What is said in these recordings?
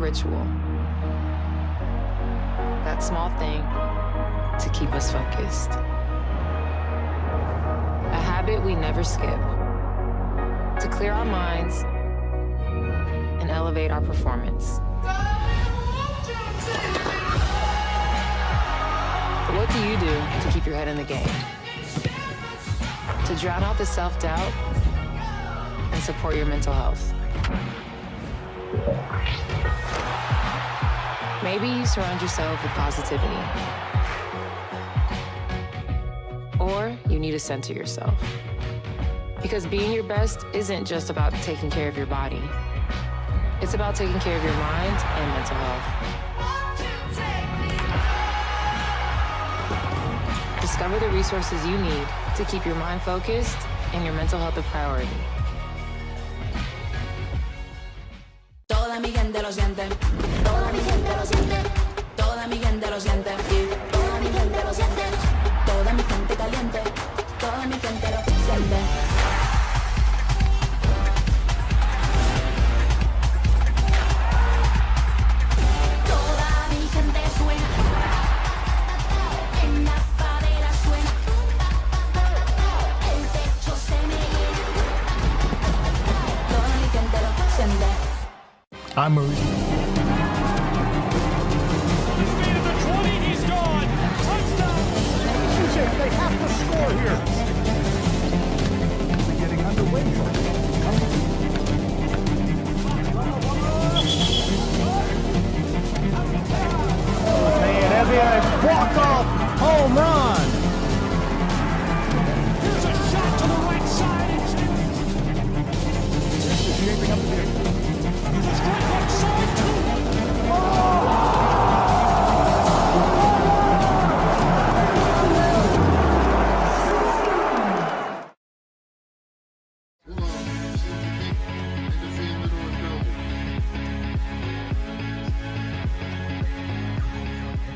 ritual. That small thing to keep us focused. A habit we never skip. To clear our minds and elevate our performance. But what do you do to keep your head in the game? To drown out the self-doubt and support your mental health. Maybe you surround yourself with positivity. Or you need to center yourself. Because being your best isn't just about taking care of your body. It's about taking care of your mind and mental health. Discover the resources you need to keep your mind focused and your mental health a priority. Toda mi gente lo siente, toda mi gente lo siente, toda mi gente lo siente, toda mi gente lo siente, toda mi gente caliente, toda mi gente lo siente. Toda mi gente suena, en la favela suena, el techo se me llena, toda mi gente lo siente. I'm Maurice. He's made it to 20. He's gone. Touchdown. They have to score here. We're getting underway. LaFayette, walk-off home run. Here's a shot to the right side. This is shaping up to be a Strike right side, two.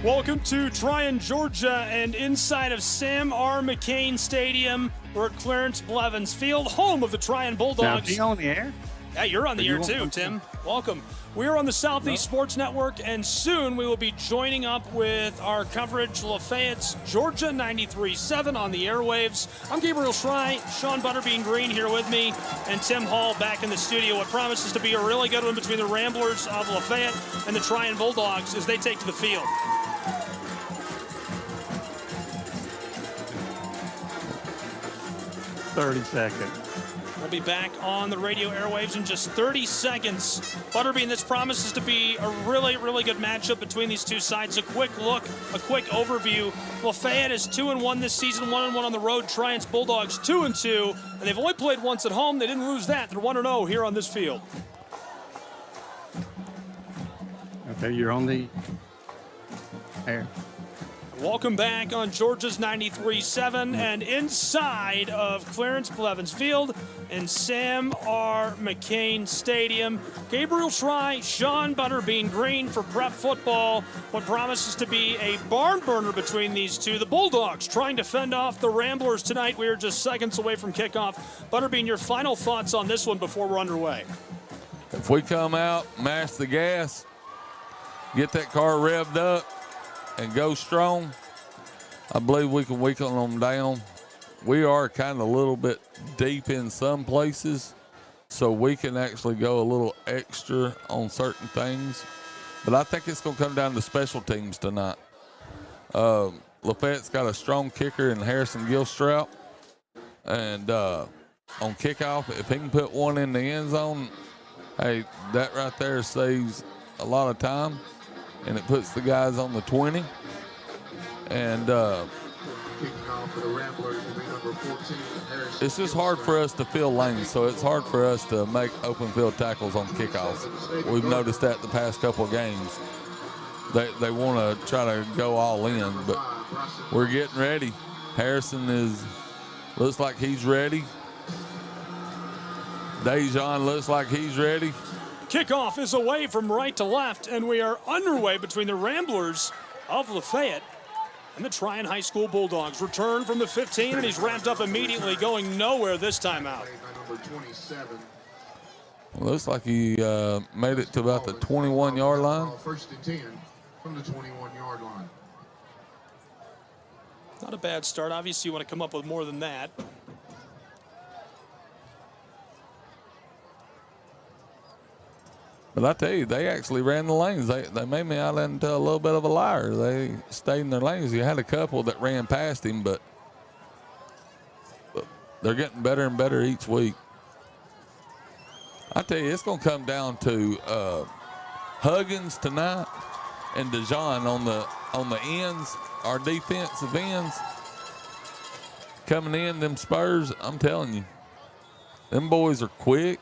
Welcome to Trion, Georgia, and inside of Sam R. McCain Stadium, we're at Clarence Blevins Field, home of the Trion Bulldogs. Now, is he on the air? Yeah, you're on the air too, Tim. Welcome. We're on the Southeast Sports Network, and soon we will be joining up with our coverage, Lafayette's Georgia 93.7 on the airwaves. I'm Gabriel Schrei, Sean Butterbean Green here with me, and Tim Hall back in the studio. What promises to be a really good one between the Ramblers of Lafayette and the Trion Bulldogs as they take to the field. We'll be back on the radio airwaves in just 30 seconds. Butterbean, this promises to be a really, really good matchup between these two sides. A quick look, a quick overview. Lafayette is 2-1 this season, 1-1 on the road. Trion's Bulldogs 2-2, and they've only played once at home. They didn't lose that. They're 1-0 here on this field. Okay, you're on the air. Welcome back on Georgia's 93.7 and inside of Clarence Blevins Field in Sam R. McCain Stadium. Gabriel Schrei, Sean Butterbean Green for Prep Football. What promises to be a barn burner between these two. The Bulldogs trying to fend off the Ramblers tonight. We are just seconds away from kickoff. Butterbean, your final thoughts on this one before we're underway. If we come out, mash the gas, get that car revved up, and go strong, I believe we can weaken them down. We are kind of a little bit deep in some places, so we can actually go a little extra on certain things. But I think it's going to come down to special teams tonight. Lafayette's got a strong kicker in Harrison Gilstrout. And on kickoff, if he can put one in the end zone, hey, that right there saves a lot of time. And it puts the guys on the 20. And it's just hard for us to fill lanes, so it's hard for us to make open field tackles on kickoffs. We've noticed that the past couple of games. They want to try to go all in, but we're getting ready. Harrison looks like he's ready. Dejon looks like he's ready. Kickoff is away from right to left, and we are underway between the Ramblers of Lafayette and the Trion High School Bulldogs. Return from the 15, and he's wrapped up immediately, going nowhere this time out. Looks like he made it to about the 21-yard line. First and 10 from the 21-yard line. Not a bad start. Obviously, you want to come up with more than that. But I tell you, they actually ran the lanes. They made me out into a little bit of a liar. They stayed in their lanes. You had a couple that ran past him, but they're getting better and better each week. I tell you, it's going to come down to Huggins tonight and DeJohn on the ends, our defensive ends. Coming in, them Spurs, I'm telling you, them boys are quick.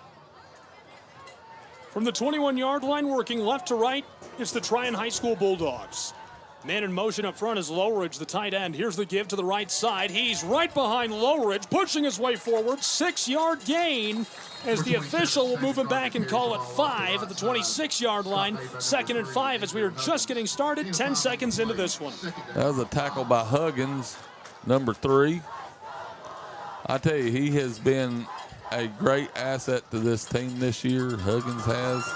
From the 21-yard line, working left to right, it's the Trion High School Bulldogs. Man in motion up front is Lowridge, the tight end. Here's the give to the right side. He's right behind Lowridge, pushing his way forward. 6-yard gain as the official will move him back and call it 5 at the 26-yard line. 2nd and 5 as we are just getting started, 10 seconds into this one. That was a tackle by Huggins, number 3. I tell you, he has been a great asset to this team this year. Huggins has.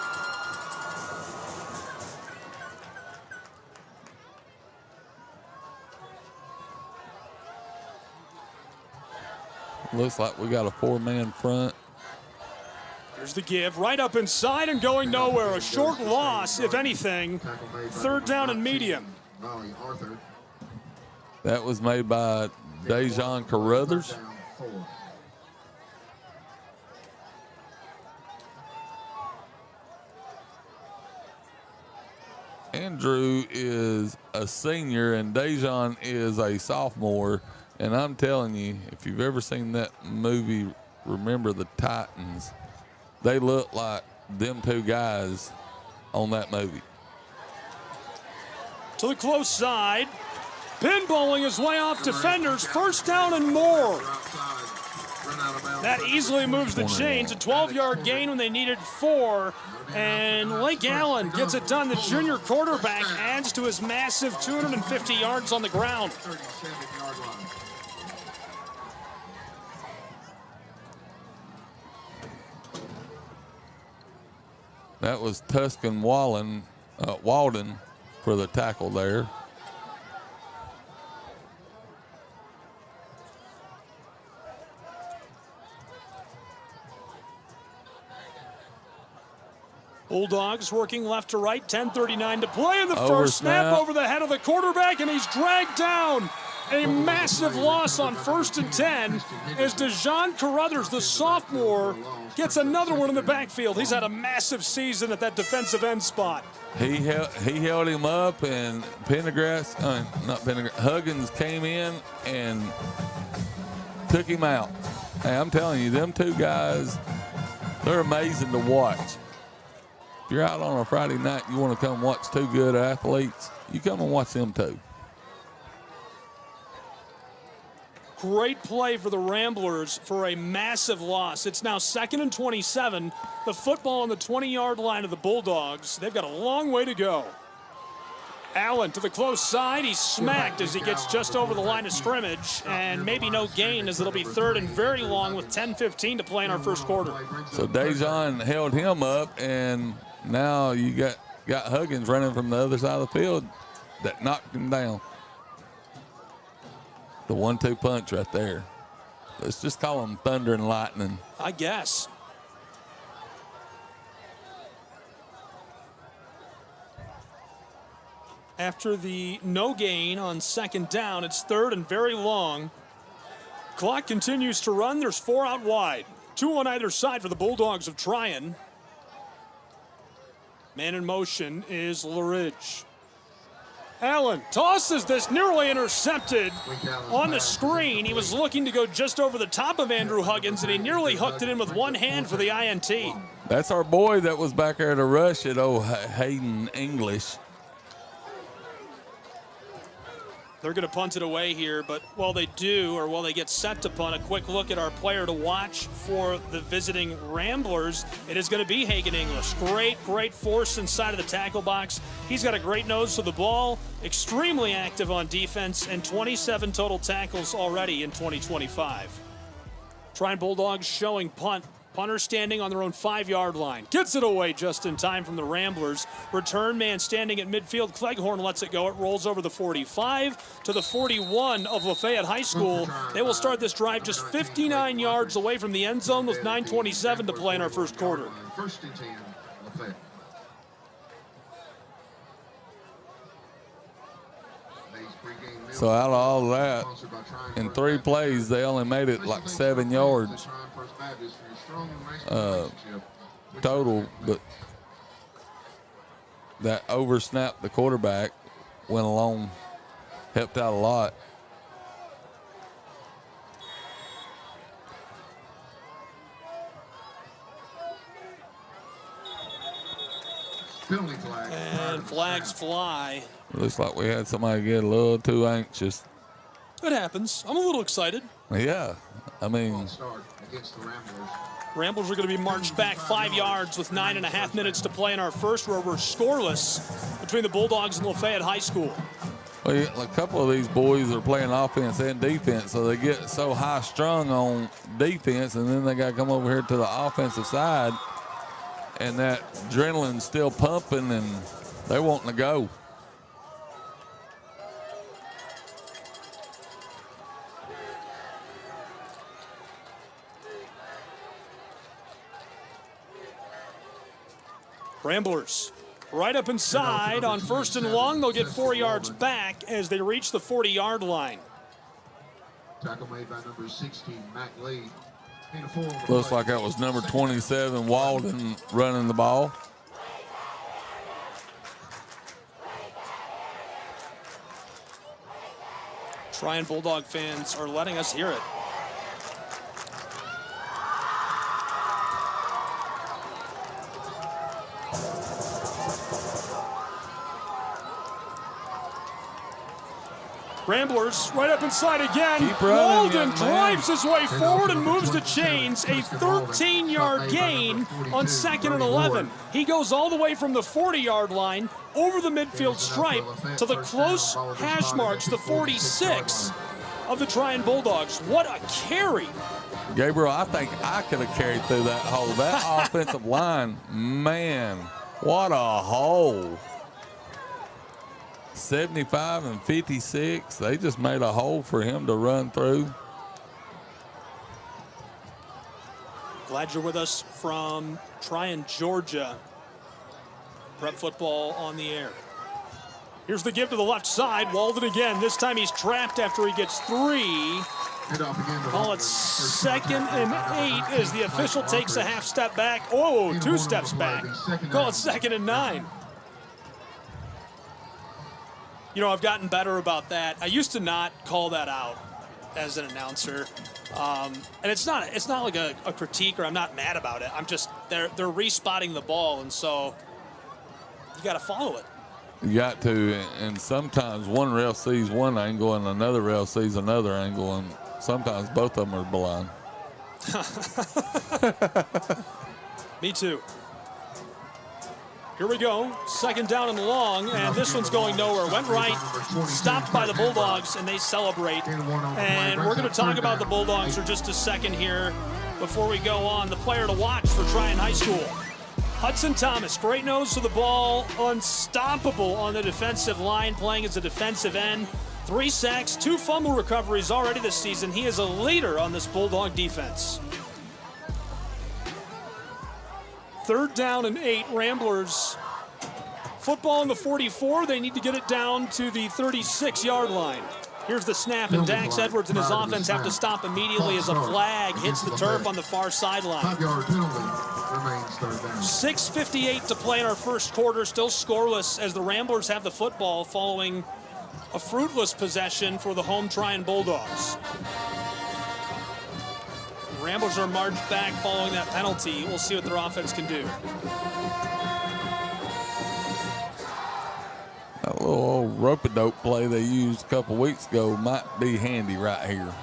Looks like we got a 4-man front. Here's the give, right up inside and going nowhere. A short loss, if anything. 3rd down and medium. That was made by Dejon Carruthers. Andrew is a senior and Dejon is a sophomore. And I'm telling you, if you've ever seen that movie, Remember the Titans, they look like them two guys on that movie. To the close side, pinballing his way off defenders, 1st down and more. That easily moves the chains. A 12-yard gain when they needed 4. And Lake Allen gets it done. The junior quarterback adds to his massive 250 yards on the ground. That was Tuscan Walden for the tackle there. Bulldogs working left to right, 10:39 to play in the Over first snap snap. over the head of the quarterback, and he's dragged down. A massive loss on 1st and 10 as Dejon Carruthers, the sophomore, gets another one in the backfield. He's had a massive season at that defensive end spot. He held him up, and Huggins came in and took him out. Hey, I'm telling you, them two guys, they're amazing to watch. If you're out on a Friday night, you want to come watch two good athletes, you come and watch them two. Great play for the Ramblers for a massive loss. It's now 2nd and 27. The football on the 20-yard line of the Bulldogs. They've got a long way to go. Allen to the close side. He's smacked as he gets just over the line of scrimmage. And maybe no gain as it'll be 3rd and very long with 10:15 to play in our first quarter. So Dejon held him up, and now you got Huggins running from the other side of the field that knocked him down. The 1-2 punch right there. Let's just call them thunder and lightning. I guess. After the no gain on 2nd down, it's 3rd and very long. Clock continues to run. There's 4 out wide. 2 on either side for the Bulldogs of Trion. Man in motion is Lowridge. Allen tosses this, nearly intercepted on the screen. He was looking to go just over the top of Andrew Huggins, and he nearly hooked it in with one hand for the INT. That's our boy that was back there to rush it, Hayden English. They're going to punt it away here, but while they do, or while they get set to punt, a quick look at our player to watch for the visiting Ramblers. It is going to be Hagen English. Great force inside of the tackle box. He's got a great nose for the ball, extremely active on defense, and 27 total tackles already in 2025. Trion Bulldogs showing punt Punter standing on their own 5-yard line. Gets it away just in time from the Ramblers. Return man standing at midfield. Cleghorn lets it go. It rolls over the 45 to the 41 of Lafayette High School. They will start this drive just 59 yards away from the end zone with 9:27 to play in our first quarter. First and 10, Lafayette. So out of all that, in 3 plays, they only made it like 7 yards total, but that oversnapped the quarterback, went along, helped out a lot. And flags fly. Looks like we had somebody get a little too anxious. It happens. I'm a little excited. Yeah, I mean, Ramblers are going to be marched back 5 yards with 9.5 minutes to play in our first, where we're scoreless between the Bulldogs and Lafayette High School. well, a couple of these boys are playing offense and defense, so they get so high strung on defense, and then they got to come over here to the offensive side, and that adrenaline's still pumping, and they're wanting to go. Ramblers right up inside on 1st and long. They'll get 4 yards back as they reach the 40-yard line. Tackle made by number 16, Matt Lee. Looks like that was number 27, Walden, running the ball. Trion Bulldog fans are letting us hear it. Ramblers right up inside again. Keep running, Walden young man. drives his way forward and moves the chains. A 13-yard gain on 2nd and 11. He goes all the way from the 40-yard line over the midfield stripe to the close hash marks, the 46 of the Trion Bulldogs. What a carry. Gabriel, I think I could have carried through that hole. That offensive line, man, what a hole. 75 and 56. They just made a hole for him to run through. Glad you're with us from Trion, Georgia. Prep football on the air. Here's the give to the left side. Walden again. This time he's trapped after he gets 3. Call it 2nd and 8 as the official takes a half step back. Oh, 2 steps back. Call it 2nd and 9. You know, I've gotten better about that. I used to not call that out as an announcer. And it's not like a critique, or I'm not mad about it. I'm just, they're respotting the ball, and so you got to follow it. You got to, and sometimes one ref sees one angle and another ref sees another angle, and sometimes both of them are blind. Me too. Here we go, 2nd down and long, and this one's going nowhere. Went right, stopped by the Bulldogs, and they celebrate. And we're going to talk about the Bulldogs for just a second here before we go on. The player to watch for Trion High School, Hudson Thomas, great nose to the ball, unstoppable on the defensive line, playing as a defensive end. 3 sacks, 2 fumble recoveries already this season. He is a leader on this Bulldog defense. 3rd down and 8, Ramblers. Football in the 44. They need to get it down to the 36-yard line. Here's the snap, and Dax Edwards and his offense have to stop immediately as a flag hits the turf on the far sideline. 5-yard penalty remains 3rd down. 6:58 to play in our first quarter, still scoreless as the Ramblers have the football following a fruitless possession for the home Trion Bulldogs. Ramblers are marched back following that penalty. We'll see what their offense can do. That little old rope-a-dope play they used a couple weeks ago might be handy right here.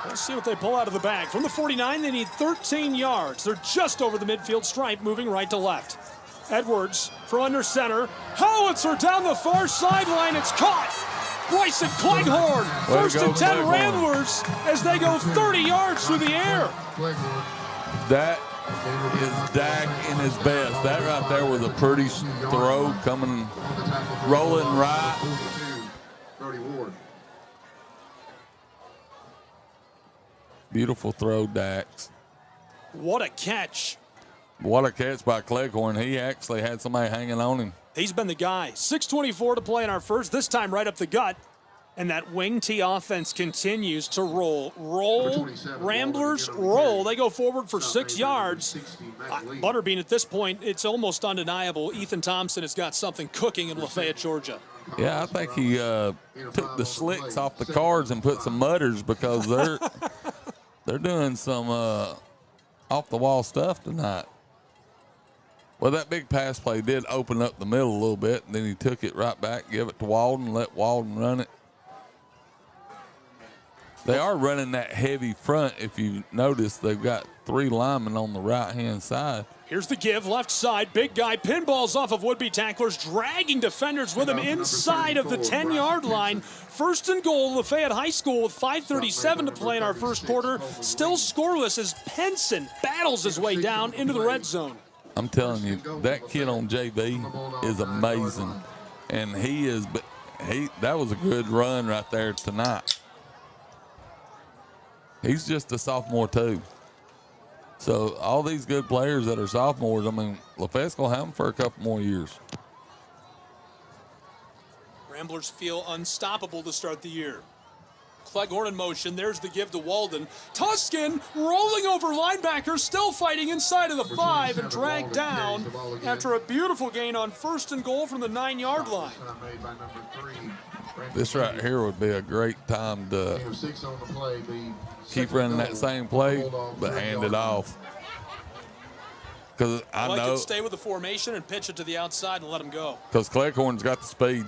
Let's see what they pull out of the bag. From the 49, they need 13 yards. They're just over the midfield stripe, moving right to left. Edwards from under center. Howitzer down the far sideline. It's caught. Bryson Cleghorn, first and 10 Ramblers as they go 30 yards through the air. Cleghorn That is Dak in his best. That right there was a pretty throw coming, rolling right. Beautiful throw, Dax. What a catch. What a catch by Cleghorn. He actually had somebody hanging on him. He's been the guy. 6:24 to play in our first, this time right up the gut. And that wing T offense continues to roll. Roll, Ramblers, roll. They go forward for 6 yards. Butterbean, at this point, it's almost undeniable. Ethan Thompson has got something cooking in Lafayette, Georgia. Yeah, I think he took the slicks off the cards and put some mutters because they're doing some off-the-wall stuff tonight. Well, that big pass play did open up the middle a little bit, and then he took it right back, give it to Walden, let Walden run it. They are running that heavy front. If you notice, they've got 3 linemen on the right-hand side. Here's the give, left side, big guy, pinballs off of would-be tacklers, dragging defenders with him inside of the 10-yard line. First and goal, Lafayette High School with 5:37 to play in our first quarter. Still scoreless as Penson battles his way down into the red zone. I'm telling you, that kid on JV is amazing. And that was a good run right there tonight. He's just a sophomore too. So all these good players that are sophomores, I mean, Lafayette's going to have them for a couple more years. Ramblers feel unstoppable to start the year. Cleghorn in motion. There's the give to Walden. Tuscan rolling over linebackers, still fighting inside of the 5 and dragged down after a beautiful gain on first and goal from the 9-yard line. This right here would be a great time to keep running that same play, but hand it off. Because I like know it, stay with the formation and pitch it to the outside and let him go. Because Cleghorn's got the speed.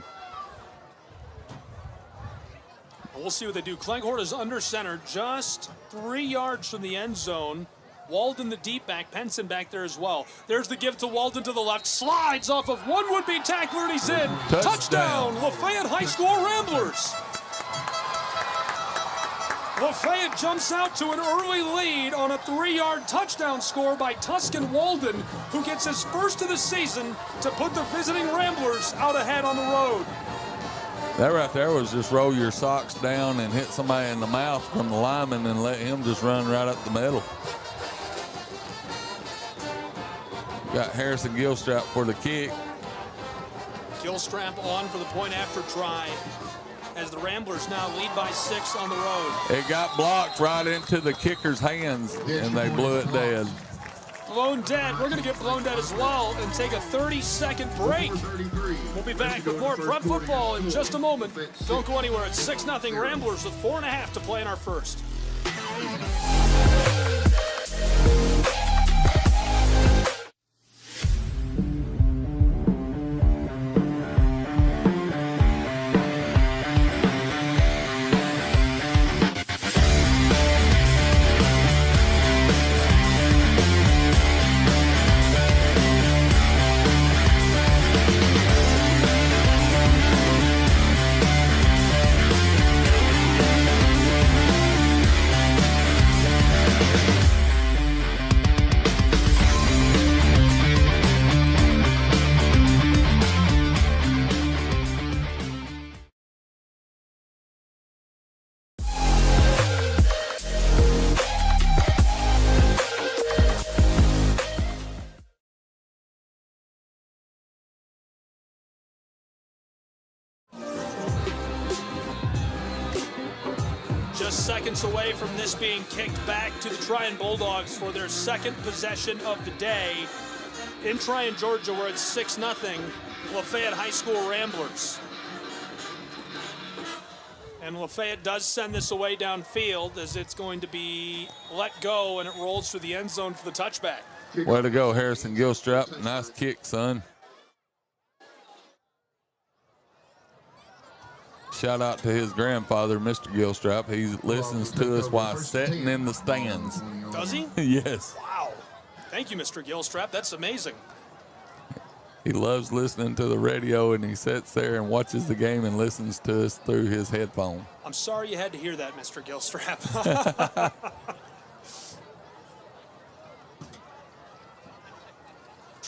We'll see what they do. Cleghorn is under center, just 3 yards from the end zone. Walden, the deep back, Penson back there as well. There's the give to Walden to the left, slides off of one would-be tackler, and he's in. Touchdown, Lafayette High School Ramblers. Lafayette jumps out to an early lead on a 3-yard touchdown score by Tuscan Walden, who gets his first of the season to put the visiting Ramblers out ahead on the road. That right there was just roll your socks down and hit somebody in the mouth from the lineman and let him just run right up the middle. Got Harrison Gilstrap for the kick. Gilstrap on for the point after try as the Ramblers now lead by 6 on the road. It got blocked right into the kicker's hands and they blew it dead. Blown dead. We're going to get blown dead as well and take a 30-second break. We'll be back with more prep football in just a moment. Don't go anywhere. It's 6-0 Ramblers with 4.5 to play in our first. Just seconds away from this being kicked back to the Trion Bulldogs for their second possession of the day. In Trion, Georgia, where it's 6-0, Lafayette High School Ramblers. And Lafayette does send this away downfield as it's going to be let go, and it rolls through the end zone for the touchback. Way to go, Harrison Gilstrap. Nice kick, son. Shout out to his grandfather, Mr. Gilstrap. He listens to us while sitting in the stands. Does he? Yes. Wow. Thank you, Mr. Gilstrap. That's amazing. He loves listening to the radio, and he sits there and watches the game and listens to us through his headphone. I'm sorry you had to hear that, Mr. Gilstrap.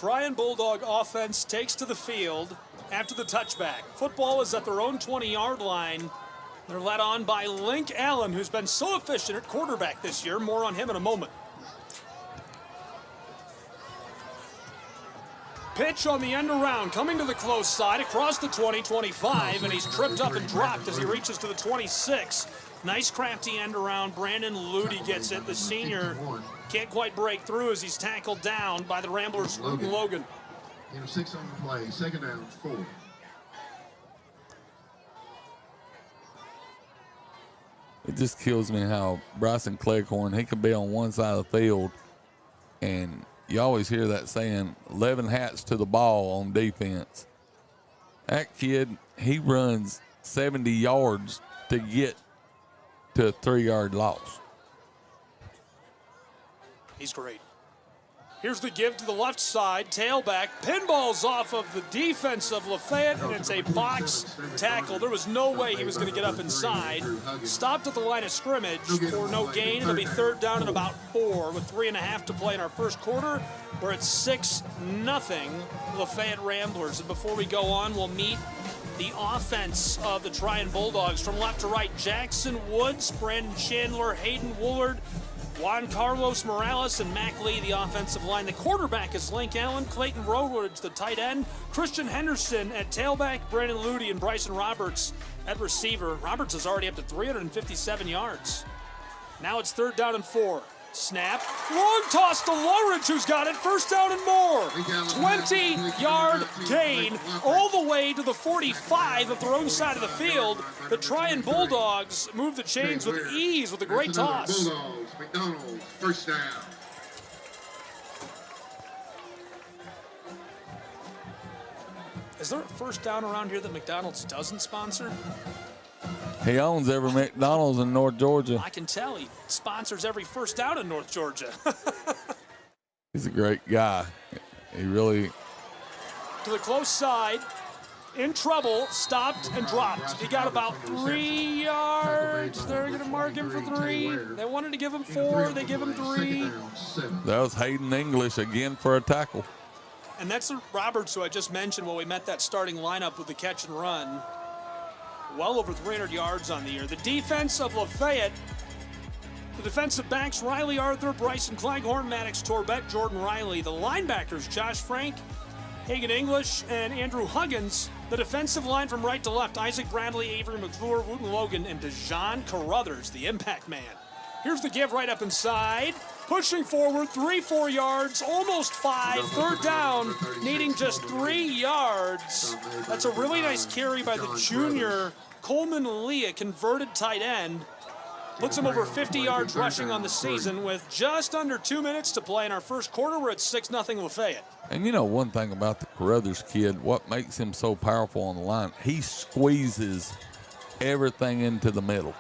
Trion Bulldog offense takes to the field after the touchback. Football is at their own 20-yard line. They're led on by Link Allen, who's been so efficient at quarterback this year. More on him in a moment. Pitch on the end around, coming to the close side across the 20-25, and he's tripped up and dropped as he reaches to the 26. Nice crafty end around. Brandon Ludy gets it. The senior can't quite break through as he's tackled down by the Ramblers' Logan. 6 on the play, 2nd down, 4. It just kills me how Bryson Cleghorn, he can be on one side of the field, and you always hear that saying, 11 hats to the ball on defense. That kid, he runs 70 yards to get to a 3-yard loss. He's great. Here's the give to the left side, tailback, pinballs off of the defense of LaFayette, and it's a box tackle. There was no way he was going to get up inside. Stopped at the line of scrimmage for no gain. It'll be 3rd down and about 4 with 3.5 to play in our first quarter. We're at 6-0 Lafayette Ramblers. And before we go on, we'll meet the offense of the Trion Bulldogs. From left to right, Jackson Woods, Brandon Chandler, Hayden Woolard, Juan Carlos Morales, and Mac Lee, the offensive line. The quarterback is Link Allen, Clayton Routledge, the tight end, Christian Henderson at tailback, Brandon Ludy, and Bryson Roberts at receiver. Roberts is already up to 357 yards. Now it's 3rd down and 4. Snap, long toss to Lowridge, who's got it, 1st down and more. 20-yard gain all the way to the 45 of their own side of the field. The Trion Bulldogs move the chains with ease with a great toss. Bulldogs, McDonald's, 1st down. Is there a 1st down around here that McDonald's doesn't sponsor? He owns every McDonald's in North Georgia. I can tell he sponsors every 1st down in North Georgia. He's a great guy. He really... To the close side, in trouble, stopped and dropped. He got about 3 yards. They're going to mark him for 3. They wanted to give him 4. They give him 3. That was Hayden English again for a tackle. And that's the Roberts who I just mentioned when we met that starting lineup with the catch and run. Well over 300 yards on the year. The defense of Lafayette, the defensive backs, Riley Arthur, Bryson Cleghorn, Maddox Torbett, Jordan Riley. The linebackers, Josh Frank, Hagan English, and Andrew Huggins. The defensive line from right to left, Isaac Bradley, Avery McClure, Wooten Logan, and Dejon Carruthers, the impact man. Here's the give right up inside. Pushing forward, 3-4 yards, almost 5, 3rd down, needing just 3 yards. That's a really nice carry by the junior Coleman Lee, a converted tight end. Puts him over 50 yards rushing on the season with just under 2 minutes to play in our first quarter. We're at 6-0 Lafayette. And you know one thing about the Carruthers kid, what makes him so powerful on the line, he squeezes everything into the middle.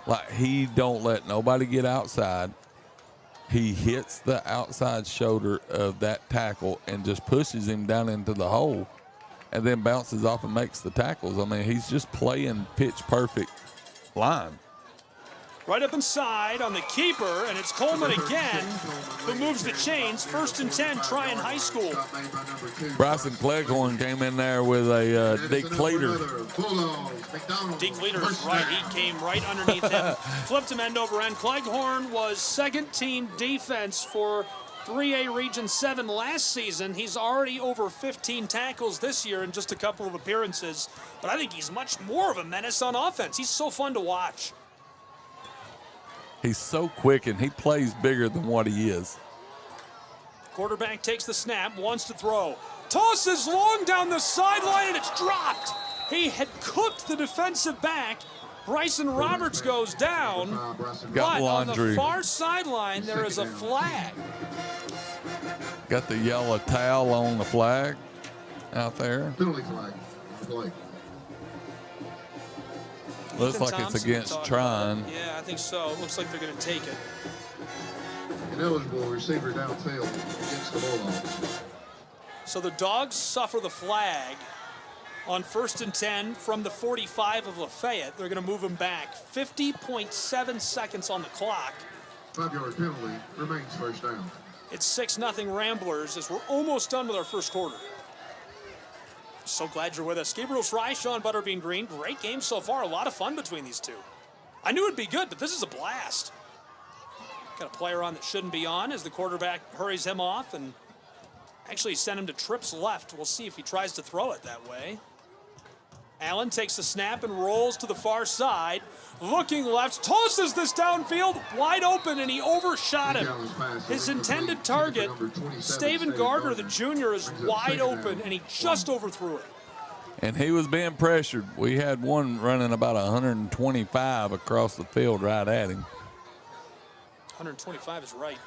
Like, he don't let nobody get outside. He hits the outside shoulder of that tackle and just pushes him down into the hole and then bounces off and makes the tackles. I mean, he's just playing pitch perfect line. Right up inside on the keeper, and it's Coleman again who moves the chains. 1st and 10, Trion High School. Bryson Cleghorn came in there with a decleater. Decleater is right. He came right underneath him, flipped him end over end. Cleghorn was 2nd team defense for 3A Region 7 last season. He's already over 15 tackles this year in just a couple of appearances. But I think he's much more of a menace on offense. He's so fun to watch. He's so quick, and he plays bigger than what he is. Quarterback takes the snap, wants to throw. Tosses long down the sideline, and it's dropped. He had cooked the defensive back. Bryson Roberts goes down. Got but laundry. On the far sideline, there is a flag. Got the yellow towel on the flag out there. Penalty flag. Play. Looks like Thompson it's against Trion. Yeah, I think so. It looks like they're going to take it. Ineligible receiver downfield against the Bulldogs. So the Dogs suffer the flag on 1st and 10 from the 45 of Lafayette. They're going to move him back. 50.7 seconds on the clock. 5-yard penalty remains 1st down. It's 6-0 Ramblers as we're almost done with our first quarter. So glad you're with us. Gabriel Fry, Sean Butterbean Green. Great game so far. A lot of fun between these two. I knew it'd be good, but this is a blast. Got a player on that shouldn't be on as the quarterback hurries him off and actually sent him to trips left. We'll see if he tries to throw it that way. Allen takes the snap and rolls to the far side. Looking left, tosses this downfield, wide open, and he overshot him. His intended target, Staven Gardner, the junior, is wide open, and he just overthrew it. And he was being pressured. We had one running about 125 across the field right at him. 125 is right.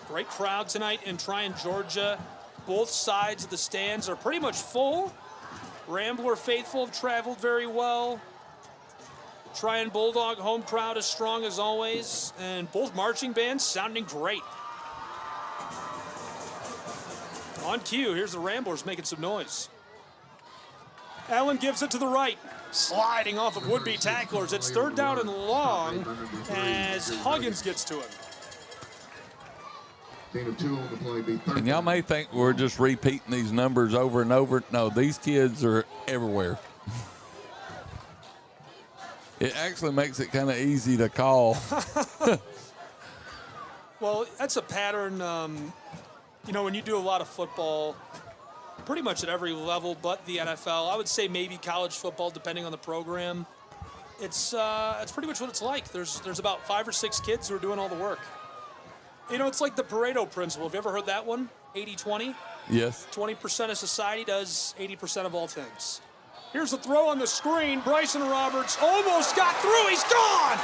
Great crowd tonight in Trion, Georgia. Both sides of the stands are pretty much full. Rambler faithful have traveled very well. Trion Bulldog home crowd is strong as always. And both marching bands sounding great. On cue, here's the Ramblers making some noise. Allen gives it to the right. Sliding off of would-be tacklers. It's 3rd down and long as Huggins gets to him. And y'all may think we're just repeating these numbers over and over. No, these kids are everywhere. It actually makes it kind of easy to call. Well, that's a pattern, you know, when you do a lot of football, pretty much at every level but the NFL. I would say maybe college football, depending on the program. It's pretty much what it's like. There's about 5 or 6 kids who are doing all the work. You know, it's like the Pareto principle. Have you ever heard that one? 80-20? Yes. 20% of society does 80% of all things. Here's the throw on the screen. Bryson Roberts almost got through. He's gone!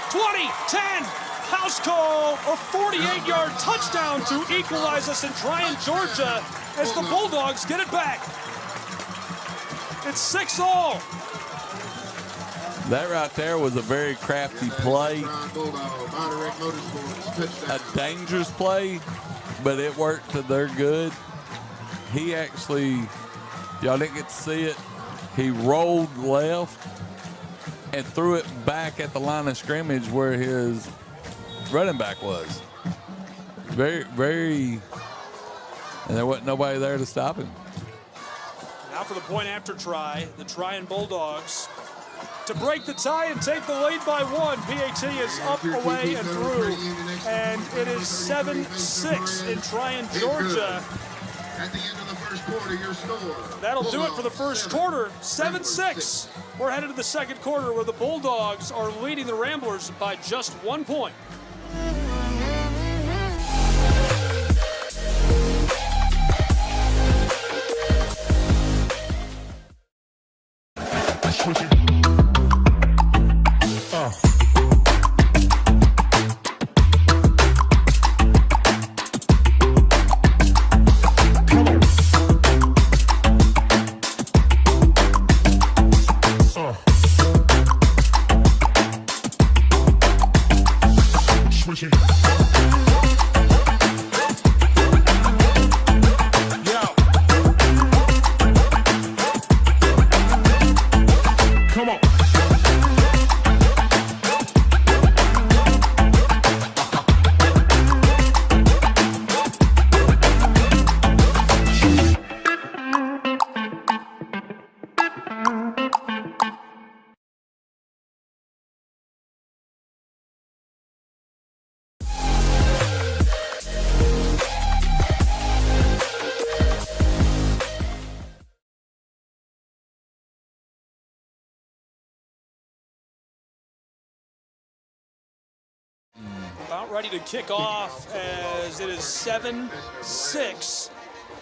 20-10. House call, a 48-yard touchdown to equalize us in Trion, Georgia, as the Bulldogs get it back. It's 6-all. That right there was a very crafty play. A dangerous play, but it worked to their good. He actually, y'all didn't get to see it, he rolled left and threw it back at the line of scrimmage where his running back was. Very, and there wasn't nobody there to stop him. Now for the point after try, the Trion Bulldogs to break the tie and take the lead by 1. PAT is up, away, and through. And it is 7-6 in Trion, Georgia. At the end of the first quarter, your score. That'll do it for the first quarter, 7-6. We're headed to the second quarter where the Bulldogs are leading the Ramblers by just 1 point. About ready to kick off as it is 7-6.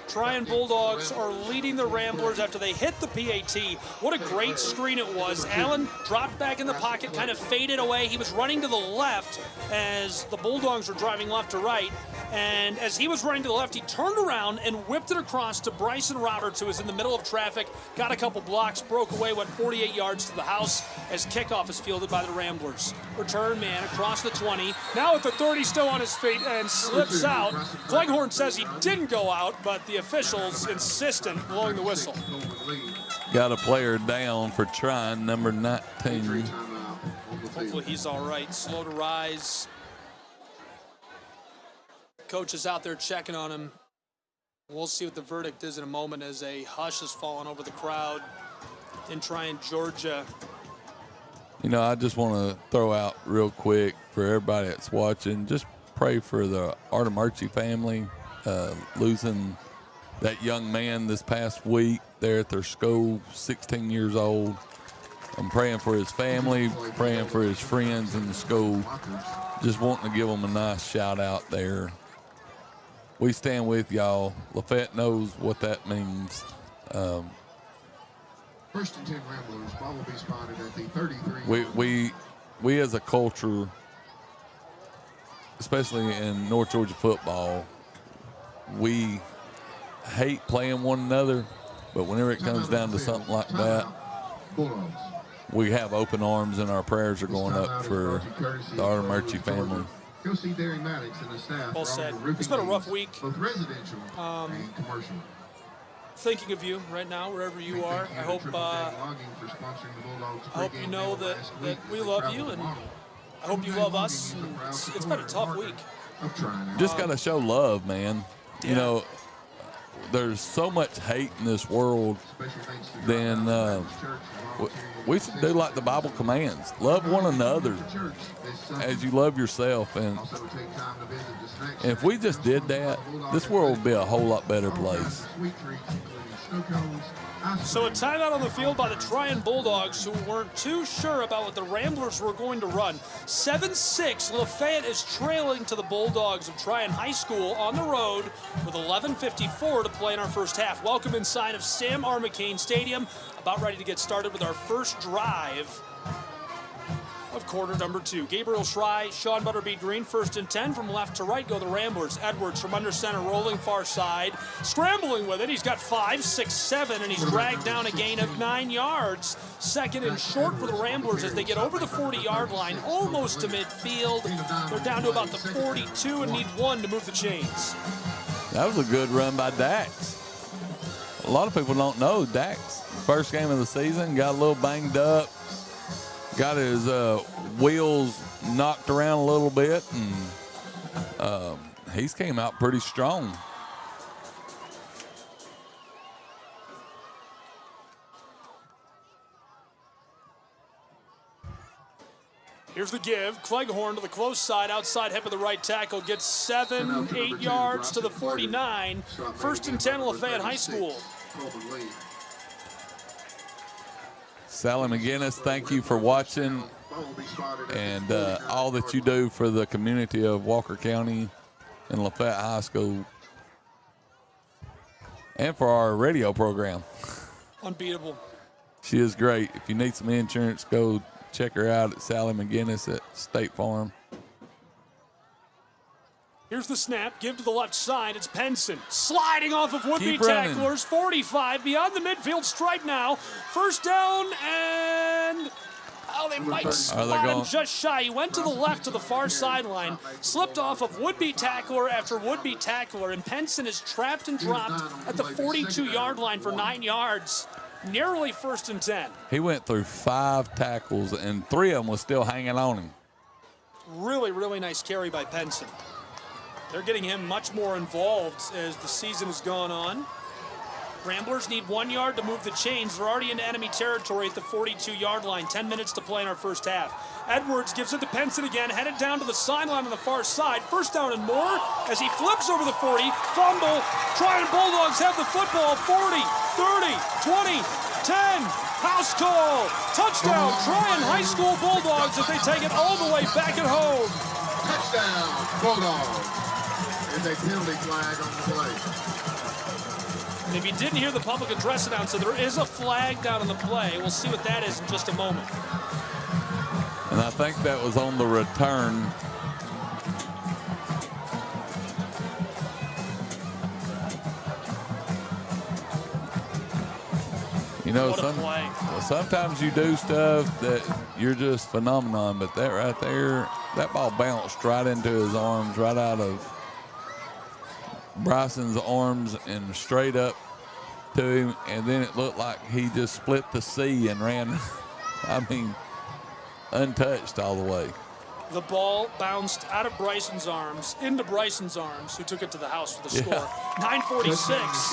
Trion Bulldogs are leading the Ramblers after they hit the PAT. What a great screen it was. Allen dropped back in the pocket, kind of faded away. He was running to the left as the Bulldogs were driving left to right. And as he was running to the left, he turned around and whipped it across to Bryson Roberts, who was in the middle of traffic, got a couple blocks, broke away, went 48 yards to the house as kickoff is fielded by the Ramblers. Return man across the 20. Now at the 30, still on his feet and slips out. Cleghorn says he didn't go out, but the officials insistent blowing the whistle. Got a player down for Trion, number 19. Hopefully he's all right. Slow to rise. Coach is out there checking on him. We'll see what the verdict is in a moment as a hush has fallen over the crowd in Trion, Georgia. You know, I just want to throw out real quick for everybody that's watching, just pray for the Artemarchi family losing that young man this past week there at their school, 16 years old. I'm praying for his family, praying for his friends in the school, just wanting to give them a nice shout out there. We stand with y'all. LaFayette knows what that means. First and 10 Ramblers. Ball will be spotted at the 33. We as a culture, especially in North Georgia football, we hate playing one another, but whenever it comes down to something like that, Bulldogs. we have open arms and our prayers are going up for the Artemarchi family. Go see Derry Maddox and the staff. Well said. It's been a rough week. Both residential and commercial. Thinking of you right now, wherever you are. I hope you know that we love you, and I hope you love us. It's been a tough week. Just got to show love, man. You know, there's so much hate in this world. Then we should do like the Bible commands. Love one another as you love yourself. And if we just did that, this world would be a whole lot better place. So a timeout on the field by the Trion Bulldogs, who weren't too sure about what the Ramblers were going to run. 7-6, Lafayette is trailing to the Bulldogs of Trion High School on the road with 11:54 to play in our first half. Welcome inside of Sam R. McCain Stadium. About ready to get started with our first drive of quarter number 2. Gabriel Schrei, Sean Butterbeat Green, 1st and 10. From left to right go the Ramblers. Edwards from under center, rolling far side. Scrambling with it. He's got 5, 6, 7, and he's dragged down a gain of 9 yards. 2nd and short for the Ramblers as they get over the 40-yard line, almost to midfield. They're down to about the 42 and need 1 to move the chains. That was a good run by Dax. A lot of people don't know Dax. First game of the season, got a little banged up. Got his wheels knocked around a little bit, and he's came out pretty strong. Here's the give. Cleghorn to the close side, outside hip of the right tackle, gets 7, 8 yards to the 49. 1st and 10, Lafayette High School. Sally McGinnis, thank you for watching and all that you do for the community of Walker County and Lafayette High School and for our radio program. Unbeatable. She is great. If you need some insurance, go check her out at Sally McGinnis at State Farm. Here's the snap. Give to the left side. It's Penson sliding off of would-be Keep running. tacklers. 45 beyond the midfield stripe now. 1st down and... Oh, they might spot him just shy. He went to the left to the far sideline, slipped off of would-be tackler after would-be tackler, and Penson is trapped and dropped at the 42-yard line for 9 yards. Nearly 1st and 10. He went through 5 tackles, and 3 of them was still hanging on him. Really, really nice carry by Penson. They're getting him much more involved as the season has gone on. Ramblers need 1 yard to move the chains. They're already into enemy territory at the 42-yard line. 10 minutes to play in our first half. Edwards gives it to Penson again, headed down to the sideline on the far side. 1st down and more as he flips over the 40. Fumble. Trion Bulldogs have the football. 40, 30, 20, 10. House call. Touchdown. Trion High School Bulldogs as they take it all the way back at home. Touchdown, Bulldogs. And a penalty flag on the play. And if you didn't hear the public address announcer, there is a flag down on the play. We'll see what that is in just a moment. And I think that was on the return. You know, sometimes you do stuff that you're just phenomenon, but that right there, that ball bounced right into his arms, right out of Bryson's arms and straight up to him, and then it looked like he just split the sea and ran. I mean, untouched all the way. The ball bounced out of Bryson's arms, into Bryson's arms, who took it to the house for the score. 9:46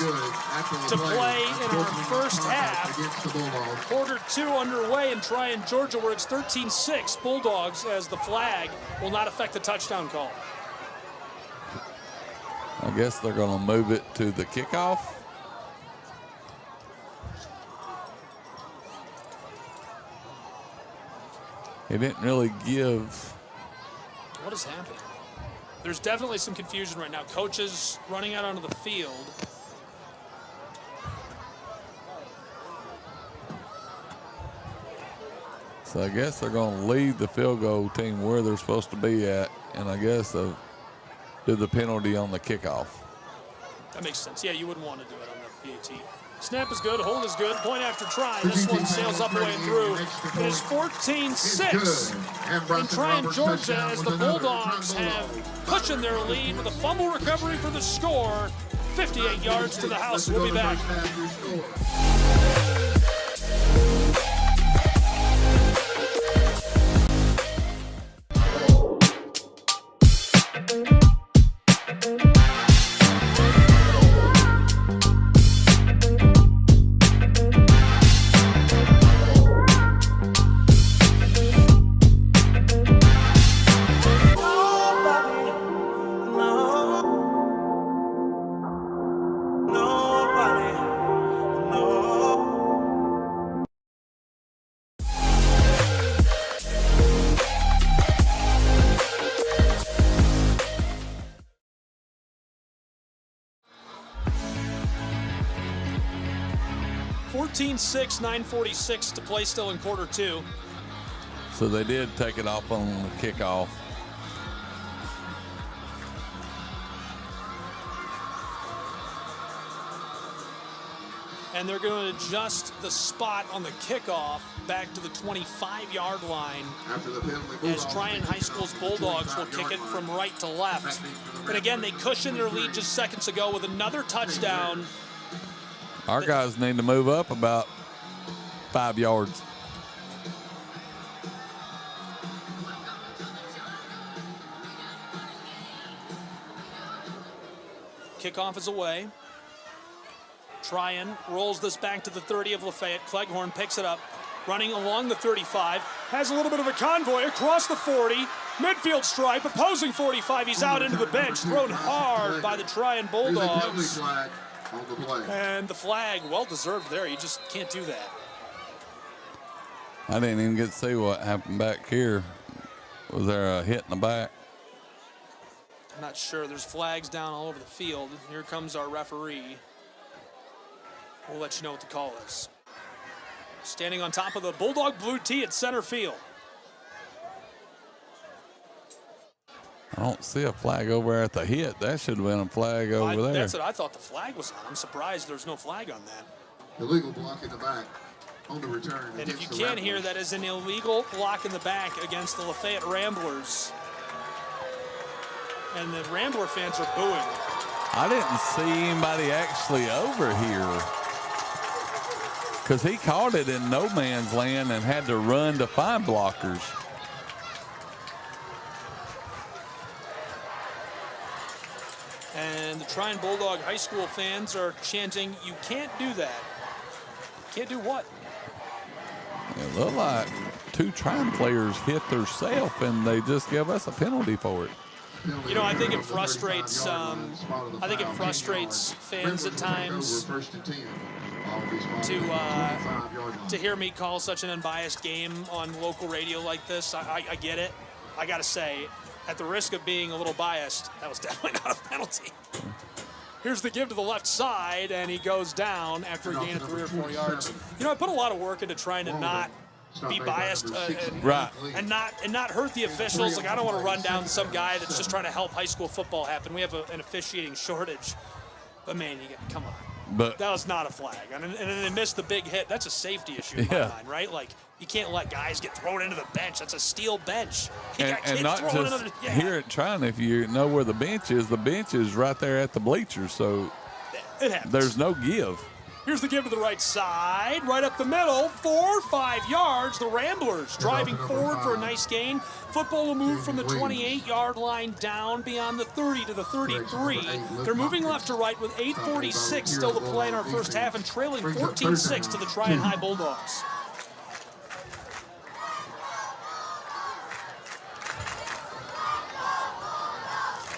to play in our first half. Quarter 2 underway in Trion, Georgia, where it's 13-6 Bulldogs, as the flag will not affect the touchdown call. I guess they're going to move it to the kickoff. He didn't really give. What is happening? There's definitely some confusion right now. Coaches running out onto the field. So I guess they're going to leave the field goal team where they're supposed to be at, and I guess do the penalty on the kickoff. That makes sense. Yeah, you wouldn't want to do it on the PAT. Snap is good, hold is good, point after try. This one sails up, away, and through. It is 14-6 in Trion, Georgia, as the Bulldogs have pushing their lead with a fumble recovery for the score. 58 yards to the house. We'll be back. 14-6, 9:46 to play still in quarter 2. So they did take it off on the kickoff. And they're going to adjust the spot on the kickoff back to the 25-yard line, as Trion High School's Bulldogs will kick it from right to left. And again, they cushioned their lead just seconds ago with another touchdown. Our guys need to move up about 5 yards. Kickoff is away. Trion rolls this back to the 30 of Lafayette. Cleghorn picks it up, running along the 35. Has a little bit of a convoy across the 40. Midfield stripe, opposing 45. He's out into the bench, thrown hard by the Trion Bulldogs. And the flag, well deserved there. You just can't do that. I didn't even get to see what happened back here. Was there a hit in the back? I'm not sure. There's flags down all over the field. Here comes our referee. We'll let you know what the call is. Standing on top of the Bulldog blue tee at center field. I don't see a flag over at the hit. That should have been a flag over there. That's what I thought the flag was on. I'm surprised there's no flag on that. Illegal block in the back on the return. And if you can't hear, that is an illegal block in the back against the Lafayette Ramblers. And the Rambler fans are booing. I didn't see anybody actually over here, because he caught it in no man's land and had to run to find blockers. And the Trion Bulldog High School fans are chanting, "You can't do that." Can't do what? It looked like 2 Trion players hit themselves, and they just give us a penalty for it. You know, I think it frustrates. Fans at times to hear me call such an unbiased game on local radio like this. I get it. I got to say, at the risk of being a little biased, that was definitely not a penalty. Here's the give to the left side, and he goes down after a gain of 3 or 4 yards. You know, I put a lot of work into trying to not be biased and not hurt the officials. Like, I don't want to run down some guy that's just trying to help high school football happen. We have an officiating shortage. But man, come on. But that was not a flag. And then they missed the big hit. That's a safety issue in my mind, right? Like, you can't let guys get thrown into the bench. That's a steel bench. And not just here at Trion, if you know where the bench is right there at the bleachers. So it happens. There's no give. Here's the give to the right side, right up the middle, 4-5 yards. The Ramblers driving forward for a nice gain. Football will move from the 28-yard line down beyond the 30 to the 33. They're moving left to right with 8:46 still to play in our first half and trailing 14-6 to the Trion High Bulldogs.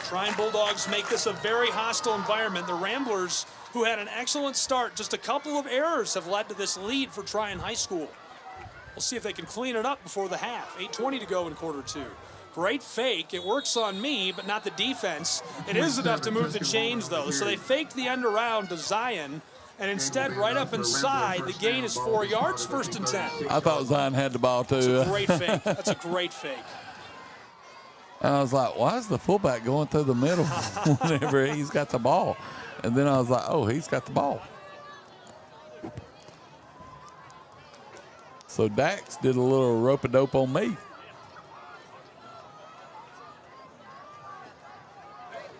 Trion Bulldogs make this a very hostile environment. The Ramblers, who had an excellent start, just a couple of errors have led to this lead for Trion High School. We'll see if they can clean it up before the half. 8:20 to go in quarter two. Great fake. It works on me, but not the defense. It is enough to move the chains, though. So they faked the end around to Zion, and instead, right up inside, the gain is 4 yards, 1st and 10. I thought Zion had the ball, too. That's a great fake. That's a great fake. And I was like, why is the fullback going through the middle whenever he's got the ball? And then I was like, oh, he's got the ball. So Dax did a little rope-a-dope on me.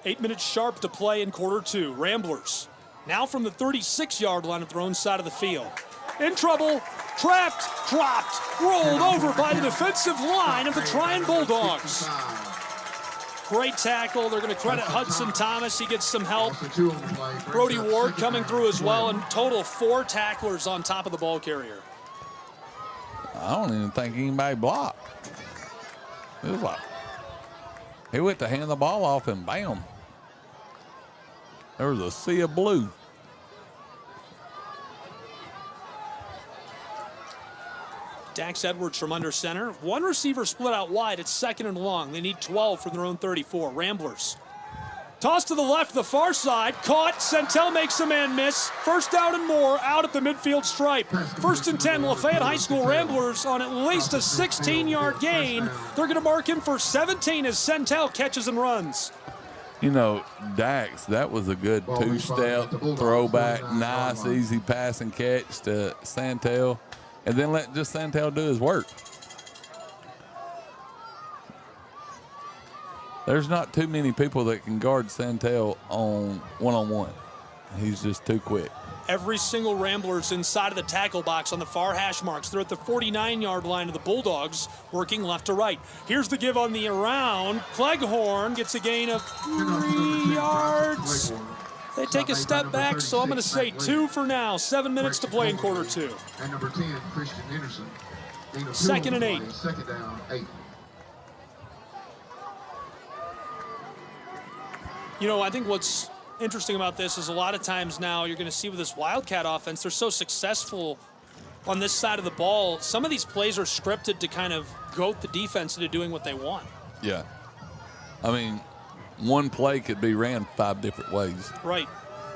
8 minutes sharp to play in quarter two. Ramblers now from the 36-yard line at their own side of the field. In trouble, trapped, dropped, rolled over by the defensive line of the Trion Bulldogs. Great tackle. They're going to credit Hudson Thomas. He gets some help. Brody Ward coming through as well. In total, 4 tacklers on top of the ball carrier. I don't even think anybody blocked. It was like, he went to hand the ball off and bam. There was a sea of blue. Dax Edwards from under center. One receiver split out wide. It's 2nd and long. They need 12 from their own 34. Ramblers. Toss to the left, the far side. Caught. Centel makes a man miss. 1st down and more out at the midfield stripe. 1st and 10. LaFayette High School Ramblers on at least a 16-yard gain. They're going to mark him for 17 as Centel catches and runs. You know, Dax, that was a good 2-step throwback. Nice, easy pass and catch to Centel. And then let just Centel do his work. There's not too many people that can guard Centel on one-on-one. He's just too quick. Every single Rambler's inside of the tackle box on the far hash marks. They're at the 49-yard line of the Bulldogs, working left to right. Here's the give on the around. Cleghorn gets a gain of 3 yards. They take a step back, so I'm going to say 2 for now. 7 minutes to play in quarter two. And number 10, Christian Anderson. 2nd and 8. 2nd down, 8. You know, I think what's interesting about this is a lot of times now you're going to see with this Wildcat offense, they're so successful on this side of the ball. Some of these plays are scripted to kind of goat the defense into doing what they want. Yeah. I mean, one play could be ran 5 different ways. Right.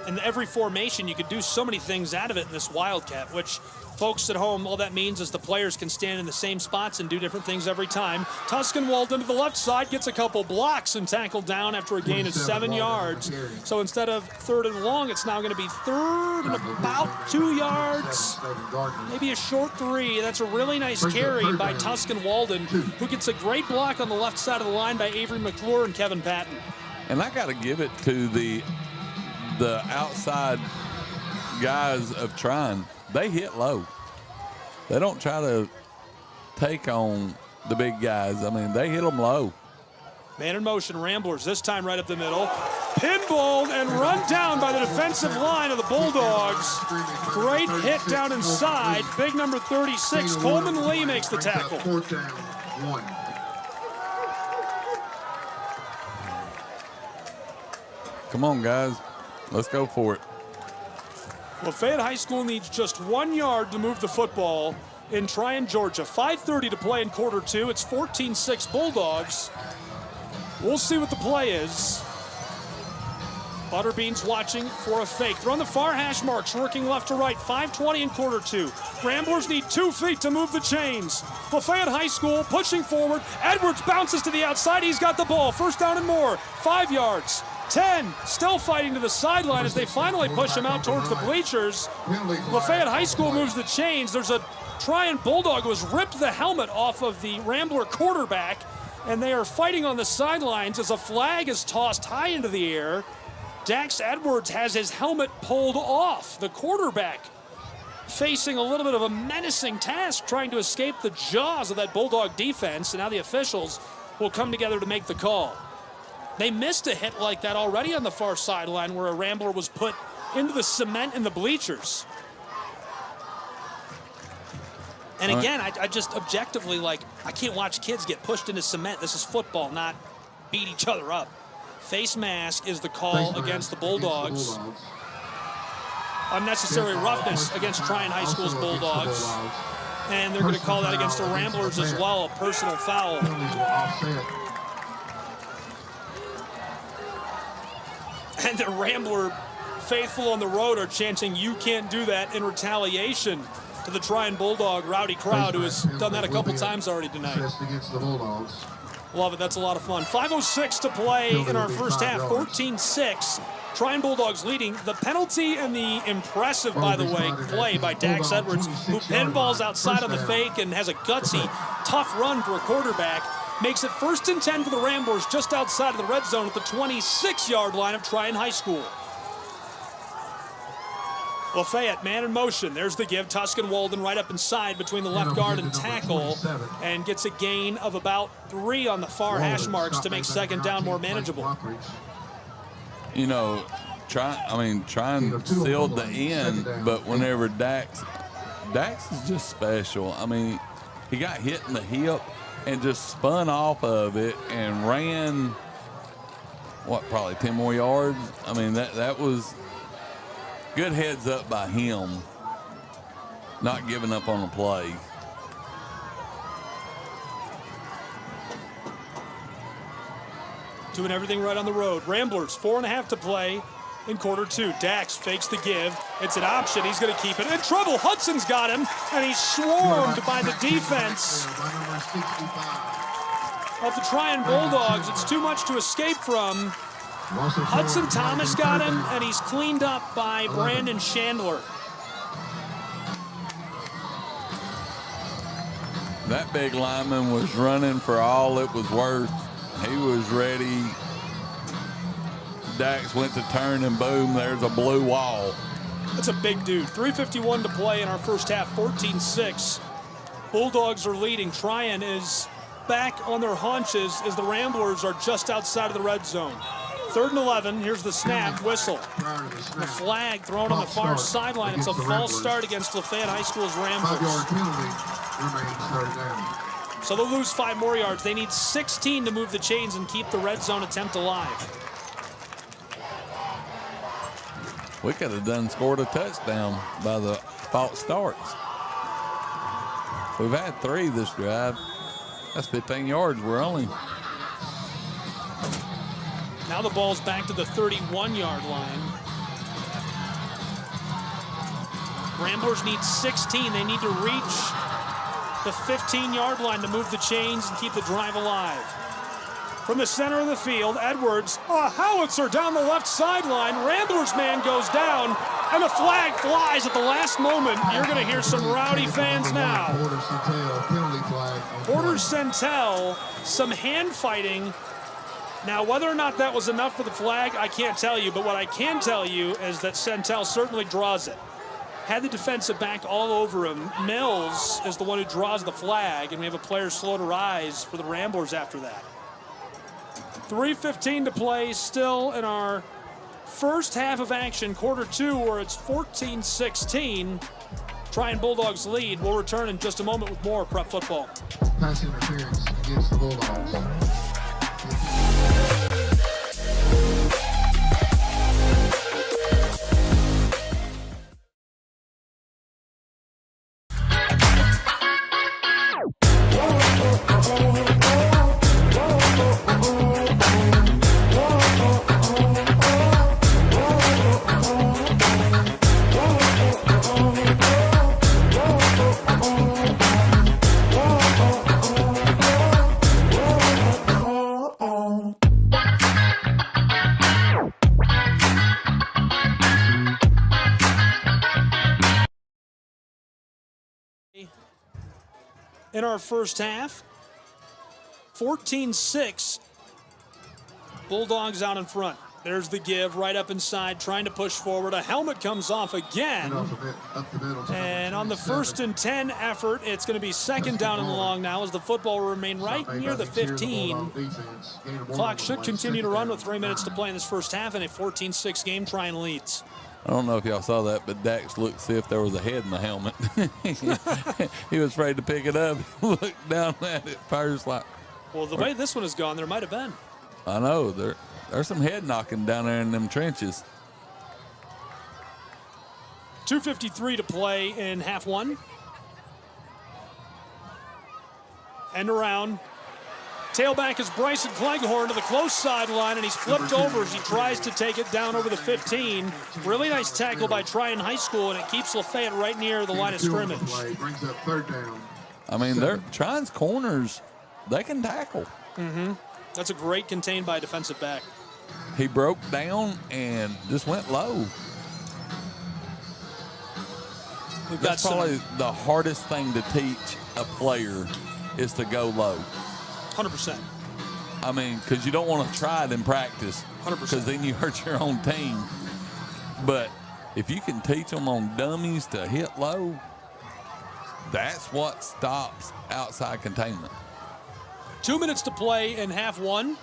And every formation, you could do so many things out of it in this Wildcat, which folks at home, all that means is the players can stand in the same spots and do different things every time. Tuscan-Walden to the left side gets a couple blocks and tackled down after a gain of 7 yards. So instead of 3rd and long, it's now going to be 3rd and about 2 yards. Maybe a short 3. That's a really nice carry by Tuscan-Walden, who gets a great block on the left side of the line by Avery McClure and Kevin Patton. And I got to give it to the outside guys of Trion. They hit low. They don't try to take on the big guys. I mean, they hit them low. Man in motion, Ramblers, this time right up the middle. Pinballed and run down by the defensive line of the Bulldogs. Great hit down inside. Big number 36, Coleman Lee makes the tackle. 4th down, 1. Come on, guys. Let's go for it. LaFayette High School needs just 1 yard to move the football in Trion, Georgia. 5:30 to play in quarter two. It's 14-6 Bulldogs. We'll see what the play is. Butterbean's watching for a fake. They're on the far hash marks, working left to right. 5:20 in quarter two. Ramblers need 2 feet to move the chains. LaFayette High School pushing forward. Edwards bounces to the outside. He's got the ball. 1st down and more. 5 yards. 10, still fighting to the sideline as they finally push him out towards the bleachers. LaFayette High School moves the chains. There's a Trion Bulldog who has ripped the helmet off of the Rambler quarterback, and they are fighting on the sidelines as a flag is tossed high into the air. Dax Edwards has his helmet pulled off. The quarterback facing a little bit of a menacing task, trying to escape the jaws of that Bulldog defense, and now the officials will come together to make the call. They missed a hit like that already on the far sideline where a Rambler was put into the cement in the bleachers. And again, I just objectively, like, I can't watch kids get pushed into cement. This is football, not beat each other up. Face mask is the call against the Bulldogs. Unnecessary roughness against Trion High School's Bulldogs. And they're going to call that against the Ramblers as well, a personal foul. And the Rambler faithful on the road are chanting, "You can't do that," in retaliation to the Trion Bulldog rowdy crowd, who has done that a couple times already tonight. Love it. That's a lot of fun. 5:06 to play in our first half. 14-6. Trion Bulldogs leading. The penalty and the impressive, by the way, play by Dax Edwards, who pinballs outside on the fake and has a gutsy, tough run for a quarterback, makes it 1st and 10 for the Ramblers just outside of the red zone at the 26-yard line of Trion High School. LaFayette, man in motion. There's the give. Tuscan Walden right up inside between the left guard and tackle, and gets a gain of about 3 on the far hash marks to make second down more manageable. You know, Trion sealed the end, but whenever Dax is just special. I mean, he got hit in the hip and just spun off of it and ran, probably 10 more yards? I mean, that was good heads up by him, not giving up on the play. Doing everything right on the road. Ramblers, 4.5 to play in quarter 2. Dax fakes the give. It's an option. He's going to keep it. In trouble. Hudson's got him, and he's swarmed by the defense of the Trion Bulldogs. It's too much to escape from. Hudson Thomas got him, and he's cleaned up by Brandon Chandler. That big lineman was running for all it was worth. He was ready. Dax went to turn, and boom, there's a blue wall. That's a big dude. 3:51 to play in our first half, 14-6. Bulldogs are leading. Trion is back on their haunches as the Ramblers are just outside of the red zone. 3rd and 11. Here's the snap, whistle. The flag thrown on the far sideline. It's a false start against LaFayette High School's Ramblers. 5-yard penalty remains 3rd down. So they'll lose 5 more yards. They need 16 to move the chains and keep the red zone attempt alive. We could have scored a touchdown by the false starts. We've had 3 this drive. That's 15 yards. We're only. Now the ball's back to the 31-yard line. Ramblers need 16. They need to reach the 15-yard line to move the chains and keep the drive alive. From the center of the field, Edwards, a howitzer down the left sideline. Ramblers man goes down, and the flag flies at the last moment. You're going to hear some rowdy fans now. Porter Centel, some hand fighting. Now, whether or not that was enough for the flag, I can't tell you, but what I can tell you is that Centel certainly draws it. Had the defensive back all over him. Mills is the one who draws the flag, and we have a player slow to rise for the Ramblers after that. 3:15 to play still in our first half of action, quarter 2, where it's 14-16. Trion Bulldogs lead. We'll return in just a moment with more Prep Football. Pass interference against the Bulldogs. In our first half, 14-6. Bulldogs out in front. There's the give right up inside, trying to push forward. A helmet comes off again. And on the 1st and 10 effort, it's going to be 2nd down and long now as the football will remain right near the 15. Clock should continue to run with 3 minutes to play in this first half, and a 14-6 game. Trion leads. I don't know if y'all saw that, but Dax looked to see if there was a head in the helmet. He was afraid to pick it up. Looked down at it first like. Well, the way this one has gone, there might have been. I know. There's some head knocking down there in them trenches. 2:53 to play in half one. End around. Tailback is Bryson Cleghorn to the close sideline, and he's flipped over as he tries to take it down over the 15. Really nice tackle by Trion High School, and it keeps LaFayette right near the line of scrimmage. Brings up 3rd down. I mean, they're Trion's corners, they can tackle. That's a great contained by defensive back. He broke down and just went low. That's probably the hardest thing to teach a player is to go low. 100%. I mean, because you don't want to try it in practice. 100%. Because then you hurt your own team. But if you can teach them on dummies to hit low, that's what stops outside containment. 2 minutes to play in half one.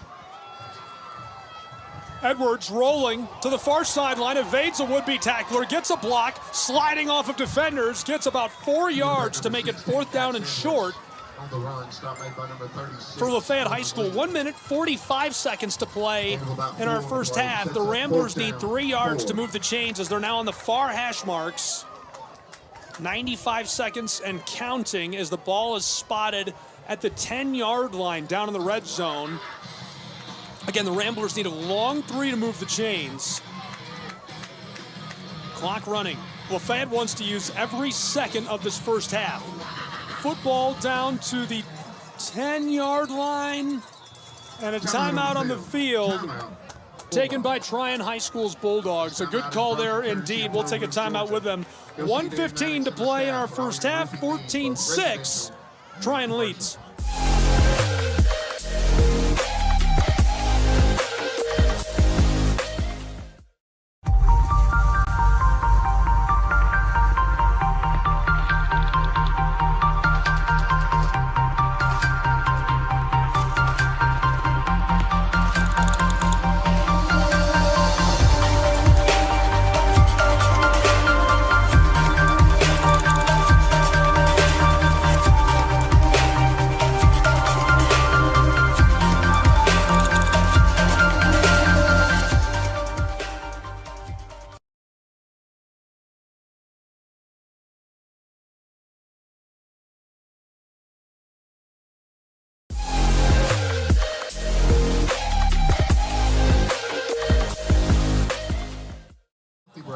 Edwards rolling to the far sideline, evades a would-be tackler, gets a block, sliding off of defenders, gets about 4 yards to make it 4th down and short. On the run, stop made by number 36. For Lafayette High School, 1 minute, 45 seconds to play in our first half. The Ramblers need 3 yards to move the chains as they're now on the far hash marks. 95 seconds and counting as the ball is spotted at the 10-yard line down in the red zone. Again, the Ramblers need a long 3 to move the chains. Clock running. Lafayette wants to use every second of this first half. Football down to the 10-yard line, and a timeout on the field taken by Trion High School's Bulldogs. A good call there indeed. We'll take a timeout with them. 1:15 to play in our first half, 14-6. Trion leads.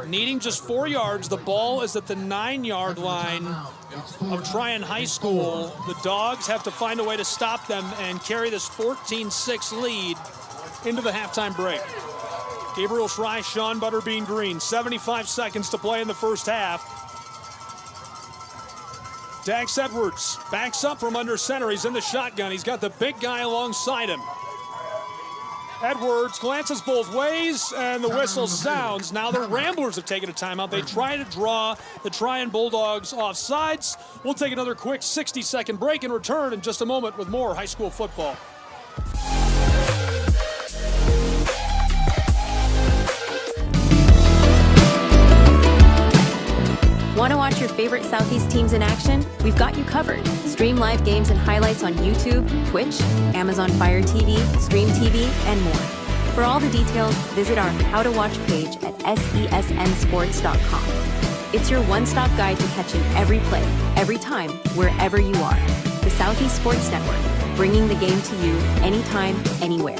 Needing just 4 yards, the ball is at the 9-yard line of Trion High School. The Dogs have to find a way to stop them and carry this 14-6 lead into the halftime break. Gabriel Schrei, Sean Butterbean Green, 75 seconds to play in the first half. Dax Edwards backs up from under center. He's in the shotgun. He's got the big guy alongside him. Edwards glances both ways, and the whistle sounds. Now the Ramblers have taken a timeout. They try to draw the Trion Bulldogs off sides. We'll take another quick 60-second break and return in just a moment with more high school football. Want to watch your favorite Southeast teams in action? We've got you covered. Stream live games and highlights on YouTube, Twitch, Amazon Fire TV, Stream TV, and more. For all the details, visit our How to Watch page at sesnsports.com. It's your one-stop guide to catching every play, every time, wherever you are. The Southeast Sports Network, bringing the game to you anytime, anywhere.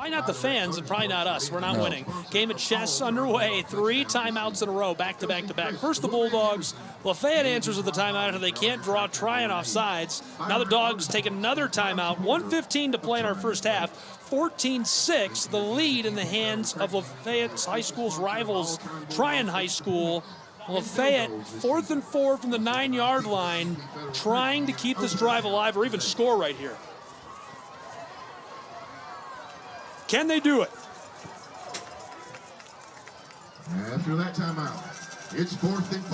Probably not the fans and probably not us. We're not winning. Game of chess underway. 3 timeouts in a row, back to back to back. First the Bulldogs. LaFayette answers with the timeout after they can't draw Trion off sides. Now the Dogs take another timeout. 1:15 to play in our first half. 14-6, the lead in the hands of Lafayette High School's rivals, Trion High School. Lafayette, 4th and 4 from the 9-yard line, trying to keep this drive alive or even score right here. Can they do it? After that timeout, it's 4th and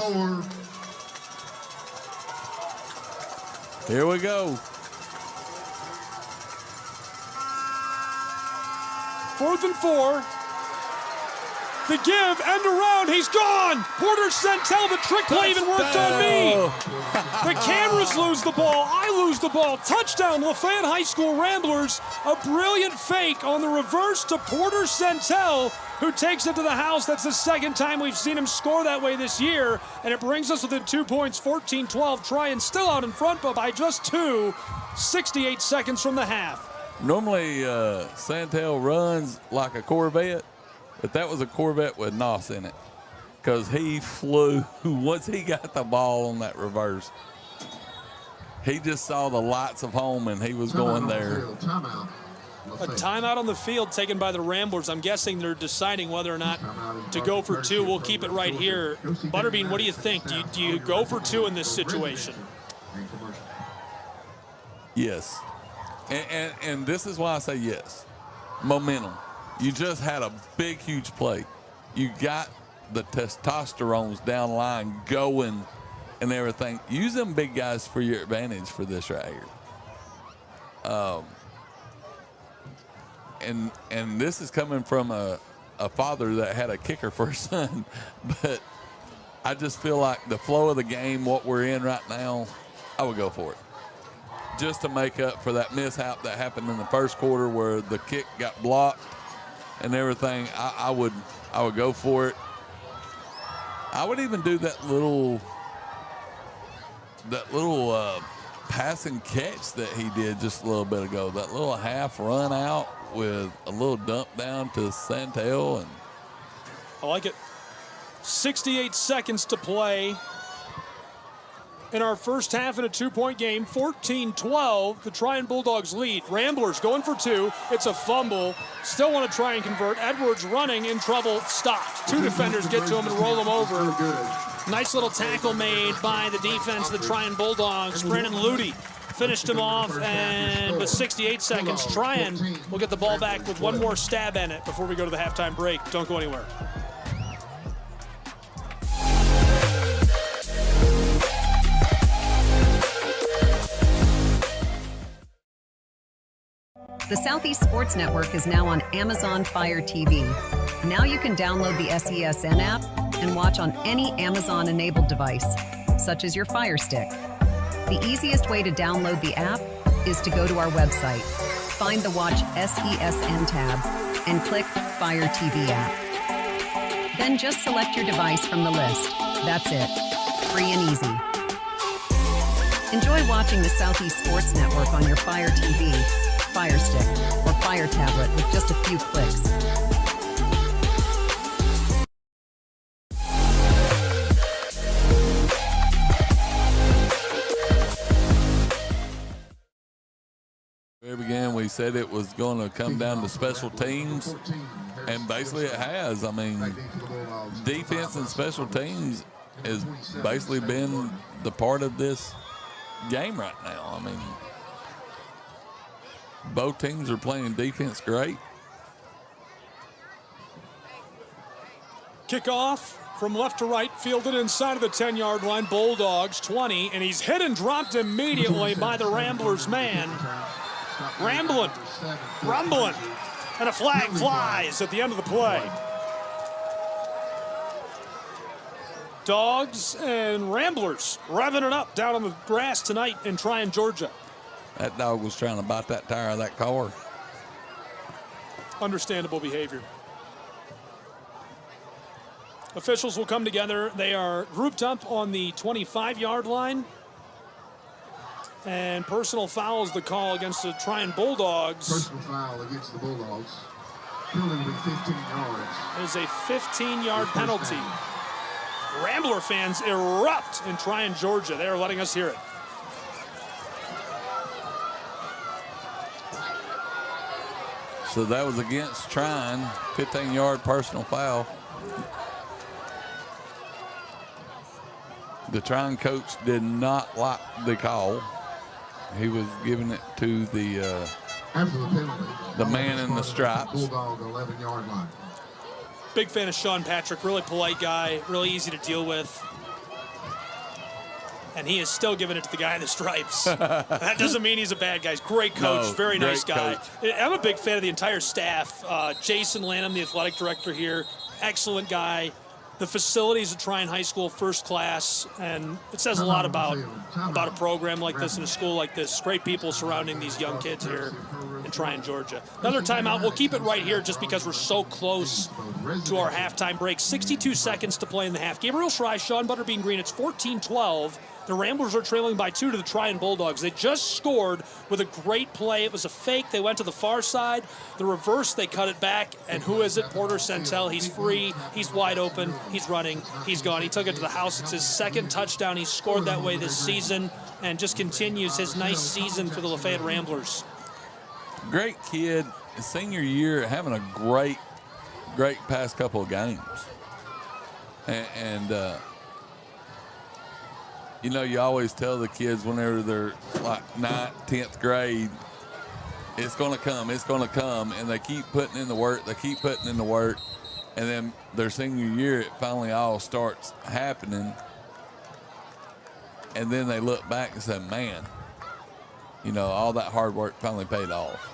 4. Here we go. 4th and 4. The give, end around, he's gone! Porter Centel, the trick play even worked on me! The cameras lose the ball, I lose the ball. Touchdown, Lafayette High School Ramblers. A brilliant fake on the reverse to Porter Centel, who takes it to the house. That's the second time we've seen him score that way this year, and it brings us within 2 points, 14-12. Trion still out in front, but by just 2, 68 seconds from the half. Normally, Santel runs like a Corvette, but that was a Corvette with NOS in it because he flew once he got the ball on that reverse. He just saw the lights of home, and he was going there. A timeout on the field taken by the Ramblers. I'm guessing they're deciding whether or not to go for 2. We'll keep it right here. Butterbean, what do you think? Do you go for 2 in this situation? Yes. And this is why I say yes. Momentum. You just had a big, huge play. You got the testosterones down the line going and everything. Use them big guys for your advantage for this right here. And this is coming from a father that had a kicker for a son. But I just feel like the flow of the game, what we're in right now, I would go for it. Just to make up for that mishap that happened in the first quarter where the kick got blocked and everything, I would go for it. I would even do that little passing catch that he did just a little bit ago. That little half run out with a little dump down to Santel. And I like it. 68 seconds to play in our first half in a 2-point game. 14-12, the Trion Bulldogs lead. Ramblers going for 2. It's a fumble. Still want to try and convert. Edwards running, in trouble, stopped. 2 defenders get to him and roll him over. Nice little tackle made by the defense of the Trion Bulldogs. Brandon Ludy finished him off, and with 68 seconds, Trion will get the ball back with one more stab at it before we go to the halftime break. Don't go anywhere. The Southeast Sports Network is now on Amazon Fire TV. Now you can download the SESN app and watch on any Amazon-enabled device, such as your Fire Stick. The easiest way to download the app is to go to our website, find the Watch SESN tab, and click Fire TV app. Then just select your device from the list. That's it. Free and easy. Enjoy watching the Southeast Sports Network on your Fire TV, Fire Stick, or Fire tablet with just a few clicks. Very beginning, we said it was going to come down to special teams, and basically it has. I mean, defense and special teams has basically been the part of this game right now. I mean, both teams are playing defense great. Kickoff from left to right, fielded inside of the 10-yard line. Bulldogs 20, and he's hit and dropped immediately by the Ramblers man. Rumbling, and a flag flies at the end of the play. Dogs and Ramblers revving it up down on the grass tonight in Trion, Georgia. That dog was trying to bite that tire of that car. Understandable behavior. Officials will come together. They are grouped up on the 25-yard line. And personal foul is the call against the Trion Bulldogs. Personal foul against the Bulldogs. Penalty will be 15 yards. It is a 15-yard penalty. Rambler fans erupt in Trion, Georgia. They are letting us hear it. So that was against Trion, 15-yard personal foul. The Trion coach did not like the call. He was giving it to the After the penalty, the man in the stripes. Bulldog 11-yard line. Big fan of Sean Patrick, really polite guy, really easy to deal with. And he is still giving it to the guy in the stripes. That doesn't mean he's a bad guy. He's a great coach, No, very nice great guy. coach. I'm a big fan of the entire staff. Jason Lanham, the athletic director here, excellent guy. The facilities at Trion High School, first class, and it says a lot about a program like this and a school like this. Great people surrounding these young kids here in Trion, Georgia. Another timeout. We'll keep it right here just because we're so close to our halftime break. 62 seconds to play in the half. Gabriel Schrei, Sean Butterbean Green. It's 14-12. The Ramblers are trailing by 2 to the Trion Bulldogs. They just scored with a great play. It was a fake. They went to the far side. The reverse, they cut it back. And who is it? Porter Centel. He's free. He's wide open. He's running. He's gone. He took it to the house. It's his second touchdown. He's scored that way this season and just continues his nice season for the Lafayette Ramblers. Great kid, senior year, having a great past couple of games. And you know, you always tell the kids whenever they're like 9th, 10th grade, it's going to come, and they keep putting in the work, and then their senior year, it finally all starts happening, and then they look back and say, man, you know, all that hard work finally paid off.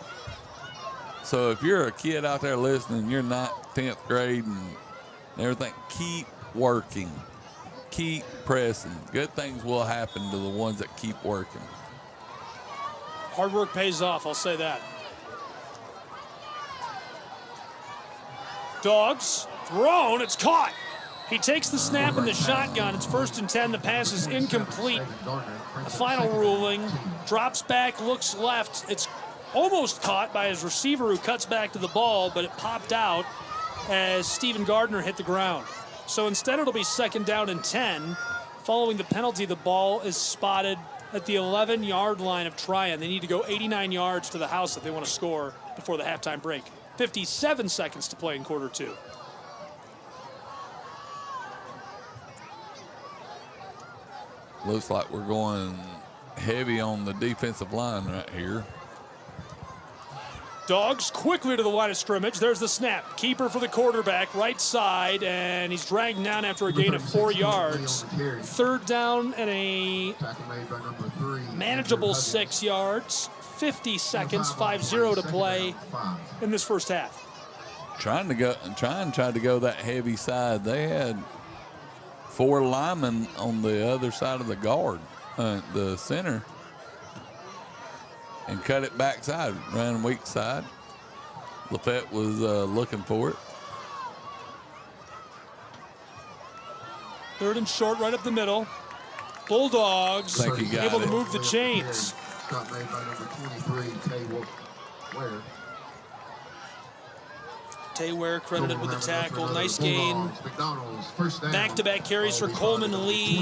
So if you're a kid out there listening, you're 9th, 10th grade and everything, keep working. Keep pressing. Good things will happen to the ones that keep working. Hard work pays off, I'll say that. Dogs, thrown, it's caught. He takes the snap in the shotgun. It's 1st and 10. The pass is incomplete. The final ruling, drops back, looks left. It's almost caught by his receiver who cuts back to the ball, but it popped out as Stephen Gardner hit the ground. So instead it'll be 2nd down and 10. Following the penalty, the ball is spotted at the 11-yard line of Trion. They need to go 89 yards to the house if they want to score before the halftime break. 57 seconds to play in quarter 2. Looks like we're going heavy on the defensive line right here. Dogs quickly to the line of scrimmage. There's the snap. Keeper for the quarterback, right side, and he's dragged down after a gain of 4 yards. 3rd down and a manageable 6 yards. 50 seconds, 5-0 to play in this first half. Tried to go that heavy side. They had 4 linemen on the other side of the guard, the center, and cut it backside, ran weak side. LaFayette was looking for it. 3rd and short, right up the middle. Bulldogs Think he got able to it. move the chains. Stop made by number 23, Tay Ware. Tay Ware credited with the tackle. Nice gain. Back-to-back carries for Coleman Lee.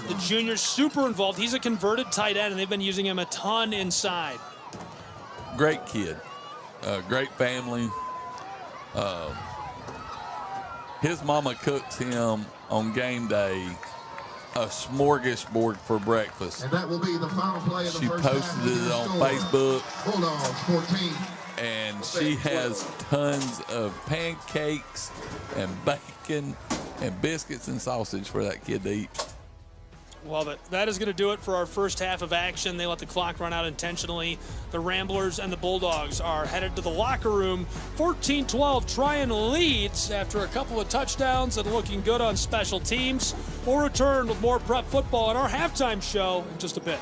The junior's super involved. He's a converted tight end, and they've been using him a ton inside. Great kid. Great family. His mama cooks him on game day a smorgasbord for breakfast. And that will be the final play of the She first posted half. it on Facebook. Bulldogs 14. And she has tons of pancakes and bacon and biscuits and sausage for that kid to eat. Love it. That is going to do it for our first half of action. They let the clock run out intentionally. The Ramblers and the Bulldogs are headed to the locker room. 14-12, Trion leads after a couple of touchdowns and looking good on special teams. We'll return with more prep football on our halftime show in just a bit.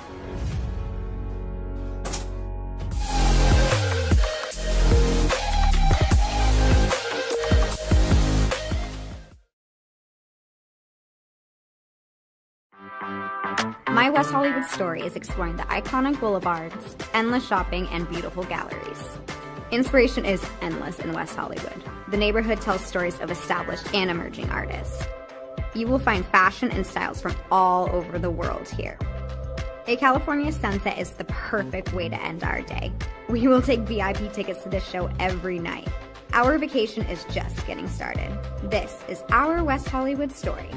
My West Hollywood story is exploring the iconic boulevards, endless shopping, and beautiful galleries. Inspiration is endless in West Hollywood. The neighborhood tells stories of established and emerging artists. You will find fashion and styles from all over the world here. A California sunset is the perfect way to end our day. We will take VIP tickets to this show every night. Our vacation is just getting started. This is our West Hollywood story.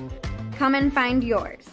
Come and find yours.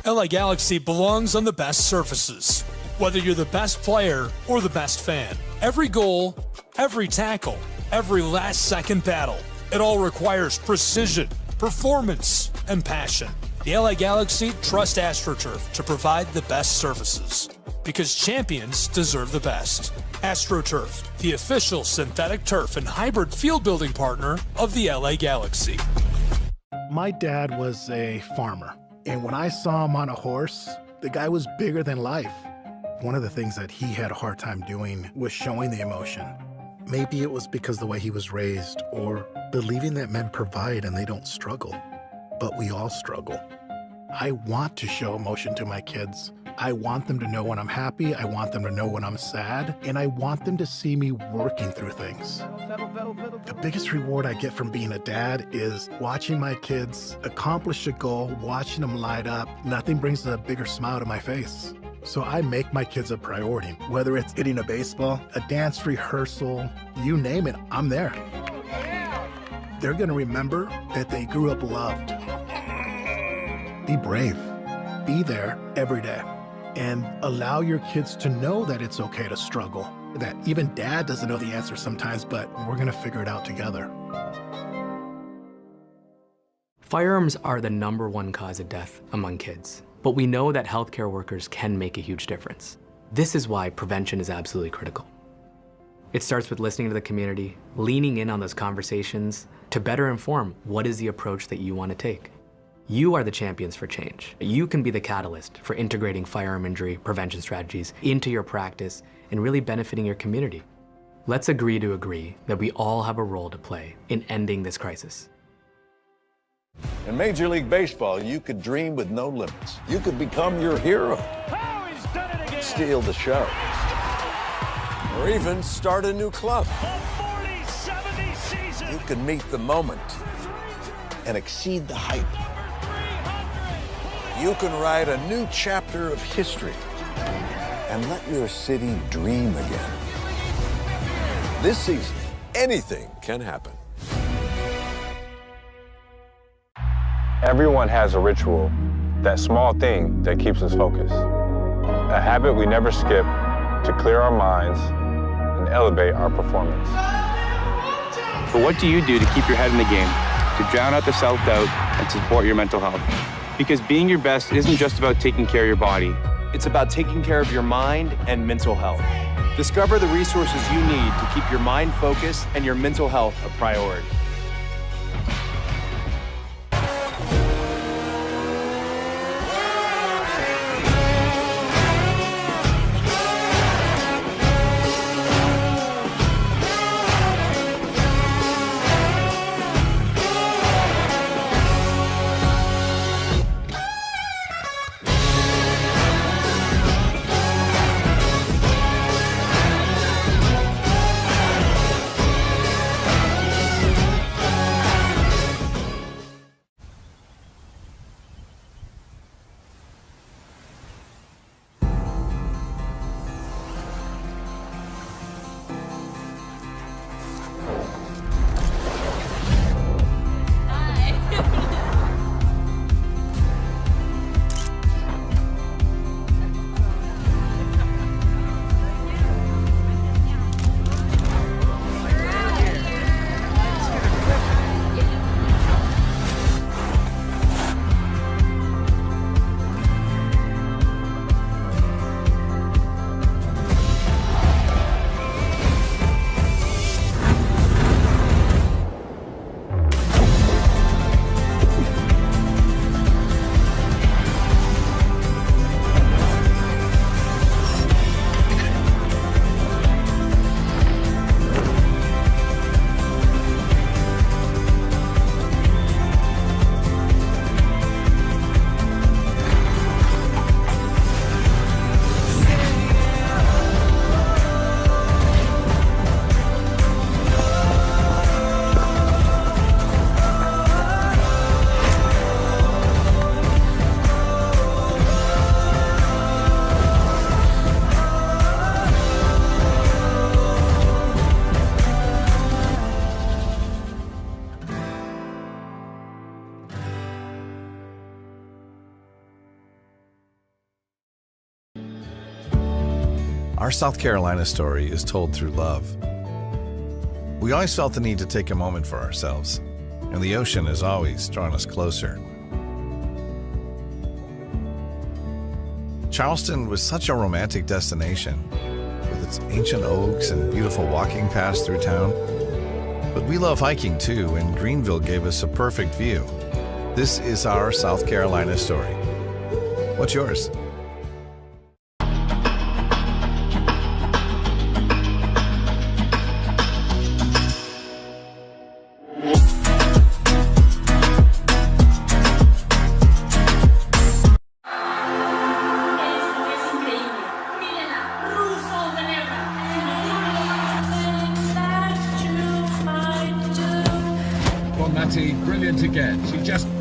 LA Galaxy belongs on the best surfaces. Whether you're the best player or the best fan, every goal, every tackle, every last-second battle, it all requires precision, performance, and passion. The LA Galaxy trust AstroTurf to provide the best surfaces, because champions deserve the best. AstroTurf, the official synthetic turf and hybrid field building partner of the LA Galaxy. My dad was a farmer. And when I saw him on a horse, the guy was bigger than life. One of the things that he had a hard time doing was showing the emotion. Maybe it was because the way he was raised, or believing that men provide and they don't struggle. But we all struggle. I want to show emotion to my kids. I want them to know when I'm happy, I want them to know when I'm sad, and I want them to see me working through things. The biggest reward I get from being a dad is watching my kids accomplish a goal, watching them light up. Nothing brings a bigger smile to my face. So I make my kids a priority. Whether it's hitting a baseball, a dance rehearsal, you name it, I'm there. They're gonna remember that they grew up loved. Be brave. Be there every day. And allow your kids to know that it's okay to struggle. That even dad doesn't know the answer sometimes, but we're gonna figure it out together. Firearms are the #1 cause of death among kids, but we know that healthcare workers can make a huge difference. This is why prevention is absolutely critical. It starts with listening to the community, leaning in on those conversations to better inform what is the approach that you want to take. You are the champions for change. You can be the catalyst for integrating firearm injury prevention strategies into your practice and really benefiting your community. Let's agree to agree that we all have a role to play in ending this crisis. In Major League Baseball, you could dream with no limits. You could become your hero, steal the show, or even start a new club. You could meet the moment and exceed the hype. You can write a new chapter of history and let your city dream again. This season, anything can happen. Everyone has a ritual, that small thing that keeps us focused. A habit we never skip to clear our minds and elevate our performance. But what do you do to keep your head in the game, to drown out the self-doubt and support your mental health? Because being your best isn't just about taking care of your body. It's about taking care of your mind and mental health. Discover the resources you need to keep your mind focused and your mental health a priority. Our South Carolina story is told through love. We always felt the need to take a moment for ourselves, and the ocean has always drawn us closer. Charleston was such a romantic destination, with its ancient oaks and beautiful walking paths through town. But we love hiking too, and Greenville gave us a perfect view. This is our South Carolina story. What's yours? Brilliant again. She just... The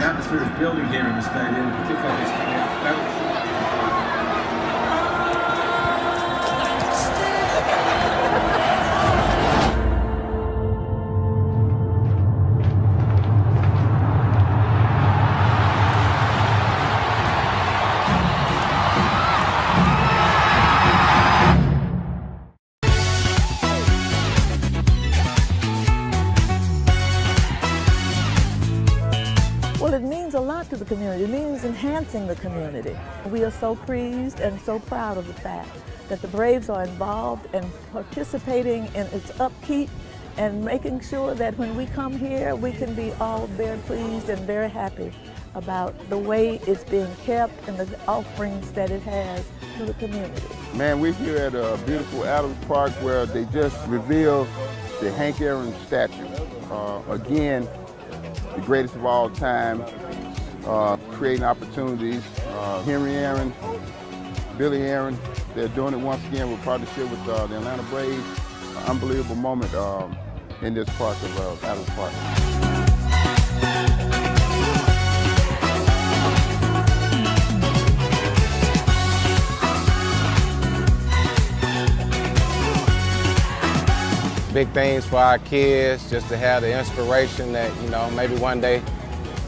atmosphere is building here in the stadium, particularly this Well, it means a lot to the community. It means enhancing the community. We are so pleased and so proud of the fact that the Braves are involved and participating in its upkeep and making sure that when we come here, we can be all very pleased and very happy about the way it's being kept and the offerings that it has to the community. Man, we're here at a beautiful Adams Park where they just revealed the Hank Aaron statue. Again, the greatest of all time, creating opportunities. Henry Aaron, Billy Aaron, they're doing it once again with partnership with the Atlanta Braves. Unbelievable moment in this park of Adams Park. Big things for our kids, just to have the inspiration that, you know, maybe one day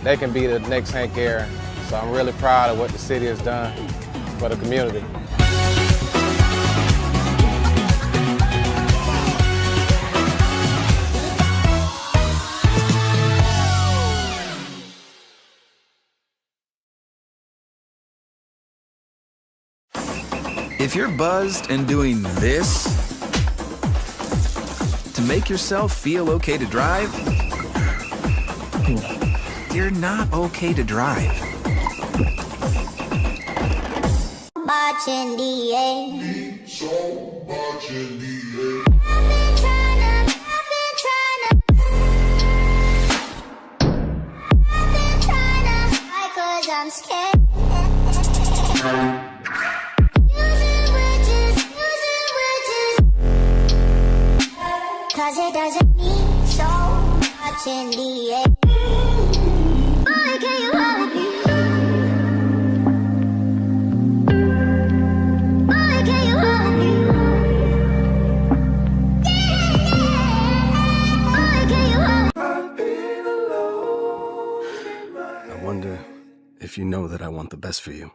they can be the next Hank Aaron. So I'm really proud of what the city has done for the community. If you're buzzed and doing this to make yourself feel okay to drive, you're not okay to drive. I'm scared. Cause it doesn't mean so much in the end. Boy, can you hold me? Boy, can you hold me? Boy, can you hold me? I wonder if you know that I want the best for you.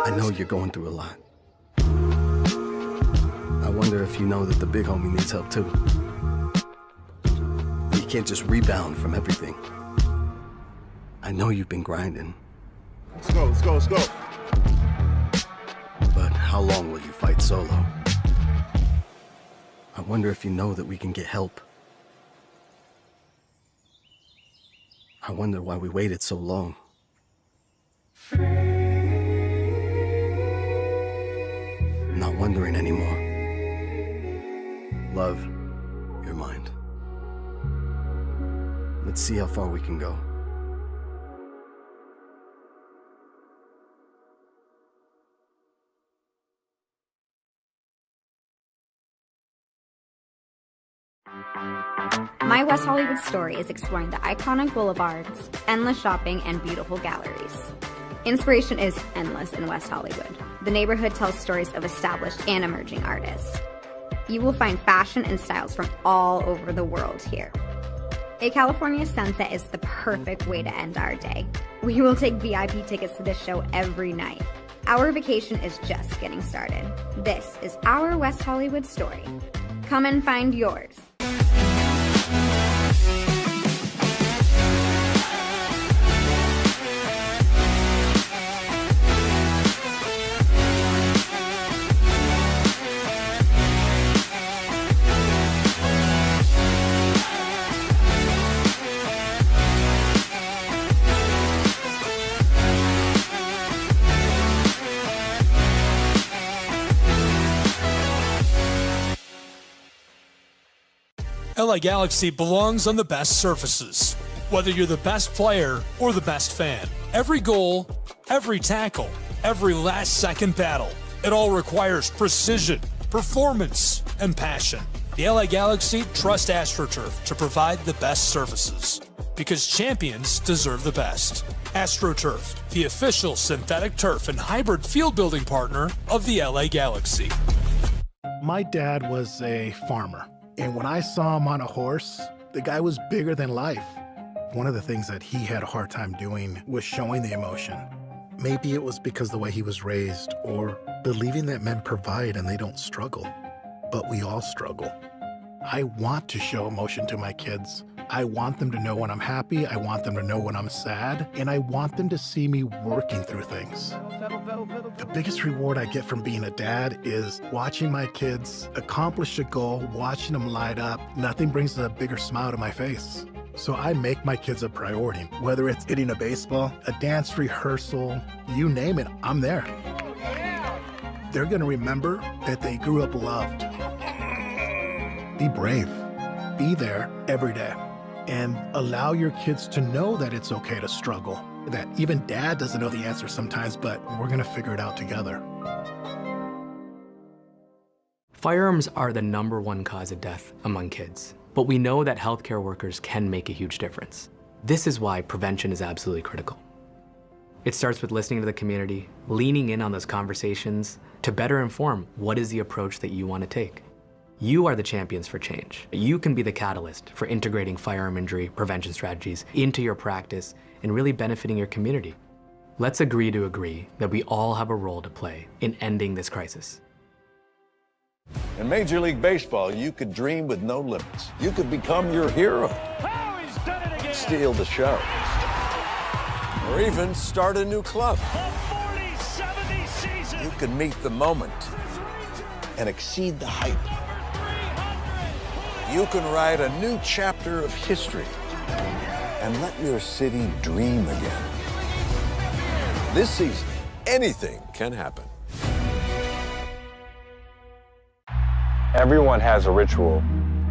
I know you're going through a lot. I wonder if you know that the big homie needs help too. You can't just rebound from everything. I know you've been grinding. Let's go, let's go, let's go. But how long will you fight solo? I wonder if you know that we can get help. I wonder why we waited so long. I'm not wondering anymore. Love, your mind. Let's see how far we can go. My West Hollywood story is exploring the iconic boulevards, endless shopping, and beautiful galleries. Inspiration is endless in West Hollywood. The neighborhood tells stories of established and emerging artists. You will find fashion and styles from all over the world here. A California sunset is the perfect way to end our day. We will take VIP tickets to this show every night. Our vacation is just getting started. This is our West Hollywood story. Come and find yours. LA Galaxy belongs on the best surfaces. Whether you're the best player or the best fan, every goal, every tackle, every last-second battle, it all requires precision, performance, and passion. The LA Galaxy trust AstroTurf to provide the best surfaces, because champions deserve the best. AstroTurf, the official synthetic turf and hybrid field building partner of the LA Galaxy. My dad was a farmer. And when I saw him on a horse, the guy was bigger than life. One of the things that he had a hard time doing was showing the emotion. Maybe it was because the way he was raised, or believing that men provide and they don't struggle. But we all struggle. I want to show emotion to my kids. I want them to know when I'm happy, I want them to know when I'm sad, and I want them to see me working through things. The biggest reward I get from being a dad is watching my kids accomplish a goal, watching them light up. Nothing brings a bigger smile to my face. So I make my kids a priority. Whether it's hitting a baseball, a dance rehearsal, you name it, I'm there. They're gonna remember that they grew up loved. Be brave. Be there every day. And allow your kids to know that it's okay to struggle. That even dad doesn't know the answer sometimes, but we're gonna figure it out together. Firearms are the #1 cause of death among kids, but we know that healthcare workers can make a huge difference. This is why prevention is absolutely critical. It starts with listening to the community, leaning in on those conversations to better inform what is the approach that you want to take. You are the champions for change. You can be the catalyst for integrating firearm injury prevention strategies into your practice and really benefiting your community. Let's agree to agree that we all have a role to play in ending this crisis. In Major League Baseball, you could dream with no limits. You could become your hero. Steal the show. Or even start a new club. You could meet the moment and exceed the hype. You can write a new chapter of history and let your city dream again. This season, anything can happen. Everyone has a ritual,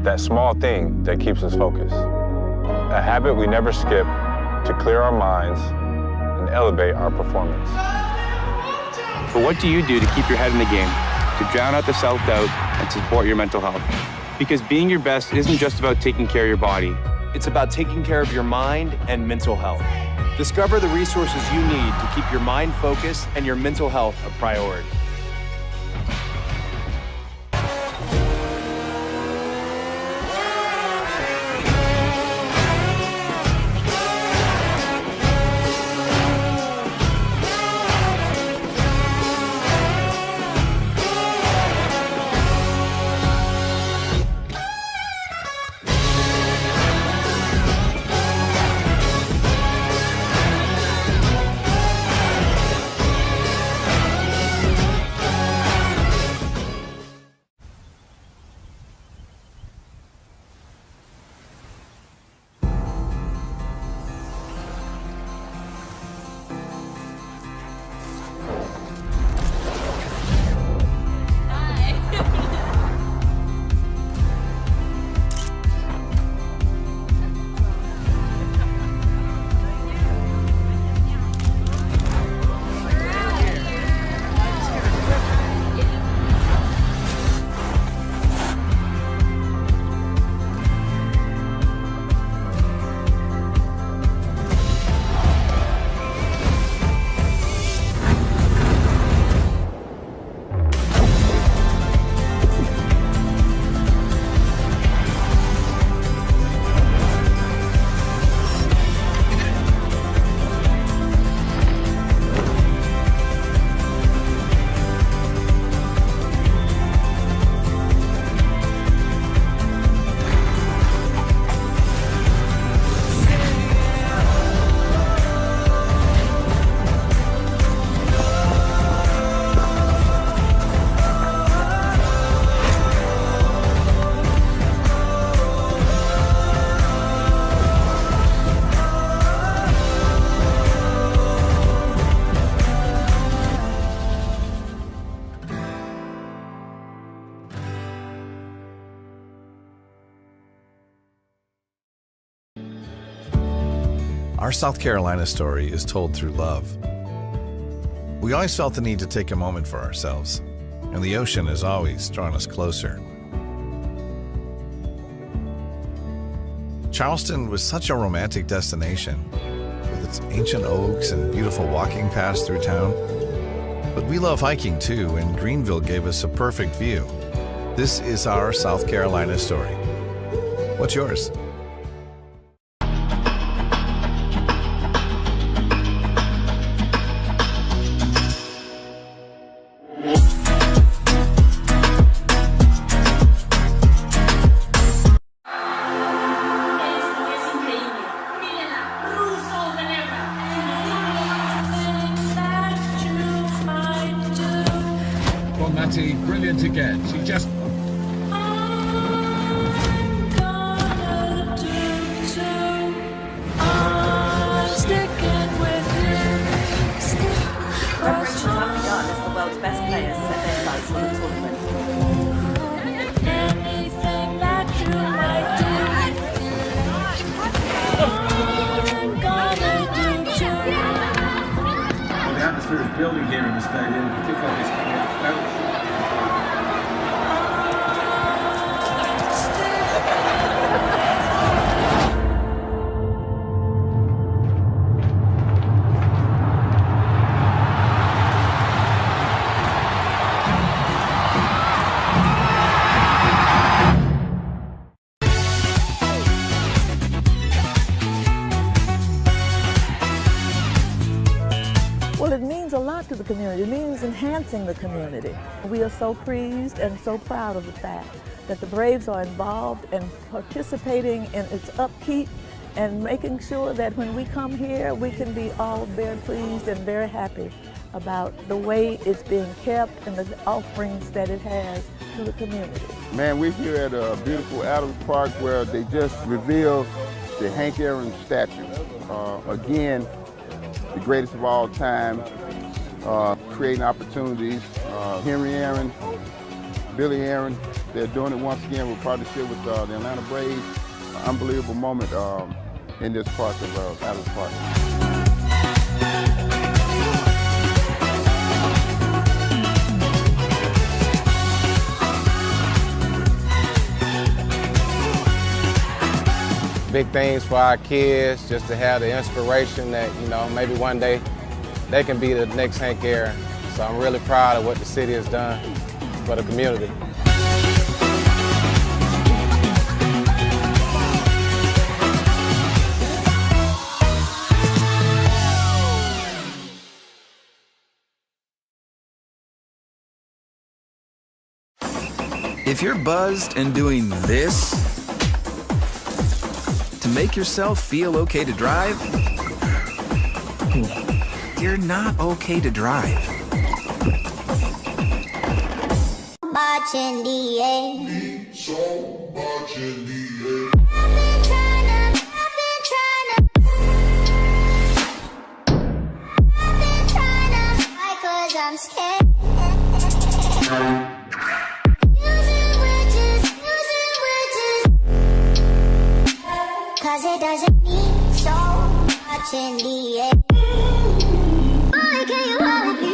that small thing that keeps us focused. A habit we never skip to clear our minds and elevate our performance. But what do you do to keep your head in the game, to drown out the self-doubt and support your mental health? Because being your best isn't just about taking care of your body. It's about taking care of your mind and mental health. Discover the resources you need to keep your mind focused and your mental health a priority. Our South Carolina story is told through love. We always felt the need to take a moment for ourselves, and the ocean has always drawn us closer. Charleston was such a romantic destination, with its ancient oaks and beautiful walking paths through town. But we love hiking too, and Greenville gave us a perfect view. This is our South Carolina story. What's yours? Brilliant again. She just... Preparations have begun as the world's best players set their sights on the tournament. Anything that you might do, I'm gonna do too. Well, the atmosphere is building here in the stadium. Particularly this Well, it means a lot to the community. It means enhancing the community. We are so pleased and so proud of the fact that the Braves are involved and participating in its upkeep and making sure that when we come here, we can be all very pleased and very happy about the way it's being kept and the offerings that it has to the community. Man, we're here at a beautiful Adams Park where they just revealed the Hank Aaron statue. Again, the greatest of all time, creating opportunities. Henry Aaron, Billy Aaron, they're doing it once again with partnership with the Atlanta Braves. Unbelievable moment in this part of Adams Park. Big things for our kids, just to have the inspiration that, you know, maybe one day they can be the next Hank Aaron. So I'm really proud of what the city has done for the community. If you're buzzed and doing this to make yourself feel okay to drive, you're not okay to drive. Much in the air. So much in the air. I'm scared. Cause it doesn't mean so much in the air. Why can't you help me?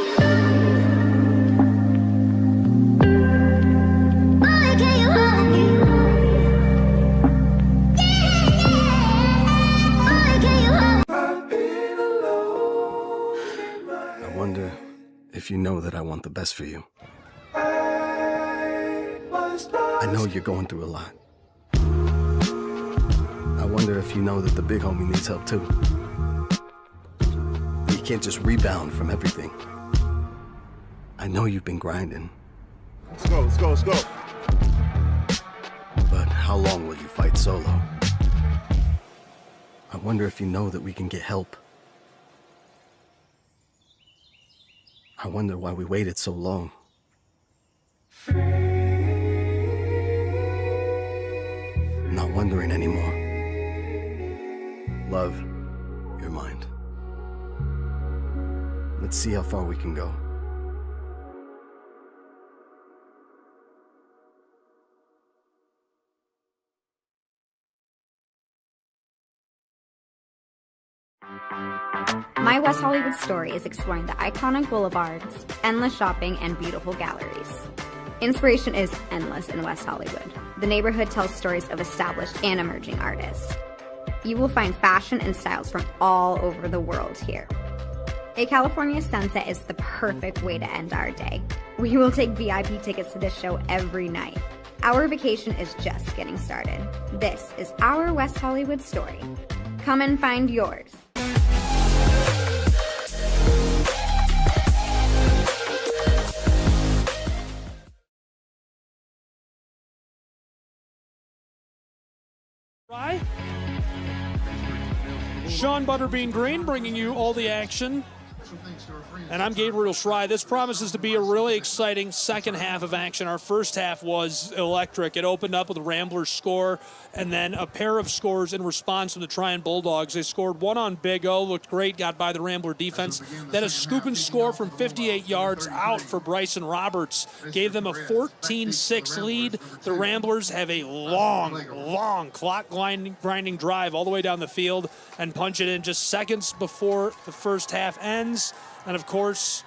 Why can't you help me? Why can't you help me? I wonder if you know that I want the best for you. I know you're going through a lot. I wonder if you know that the big homie needs help too. You can't just rebound from everything. I know you've been grinding. Let's go, let's go, let's go. But how long will you fight solo? I wonder if you know that we can get help. I wonder why we waited so long. I'm not wondering anymore. Love, your mind. Let's see how far we can go. My West Hollywood story is exploring the iconic boulevards, endless shopping, and beautiful galleries. Inspiration is endless in West Hollywood. The neighborhood tells stories of established and emerging artists. You will find fashion and styles from all over the world here. A California sunset is the perfect way to end our day. We will take VIP tickets to this show every night. Our vacation is just getting started. This is our West Hollywood story. Come and find yours. Sean Butterbean Green bringing you all the action. And I'm Gabriel Schrei. This promises to be a really exciting second half of action. Our first half was electric. It opened up with a Ramblers score and then a pair of scores in response from the Trion Bulldogs. They scored one on Big O, looked great, got by the Rambler defense. Then a scoop and score from 58 yards out for Bryson Roberts gave them a 14-6 lead. The Ramblers have a long clock grinding drive all the way down the field and punch it in just seconds before the first half ends. And of course,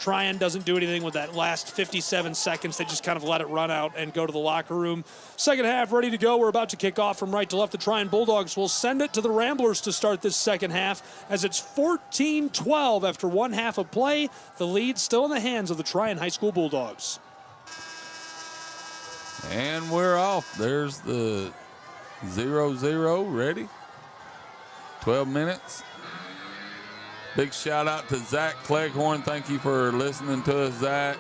Trion doesn't do anything with that last 57 seconds. They just kind of let it run out and go to the locker room. Second half ready to go. We're about to kick off from right to left. The Trion Bulldogs will send it to the Ramblers to start this second half as it's 14-12 after one half of play. The lead still in the hands of the Trion High School Bulldogs. And we're off. There's the 0-0 ready. 12 minutes. Big shout out to Zach Cleghorn. Thank you for listening to us, Zach.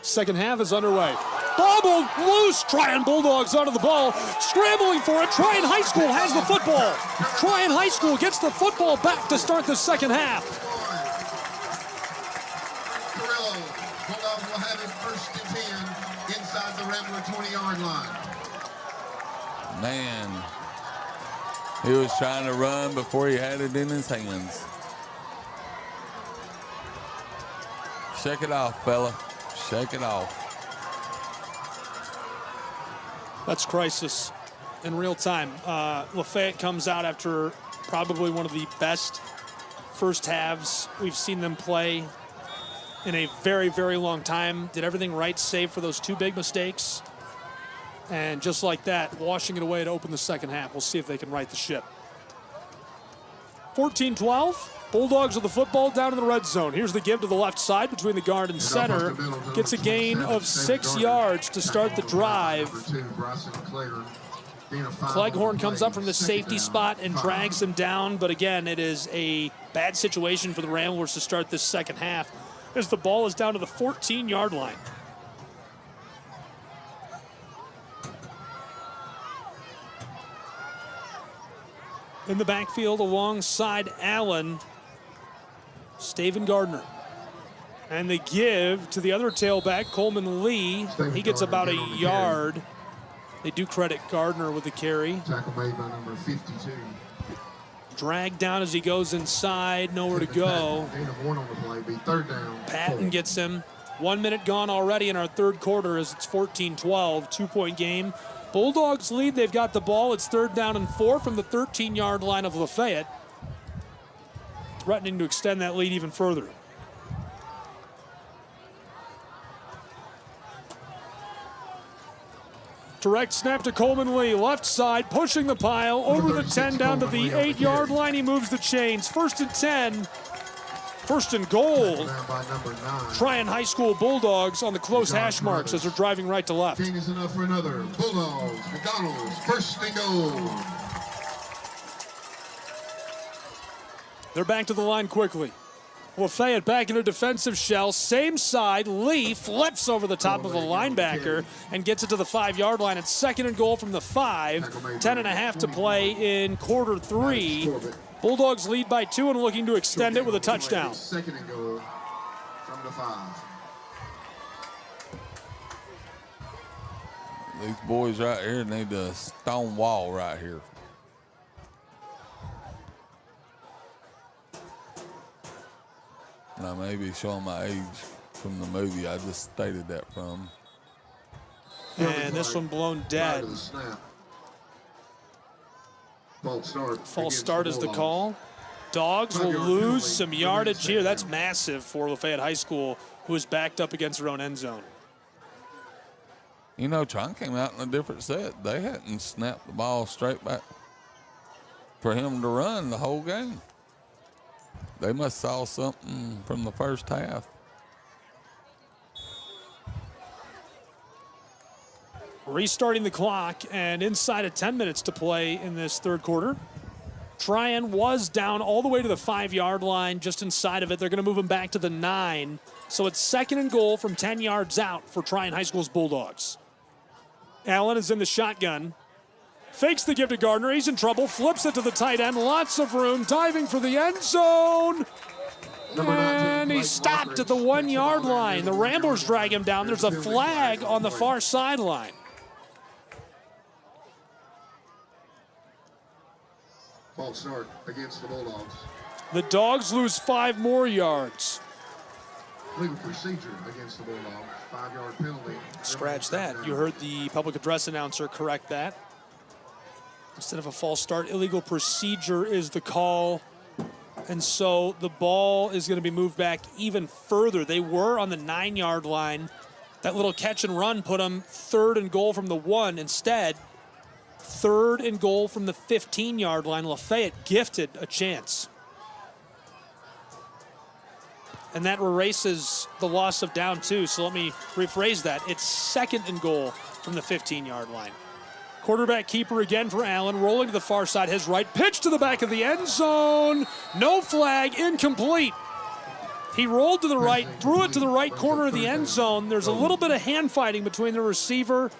Second half is underway. Bobbled loose. Trion Bulldogs out of the ball. Scrambling for it. Trion High School has the football. Trion High School gets the football back to start the second half. Bulldogs will have it first and 10 inside the Rambler 20-yard line. Man. He was trying to run before he had it in his hands. Shake it off, fella. Shake it off. That's crisis in real time. LaFayette comes out after probably one of the best first halves we've seen them play in a very, very long time. Did everything right save for those two big mistakes. And just like that, washing it away to open the second half. We'll see if they can right the ship. 14-12. Bulldogs with the football down in the red zone. Here's the give to the left side between the guard and center. Gets a gain of 6 yards to start the drive. Cleghorn comes up from the safety spot and drags him down. But again, it is a bad situation for the Ramblers to start this second half as the ball is down to the 14-yard line. In the backfield alongside Allen, Staven Gardner. And they give to the other tailback, Coleman Lee. He gets about a yard. They do credit Gardner with the carry. Tackle made by number 52. Dragged down as he goes inside, nowhere to go. Third down. Patton gets him. 1 minute gone already in our third quarter as it's 14-12, 2-point game. Bulldogs lead, they've got the ball. It's 3rd down and 4 from the 13-yard line of LaFayette. Threatening to extend that lead even further. Direct snap to Coleman Lee, left side, pushing the pile, over the 10, down to the 8-yard line. He moves the chains. 1st and 10. 1st and goal. Trion High School Bulldogs on the close hash marks as they're driving right to left. 10 is enough for another. Bulldogs, McDonald's, 1st and goal. They're back to the line quickly. LaFayette back in a defensive shell. Same side. Lee flips over the top of a linebacker and gets it to the 5-yard line. It's 2nd and goal from the 5. 10.5 to play in quarter 3. Bulldogs lead by 2 and looking to extend it with a touchdown. 2nd and goal from the 5. These boys right here need a stone wall right here. And I may be showing my age from the movie I just stated that from. And this one blown dead. False start. False start is the call. Dogs will lose some yardage here. That's massive for Lafayette High School, who is backed up against their own end zone. You know, Trion came out in a different set. They hadn't snapped the ball straight back for him to run the whole game. They must saw something from the first half. Restarting the clock and inside of 10 minutes to play in this third quarter. Trion was down all the way to the 5-yard line, just inside of it. They're going to move him back to the 9. So it's 2nd and goal from 10 yards out for Trion High School's Bulldogs. Allen is in the shotgun. Fakes the give to Gardner. He's in trouble. Flips it to the tight end. Lots of room. Diving for the end zone. And he stopped at the 1-yard line. The Ramblers drag him down. There's a flag on the far sideline. False start against the Bulldogs. The Dogs lose 5 more yards. Legal procedure against the Bulldogs. 5-yard penalty. Scratch that. You heard the public address announcer correct that. Instead of a false start, illegal procedure is the call. And so the ball is going to be moved back even further. They were on the 9-yard line. That little catch and run put them 3rd and goal from the 1. Instead, 3rd and goal from the 15-yard line. Lafayette gifted a chance. And that erases the loss of down 2. So let me rephrase that. It's 2nd and goal from the 15-yard line. Quarterback keeper again for Allen, rolling to the far side, his right, pitch to the back of the end zone. No flag, incomplete. He rolled to the right, threw it to the right corner of the end zone. There's a little bit of hand fighting between the receiver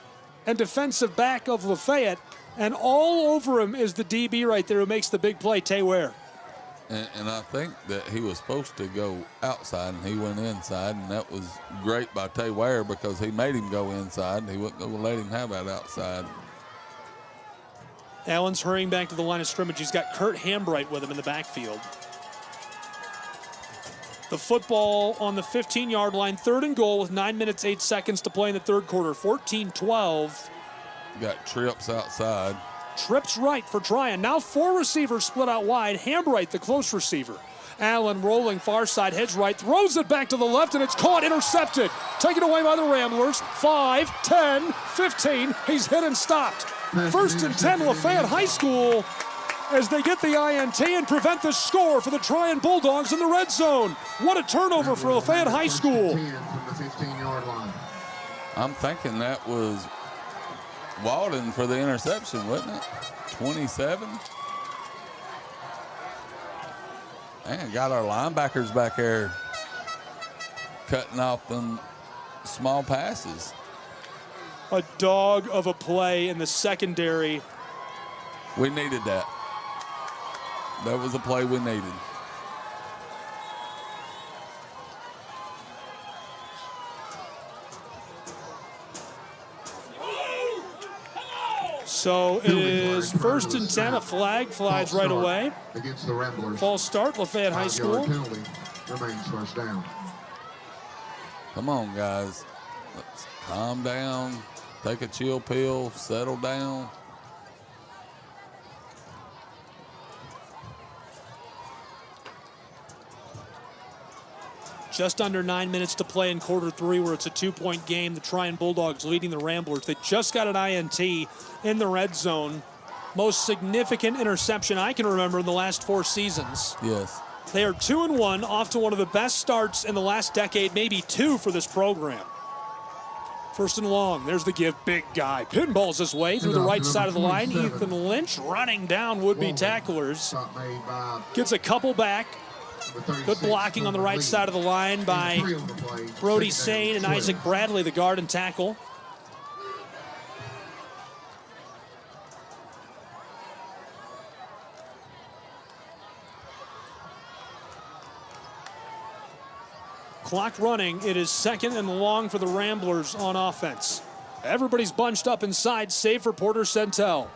and defensive back of Lafayette, and all over him is the DB right there who makes the big play, Tay Ware. And I think that he was supposed to go outside, and he went inside, and that was great by Tay Ware because he made him go inside. He wasn't going to let him have that outside. Allen's hurrying back to the line of scrimmage. He's got Kurt Hambright with him in the backfield. The football on the 15-yard line, 3rd and goal with 9 minutes, 8 seconds to play in the third quarter, 14-12. Got trips outside. Trips right for Trion. Now 4 receivers split out wide. Hambright, the close receiver. Allen rolling far side, heads right, throws it back to the left, and it's caught, intercepted. Taken away by the Ramblers. 5, 10, 15. He's hit and stopped. 1st and 10, Lafayette High School, as they get the INT and prevent the score for the Trion Bulldogs in the red zone. What a turnover for Lafayette High School. I'm thinking that was Walden for the interception, wasn't it? 27. Man, got our linebackers back there cutting off them small passes. A dog of a play in the secondary. We needed that. That was a play we needed. So it is 1st and 10. A flag flies right away. Against the Ramblers. False start, Lafayette High School. Penalty remains 1st down. Come on, guys. Let's calm down. Take a chill pill. Settle down. Just under 9 minutes to play in quarter 3, where it's a 2-point game. The Trion Bulldogs leading the Ramblers. They just got an INT in the red zone. Most significant interception I can remember in the last 4 seasons. Yes. They are 2-1, off to one of the best starts in the last decade, maybe 2 for this program. 1st and long, there's the give, big guy. Pinballs his way through the right side of the line. Ethan Lynch running down would-be tacklers. Gets a couple back. Good blocking on the right side of the line by Brody Sane and Isaac Bradley, the guard and tackle. Clock running. It is 2nd and long for the Ramblers on offense. Everybody's bunched up inside, save for Porter Centel.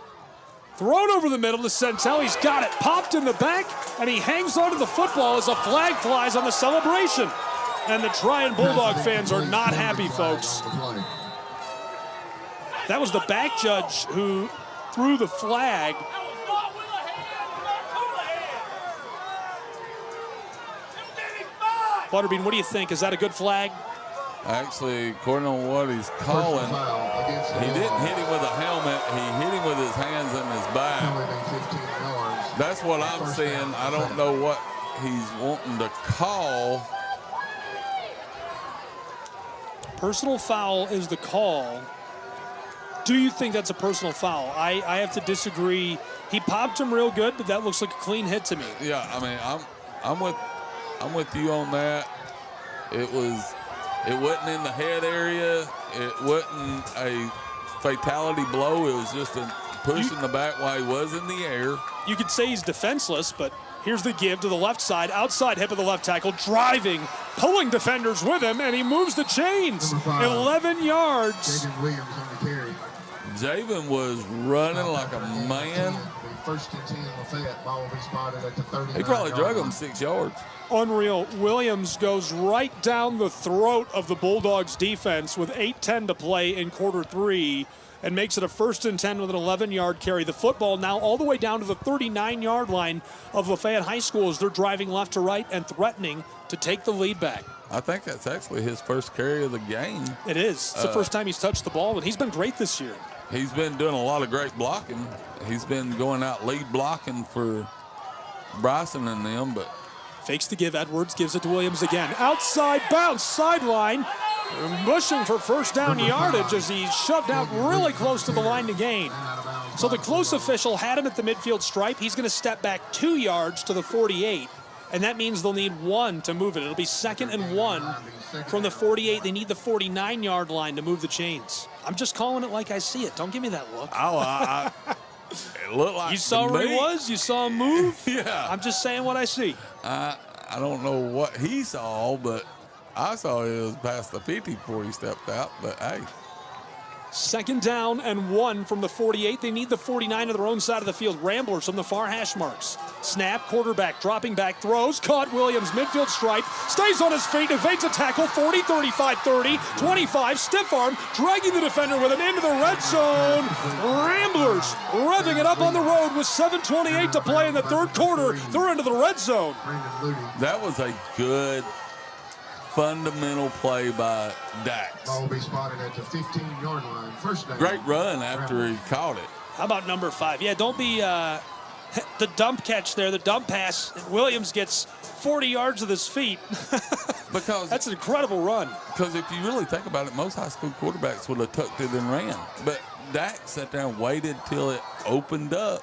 Thrown over the middle to Centel. He's got it. Popped in the back, and he hangs onto the football as a flag flies on the celebration. And the Trion Bulldog fans are not happy, folks. That was the back judge who threw the flag. Butterbean, what do you think? Is that a good flag? Actually, according to what he's calling, he didn't hit him with a helmet. He hit him with his hands in his back. That's what I'm seeing. I don't know what he's wanting to call. Personal foul is the call. Do you think that's a personal foul? I have to disagree. He popped him real good, but that looks like a clean hit to me. Yeah, I mean, I'm with you on that. It wasn't in the head area. It wasn't a fatality blow. It was just a push in the back while he was in the air. You could say he's defenseless, but here's the give to the left side, outside hip of the left tackle, driving, pulling defenders with him, and he moves the chains. 11 yards. Javen was running like a man. First and 10, LaFayette. Ball will be spotted at the 39. He probably drug him 6 yards. Unreal. Williams goes right down the throat of the Bulldogs defense with 8:10 to play in quarter 3 and makes it a 1st and 10 with an 11-yard carry. The football now all the way down to the 39-yard line of Lafayette High School as they're driving left to right and threatening to take the lead back. I think that's actually his first carry of the game. It is. It's the first time he's touched the ball, and he's been great this year. He's been doing a lot of great blocking. He's been going out lead blocking for Bryson and them, but fakes the give. Edwards gives it to Williams again. Outside bounce, sideline. Pushing for first down yardage as he's shoved out really close to the line to gain. So the close official had him at the midfield stripe. He's going to step back 2 yards to the 48, and that means they'll need 1 to move it. It'll be 2nd and 1 from the 48. They need the 49-yard line to move the chains. I'm just calling it like I see it. Don't give me that look. Oh, it looked like you saw where he was. You saw him move. Yeah. I'm just saying what I see. I don't know what he saw, but I saw he was past the 50 before he stepped out. But hey, 2nd down and 1 from the 48. They need the 49 to their own side of the field. Ramblers from the far hash marks. Snap, quarterback, dropping back, throws. Caught Williams, midfield stripe. Stays on his feet, evades a tackle. 40, 35, 30, 25. Stiff arm, dragging the defender with him into the red zone. Ramblers revving it up on the road with 7:28 to play in the 3rd quarter. They're into the red zone. That was a good fundamental play by Dax. Ball will be spotted at the 15-yard line. First down. Great run after he caught it. How about number 5? Yeah, don't be the dump catch there, the dump pass. Williams gets 40 yards with his feet. Because that's an incredible run. Because if you really think about it, most high school quarterbacks would have tucked it and ran. But Dax sat there and waited till it opened up.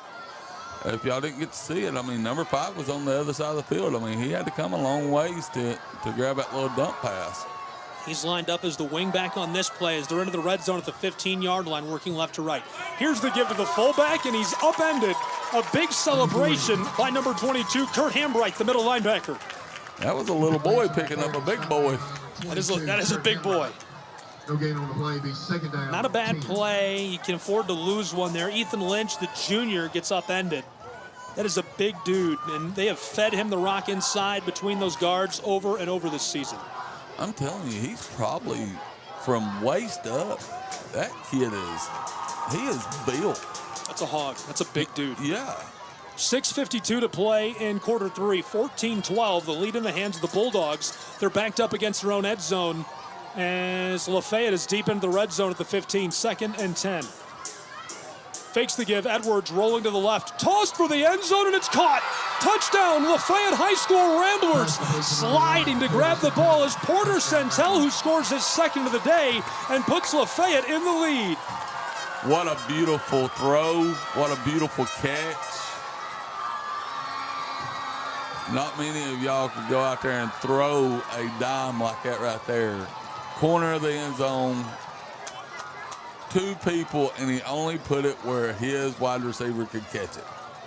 If y'all didn't get to see it, I mean, number 5 was on the other side of the field. I mean, he had to come a long ways to grab that little dump pass. He's lined up as the wingback on this play as they're into the red zone at the 15-yard line, working left to right. Here's the give to the fullback, and he's upended. A big celebration by number 22, Kurt Hambright, the middle linebacker. That was a little boy picking up a big boy. That is a big boy. No gain on the play, be 2nd down. Not a bad play. You can afford to lose one there. Ethan Lynch, the junior, gets upended. That is a big dude, and they have fed him the rock inside between those guards over and over this season. I'm telling you, he's probably from waist up. That kid he is built. That's a hog. That's a big dude. Yeah. 6:52 to play in quarter 3. 14-12, the lead in the hands of the Bulldogs. They're backed up against their own end zone as Lafayette is deep into the red zone at the 15, 2nd and 10. Fakes the give. Edwards rolling to the left. Tossed for the end zone, and it's caught. Touchdown, Lafayette High School Ramblers. Sliding to grab the ball is Porter Santel, who scores his 2nd of the day and puts Lafayette in the lead. What a beautiful throw. What a beautiful catch. Not many of y'all could go out there and throw a dime like that right there. Corner of the end zone. 2 people, and he only put it where his wide receiver could catch it.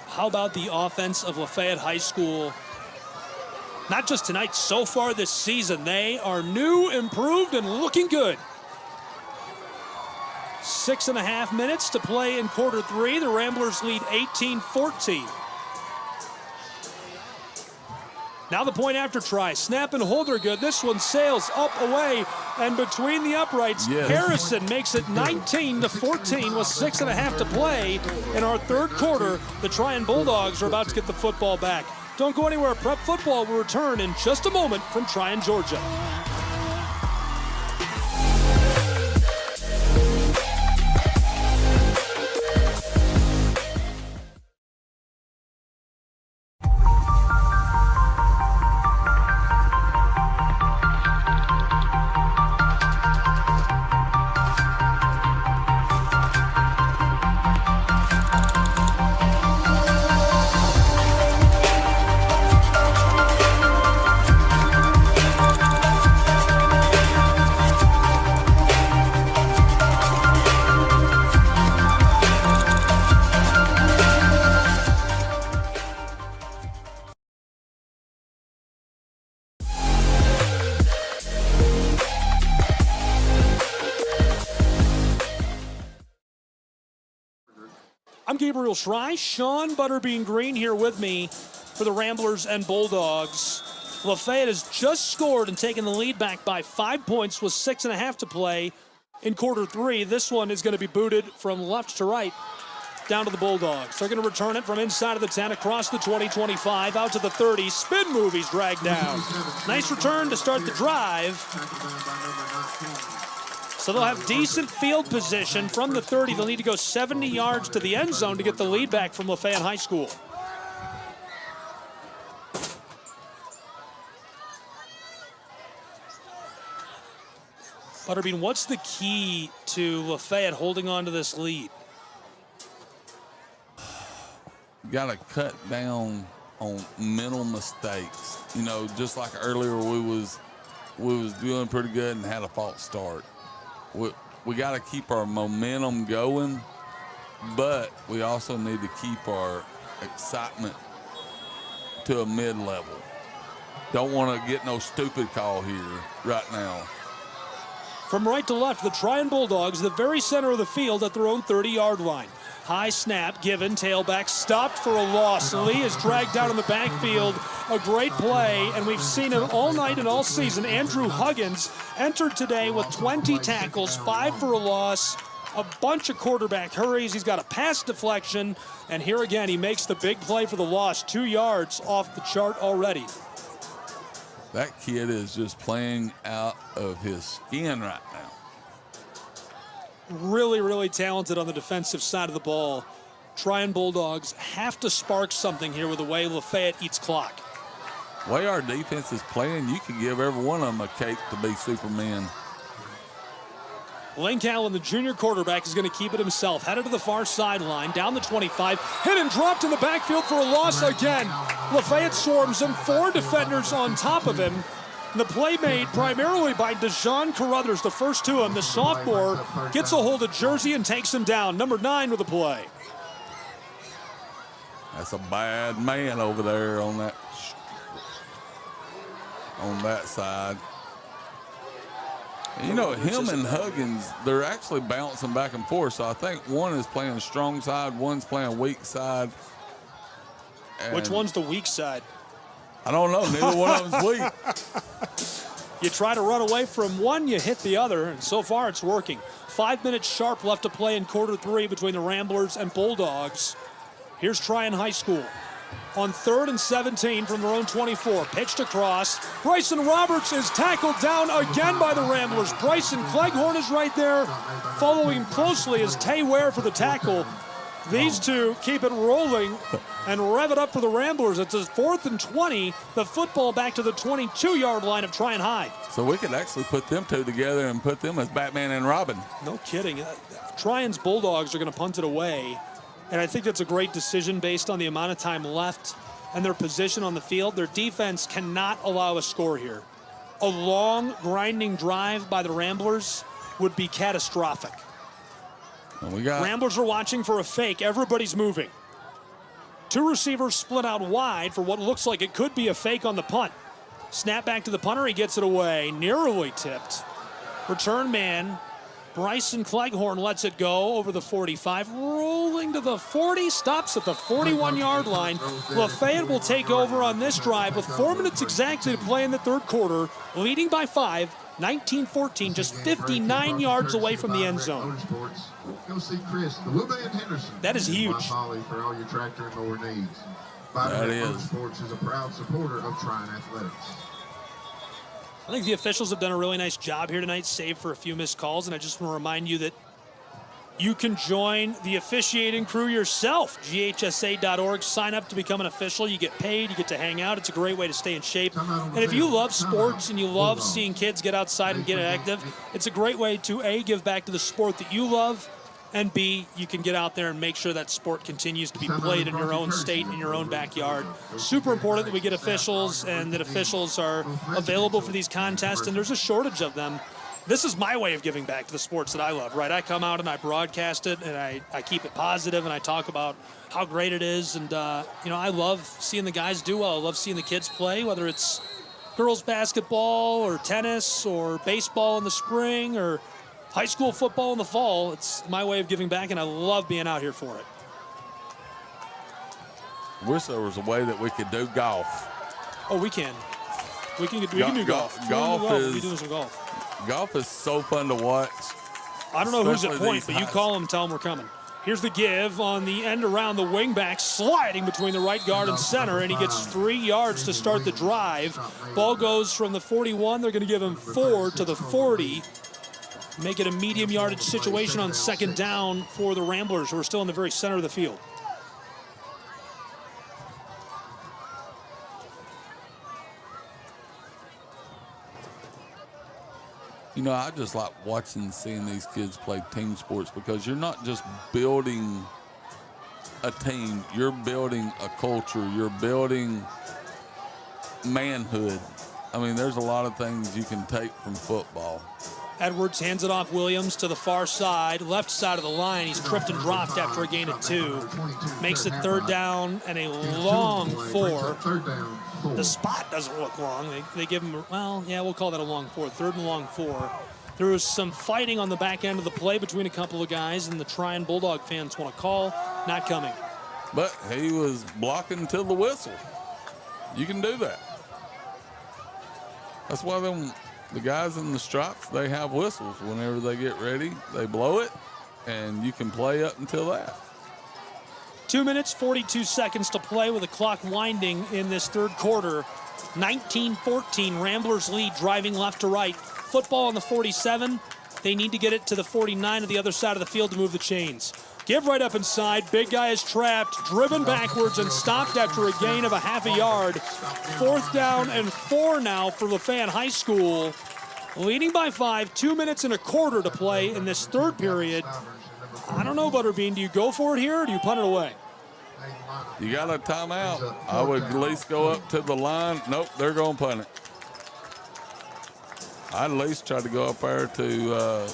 How about the offense of Lafayette High School? Not just tonight, so far this season. They are new, improved, and looking good. 6.5 minutes to play in quarter 3. The Ramblers lead 18-14. Now the point after try. Snap and hold are good. This one sails up, away, and between the uprights. Yes. Harrison makes it 19-14 with 6.5 to play in our 3rd quarter. The Trion Bulldogs are about to get the football back. Don't go anywhere. Prep football will return in just a moment from Trion, Georgia. I'm Gabriel Schrei. Sean Butterbean Green here with me for the Ramblers and Bulldogs. LaFayette has just scored and taken the lead back by 5 points with 6.5 to play in quarter three. This one is going to be booted from left to right down to the Bulldogs. They're going to return it from inside of the 10 across the 20-25 out to the 30. Spin move, he's dragged down. Nice return to start the drive. So they'll have decent field position from the 30. They'll need to go 70 yards to the end zone to get the lead back from LaFayette High School. Butterbean, what's the key to LaFayette holding on to this lead? Got to cut down on mental mistakes. You know, just like earlier we was doing pretty good and had a false start. We got to keep our momentum going, but we also need to keep our excitement to a mid-level. Don't want to get no stupid call here right now. From right to left, the Trion Bulldogs, the very center of the field at their own 30-yard line. High snap given, tailback stopped for a loss. Lee is dragged down in the backfield. A great play, and we've seen him all night and all season. Andrew Huggins entered today with 20 tackles, 5 for a loss, a bunch of quarterback hurries. He's got a pass deflection, and here again he makes the big play for the loss. 2 yards off the chart already. That kid is just playing out of his skin right now. Really, really talented on the defensive side of the ball. Trion Bulldogs have to spark something here with the way LaFayette eats clock. The way our defense is playing, you can give every one of them a cape to be Superman. Lane Callan, the junior quarterback, is going to keep it himself. Headed to the far sideline, down the 25. Hit and dropped in the backfield for a loss again. LaFayette swarms him, 4 defenders on top of him. The play made primarily by Deshaun Carruthers, the first to him. The sophomore gets a hold of Jersey and takes him down. Number 9 with the play. That's a bad man over there on that side. You know, him and Huggins, they're actually bouncing back and forth. So I think one is playing strong side, one's playing weak side. Which one's the weak side? I don't know. Neither one of them's weak. You try to run away from one, you hit the other, and so far it's working. 5 minutes sharp left to play in quarter three between the Ramblers and Bulldogs. Here's Trion High School. On 3rd and 17 from their own 24. Pitched across. Bryson Roberts is tackled down again by the Ramblers. Bryson Cleghorn is right there. Following him closely is Tay Ware for the tackle. These two keep it rolling and rev it up for the Ramblers. It's a 4th and 20. The football back to the 22-yard line of Trion High. So we could actually put them two together and put them as Batman and Robin. No kidding. Trion's Bulldogs are going to punt it away. And I think that's a great decision based on the amount of time left and their position on the field. Their defense cannot allow a score here. A long, grinding drive by the Ramblers would be catastrophic. Ramblers are watching for a fake. Everybody's moving. 2 receivers split out wide for what looks like it could be a fake on the punt. Snap back to the punter. He gets it away. Narrowly tipped. Return man. Bryson Cleghorn lets it go over the 45. Rolling to the 40. Stops at the 41-yard line. LaFayette will take over on this drive with 4 minutes exactly to play in the third quarter. Leading by 5. 19-14, just 59 yards away from the end zone. Go see Chris, the Henderson. That is huge. For all your tractor and mower needs. That is. Sports is a proud supporter of Trion Athletics. I think the officials have done a really nice job here tonight, save for a few missed calls. And I just want to remind you that you can join the officiating crew yourself. GHSA.org. Sign up to become an official. You get paid. You get to hang out. It's a great way to stay in shape. And if you love sports and you love seeing kids get outside and get active, it's a great way to, A, give back to the sport that you love, and B, you can get out there and make sure that sport continues to be played in your own state, in your own backyard. Super important that we get officials and that officials are available for these contests, and there's a shortage of them. This is my way of giving back to the sports that I love, right? I come out and I broadcast it, and I keep it positive, and I talk about how great it is. And, you know, I love seeing the guys do well. I love seeing the kids play, whether it's girls basketball or tennis or baseball in the spring or high school football in the fall. It's my way of giving back, and I love being out here for it. Wish there was a way that we could do golf. Oh, we can. We can do golf. We do some golf. Golf is so fun to watch. I don't know who's at Especially point, but you call them, tell them we're coming. Here's the give on the end around the wingback, sliding between the right guard and center, and he gets 3 yards to start the drive. Ball goes from the 41. They're going to give him 4 to the 40. Make it a medium yardage situation on second down for the Ramblers, who are still in the very center of the field. You know, I just like watching, seeing these kids play team sports, because you're not just building a team, you're building a culture, you're building manhood. I mean, there's a lot of things you can take from football. Edwards hands it off Williams to the far side, left side of the line. He's tripped and dropped after a gain of 2. Makes it third down and a long 4. The spot doesn't look long. They give him, well, yeah, we'll call that a long 4. Third and long 4. There was some fighting on the back end of the play between a couple of guys, and the Trion Bulldog fans want to call. Not coming. But he was blocking till the whistle. You can do that. That's why the guys in the stripes, they have whistles. Whenever they get ready, they blow it, and you can play up until that. 2 minutes, 42 seconds to play with the clock winding in this third quarter. 19-14, Ramblers lead, driving left to right. Football on the 47. They need to get it to the 49 on the other side of the field to move the chains. Give right up inside. Big guy is trapped, driven backwards, and stopped after a gain of a half a yard. 4th down and 4 now for LaFayette High School. Leading by 5, 2 minutes and a quarter to play in this third period. I don't know, Butterbean, do you go for it here or do you punt it away? You got a timeout. I would at least go up to the line. Nope, they're going to punt it. I'd at least try to go up there to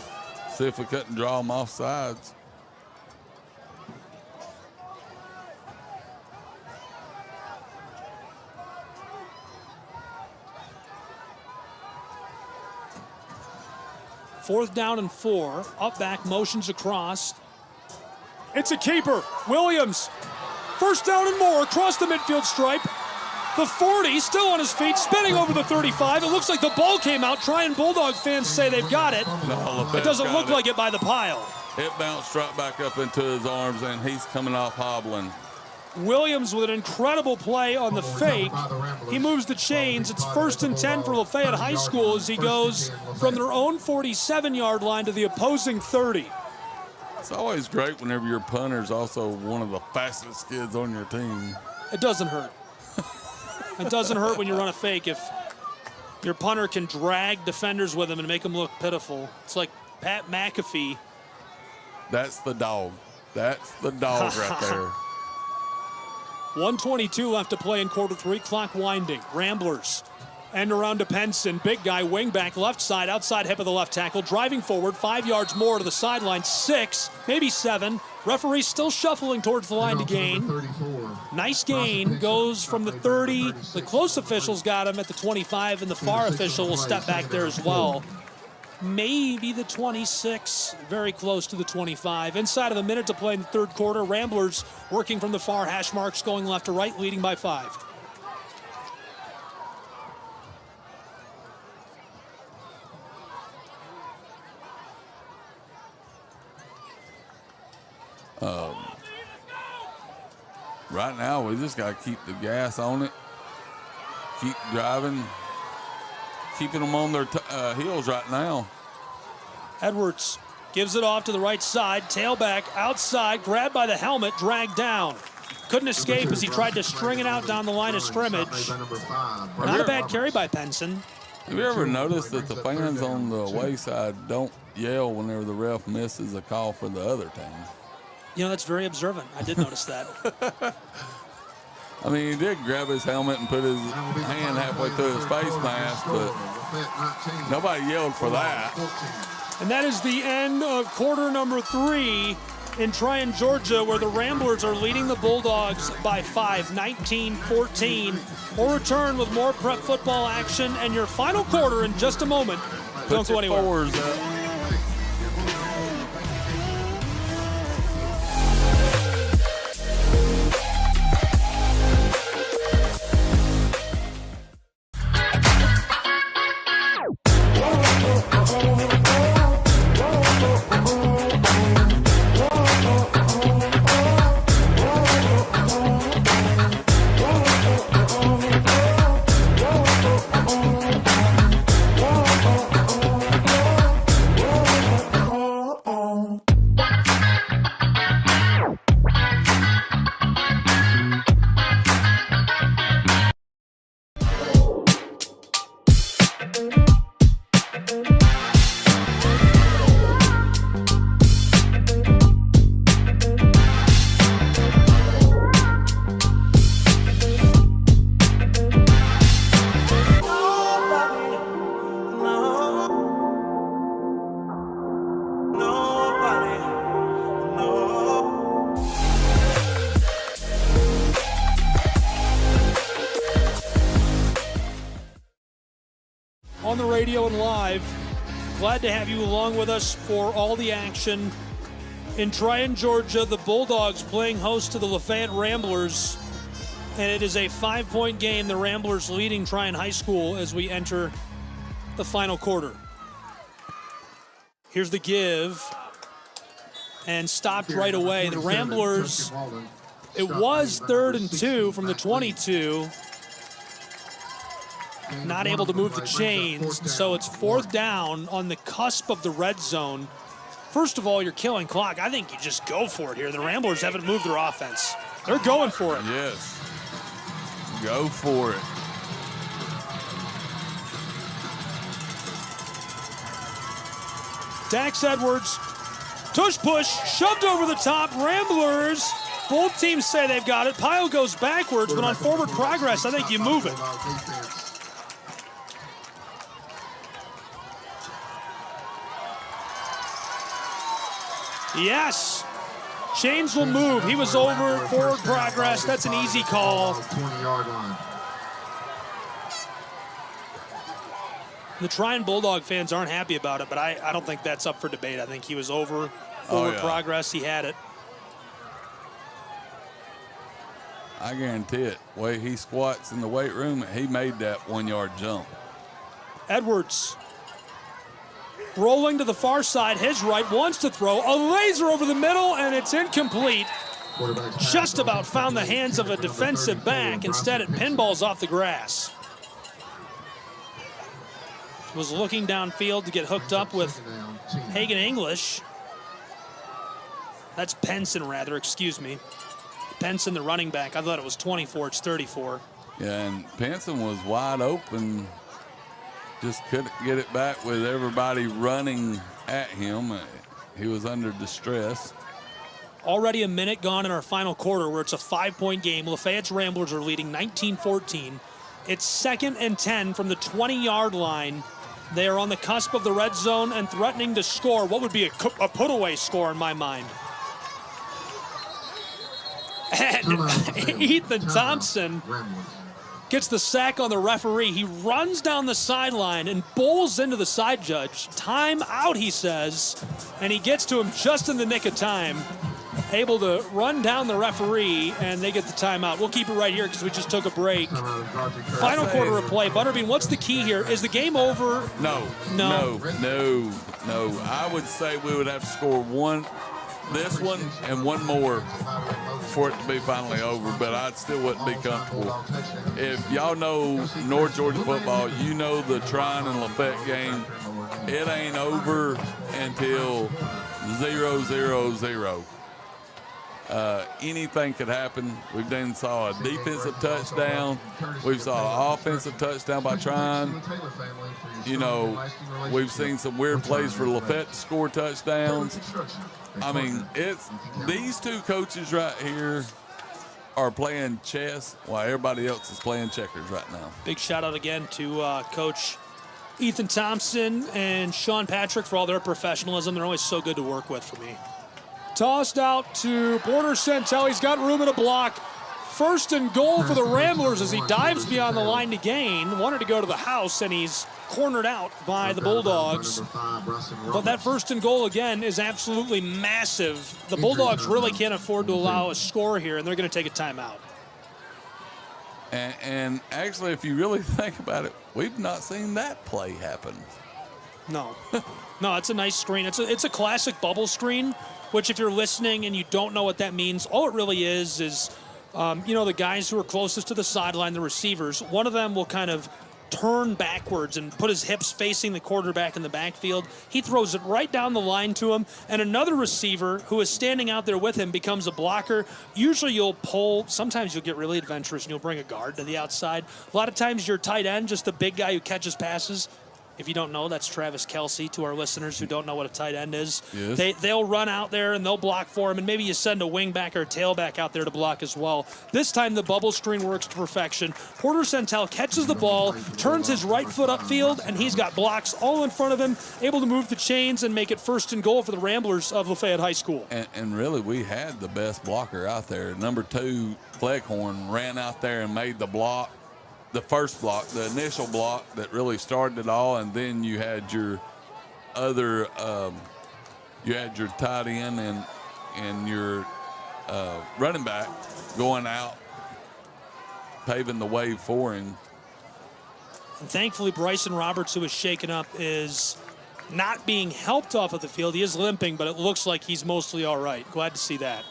see if we couldn't draw them off sides. Fourth down and 4. Up back, motions across. It's a keeper. Williams. First down and more across the midfield stripe. The 40 still on his feet, spinning over the 35. It looks like the ball came out. Trion Bulldog fans say they've got it. No, it doesn't look like it by the pile. It bounced right back up into his arms, and he's coming off hobbling. Williams with an incredible play on the fake. He moves the chains. It's 1st and 10 for LaFayette High School as he goes from their own 47-yard line to the opposing 30. It's always great whenever your punter's also one of the fastest kids on your team. It doesn't hurt. It doesn't hurt when you run a fake if your punter can drag defenders with him and make them look pitiful. It's like Pat McAfee. That's the dog. That's the dog right there. 1:22 left to play in quarter 3. Clock winding. Ramblers end around to Penson. Big guy, wingback, left side, outside hip of the left tackle. Driving forward, 5 yards more to the sideline. 6, maybe 7. Referee still shuffling towards the line to gain. Nice gain. Goes from the 30. The close officials got him at the 25, and the far official will step back there as well. Maybe the 26, very close to the 25. Inside of a minute to play in the third quarter. Ramblers working from the far hash marks, going left to right, leading by 5. Right now, we just got to keep the gas on it, keep driving, keeping them on their heels right now. Edwards gives it off to the right side, tailback outside, grabbed by the helmet, dragged down. Couldn't escape as he tried to string it out down the line of scrimmage. Not a bad carry by Penson. Have you ever noticed that the fans on the away side don't yell whenever the ref misses a call for the other team? You know, that's very observant. I did notice that. I mean, he did grab his helmet and put his hand halfway through his face mask, but nobody yelled for that. And that is the end of quarter number 3 in Trion, Georgia, where the Ramblers are leading the Bulldogs by 5, 19-14. We'll return with more prep football action and your final quarter in just a moment. Don't go anywhere. On the radio and live, glad to have you along with us for all the action. In Trion, Georgia, the Bulldogs playing host to the LaFayette Ramblers, and it is a 5-point game. The Ramblers leading Trion High School as we enter the final quarter. Here's the give, and stopped right away. The Ramblers, it was 3rd and 2 from the 22. Not able to move the chains, so it's 4th down on the cusp of the red zone. First of all, you're killing clock. I think you just go for it here. The Ramblers haven't moved their offense. They're going for it. Yes. Go for it. Dax Edwards, tush push, shoved over the top. Ramblers, both teams say they've got it. Pile goes backwards, but on forward progress, I think you move it. Yes, chains will move. He was over, forward progress. That's an easy call. 20-yard line. The Trion Bulldog fans aren't happy about it, but I don't think that's up for debate. I think he was over, forward progress. He had it. I guarantee it. The way he squats in the weight room, he made that 1-yard jump. Edwards rolling to the far side, his right, wants to throw. A laser over the middle, and it's incomplete. Just about found the hands of a defensive back. Instead, it pinballs off the grass. Was looking downfield to get hooked up with Hagan English. That's Penson, rather, excuse me. Penson, the running back. I thought it was 24, it's 34. Yeah, and Penson was wide open. Just couldn't get it back with everybody running at him. He was under distress. Already a minute gone in our final quarter where it's a 5-point game. Lafayette's Ramblers are leading 19-14. It's 2nd and 10 from the 20-yard line. They are on the cusp of the red zone and threatening to score what would be a put-away score in my mind. And Ethan Thompson gets the sack on the referee. He runs down the sideline and bowls into the side judge. Time out, he says, and he gets to him just in the nick of time. Able to run down the referee, and they get the timeout. We'll keep it right here because we just took a break. Final quarter of play. Butterbean, what's the key here? Is the game over? No. I would say we would have to score one this one and one more for it to be finally over, but I still wouldn't be comfortable. If y'all know North Georgia football, you know the Trion and LaFayette game. It ain't over until 0-0-0. Anything could happen. We've then saw a defensive touchdown. We've saw an offensive touchdown by Trion. You know, we've seen some weird plays for LaFayette to score touchdowns. I mean, it's these two coaches right here are playing chess while everybody else is playing checkers right now. Big shout out again to Coach Ethan Thompson and Sean Patrick for all their professionalism. They're always so good to work with for me. Tossed out to Porter Centel. He's got room in a block. First and goal for the Ramblers as he dives beyond the line to gain. Wanted to go to the house, and he's cornered out by the Bulldogs. But that first and goal, again, is absolutely massive. The Bulldogs really can't afford to allow a score here, and they're going to take a timeout. And actually, if you really think about it, we've not seen that play happen. No. No, it's a nice screen. It's a classic bubble screen, which if you're listening and you don't know what that means, all it really is, you know, the guys who are closest to the sideline, the receivers, one of them will kind of turn backwards and put his hips facing the quarterback in the backfield. He throws it right down the line to him, and another receiver who is standing out there with him becomes a blocker. Usually you'll pull, sometimes you'll get really adventurous and you'll bring a guard to the outside. A lot of times your tight end, just the big guy who catches passes. If you don't know, that's Travis Kelsey to our listeners who don't know what a tight end is. Yes. They'll run out there and they'll block for him, and maybe you send a wingback or a tailback out there to block as well. This time the bubble screen works to perfection. Porter Centel catches the ball, turns his right foot upfield, and he's got blocks all in front of him, able to move the chains and make it first and goal for the Ramblers of Lafayette High School. And really, we had the best blocker out there. Number 2, Cleghorn, ran out there and made the block. The first block, the initial block that really started it all, and then you had your other, you had your tight end and your running back going out, paving the way for him. And thankfully, Bryson Roberts, who was shaken up, is not being helped off of the field. He is limping, but it looks like he's mostly all right. Glad to see that.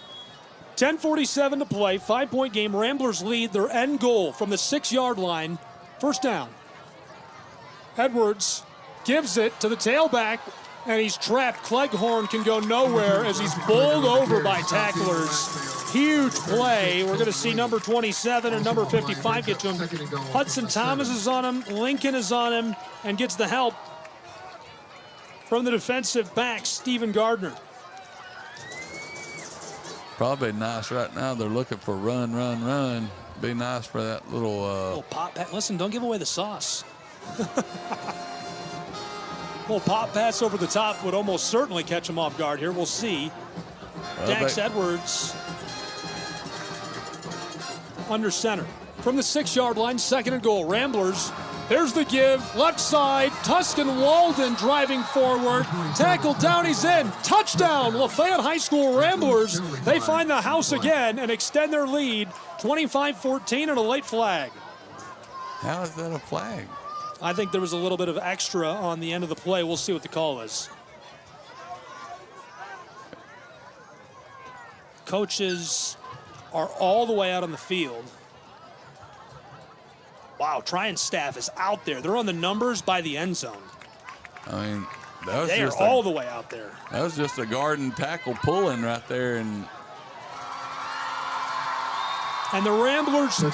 10:47 to play, 5-point game. Ramblers lead their end goal from the 6-yard line. First down. Edwards gives it to the tailback, and he's trapped. Cleghorn can go nowhere as he's bowled over by tacklers. Huge play. We're going to see number 27 and number 55 get to him. Hudson Thomas is on him. Lincoln is on him and gets the help from the defensive back, Stephen Gardner. Probably nice right now. They're looking for run. Be nice for that little... little pop pass. Listen, don't give away the sauce. Little pop pass over the top would almost certainly catch him off guard here. We'll see. Well, Dax Edwards under center. From the 6-yard line, second and goal. Ramblers. There's the give, left side, Tuscan Walden driving forward, tackled down, he's in, touchdown, Lafayette High School Ramblers. They find the house again and extend their lead, 25-14 and a late flag. How is that a flag? I think there was a little bit of extra on the end of the play. We'll see what the call is. Coaches are all the way out on the field. Wow, Trion staff is out there. They're on the numbers by the end zone. I mean, that was they are all the way out there. That was just a guard and tackle pulling right there. And the Ramblers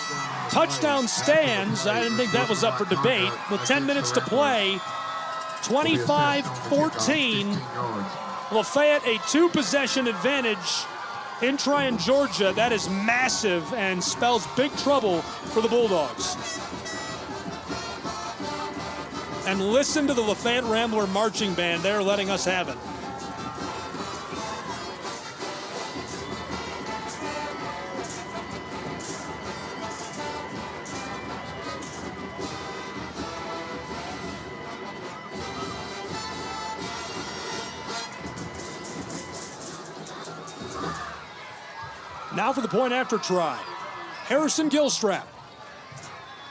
touchdown stands. I didn't think that was up for debate. With 10 minutes to play, 25-14. Lafayette a 2-possession advantage in Trion, Georgia. That is massive and spells big trouble for the Bulldogs. And listen to the Lafayette Rambler marching band. They're letting us have it. Now for the point after try. Harrison Gilstrap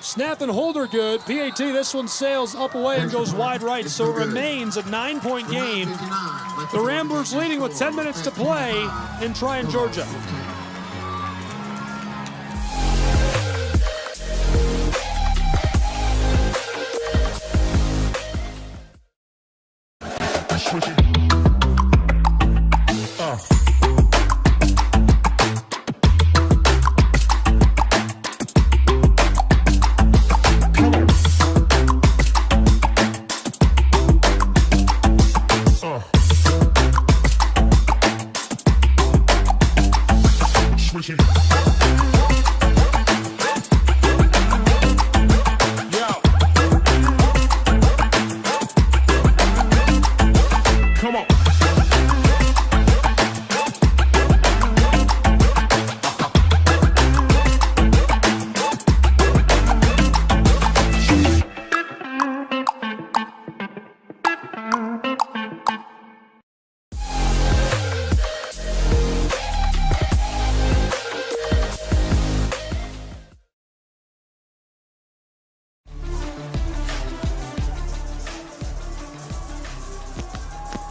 Snap and hold are good. PAT, this one sails up away and goes wide right, so it remains a 9-point game. The Ramblers leading with 10 minutes to play in Trion, Georgia.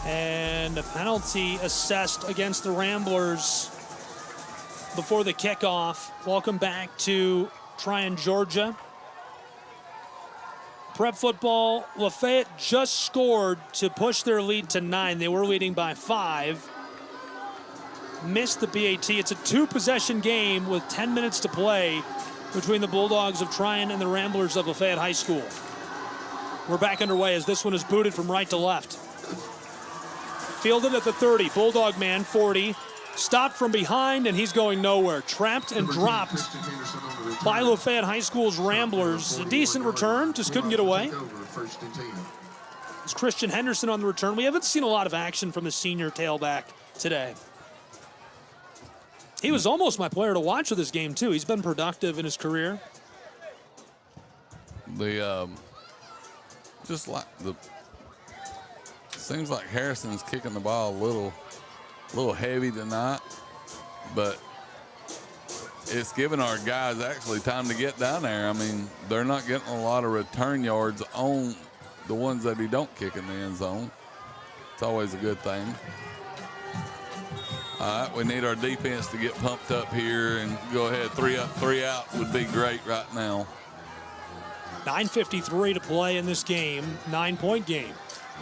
And a penalty assessed against the Ramblers before the kickoff. Welcome back to Trion, Georgia. Prep football, LaFayette just scored to push their lead to 9. They were leading by 5. Missed the PAT. It's a 2-possession game with 10 minutes to play between the Bulldogs of Trion and the Ramblers of LaFayette High School. We're back underway as this one is booted from right to left. Fielded at the 30, Bulldog man, 40. Stopped from behind, and he's going nowhere. Trapped and dropped by Lafayette High School's Ramblers. A decent return, just couldn't get away. It's Christian Henderson on the return. We haven't seen a lot of action from the senior tailback today. He was almost my player to watch of this game, too. He's been productive in his career. Seems like Harrison's kicking the ball a little heavy tonight, but it's giving our guys actually time to get down there. I mean, they're not getting a lot of return yards on the ones that he don't kick in the end zone. It's always a good thing. All right, we need our defense to get pumped up here and go ahead. 3 up, 3 out would be great right now. 9:53 to play in this game, 9-point game.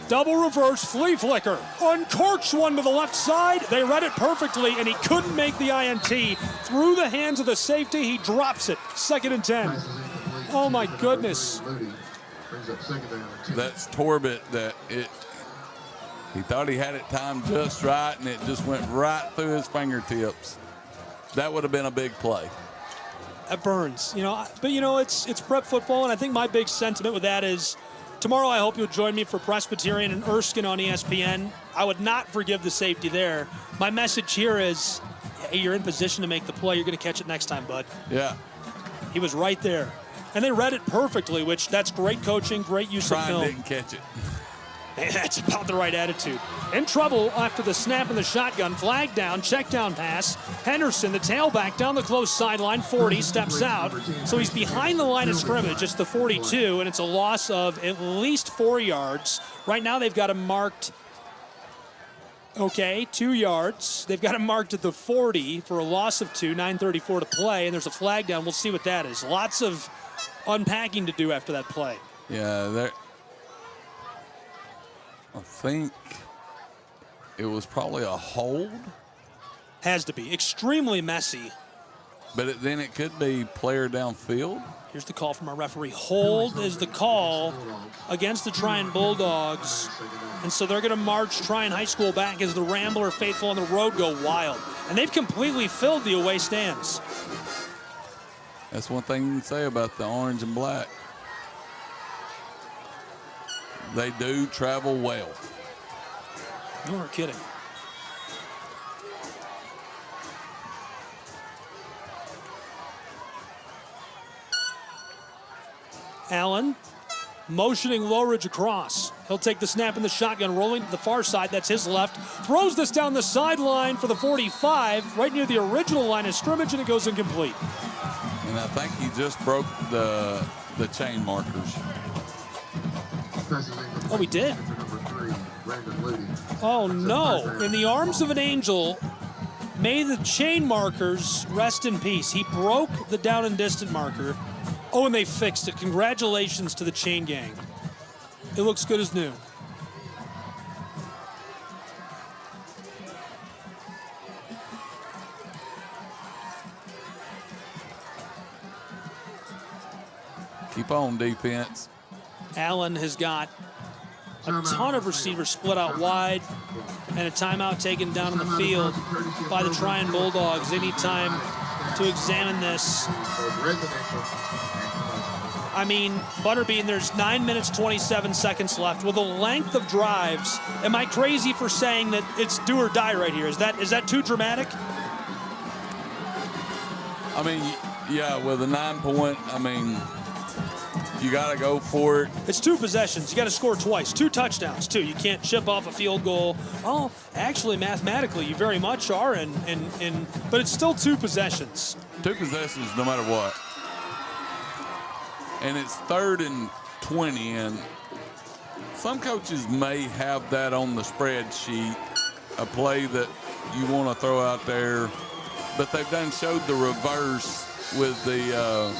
Double reverse, flea flicker, uncorks one to the left side. They read it perfectly, and he couldn't make the INT. Through the hands of the safety, he drops it. 2nd and 10. Oh my goodness. That's Torbett he thought he had it timed just right, and it just went right through his fingertips. That would have been a big play. That burns, but it's prep football, and I think my big sentiment with that is tomorrow I hope you'll join me for Presbyterian and Erskine on ESPN. I would not forgive the safety there. My message here is, hey, you're in position to make the play. You're going to catch it next time, bud. Yeah. He was right there. And they read it perfectly, which that's great coaching, great use of film. Didn't catch it. That's about the right attitude. In trouble after the snap in the shotgun. Flag down, check down pass. Henderson, the tailback, down the close sideline. 40, steps out. So he's behind the line of scrimmage. It's the 42, and it's a loss of at least 4 yards. Right now they've got him marked, 2 yards. They've got him marked at the 40 for a loss of 2, 9:34 to play, and there's a flag down. We'll see what that is. Lots of unpacking to do after that play. Yeah, I think it was probably a hold. Has to be. Extremely messy. But then it could be player downfield. Here's the call from our referee. Hold is the call against the Trion Bulldogs. And so they're going to march Trion High School back as the Rambler faithful on the road go wild. And they've completely filled the away stands. That's one thing you can say about the orange and black. They do travel well. You are kidding. Allen motioning Lowridge across. He'll take the snap in the shotgun, rolling to the far side. That's his left. Throws this down the sideline for the 45, right near the original line of scrimmage, and it goes incomplete. And I think he just broke the the chain markers. Oh, we did. Oh, no. In the arms of an angel, may the chain markers rest in peace. He broke the down and distant marker. Oh, and they fixed it. Congratulations to the chain gang. It looks good as new. Keep on, defense. Allen has got a ton of receivers split out wide and a timeout taken down in the field by the Trion Bulldogs. They need time to examine this. I mean, Butterbean, there's 9 minutes, 27 seconds left. With a length of drives, am I crazy for saying that it's do or die right here? Is that too dramatic? I mean, yeah, with a 9 point, I mean, you got to go for it. It's 2 possessions. You got to score twice. 2 touchdowns, too. You can't chip off a field goal. Oh, actually, mathematically, you very much are, but it's still 2 possessions. 2 possessions no matter what. And it's 3rd and 20, and some coaches may have that on the spreadsheet, a play that you want to throw out there, but they've done showed the reverse with the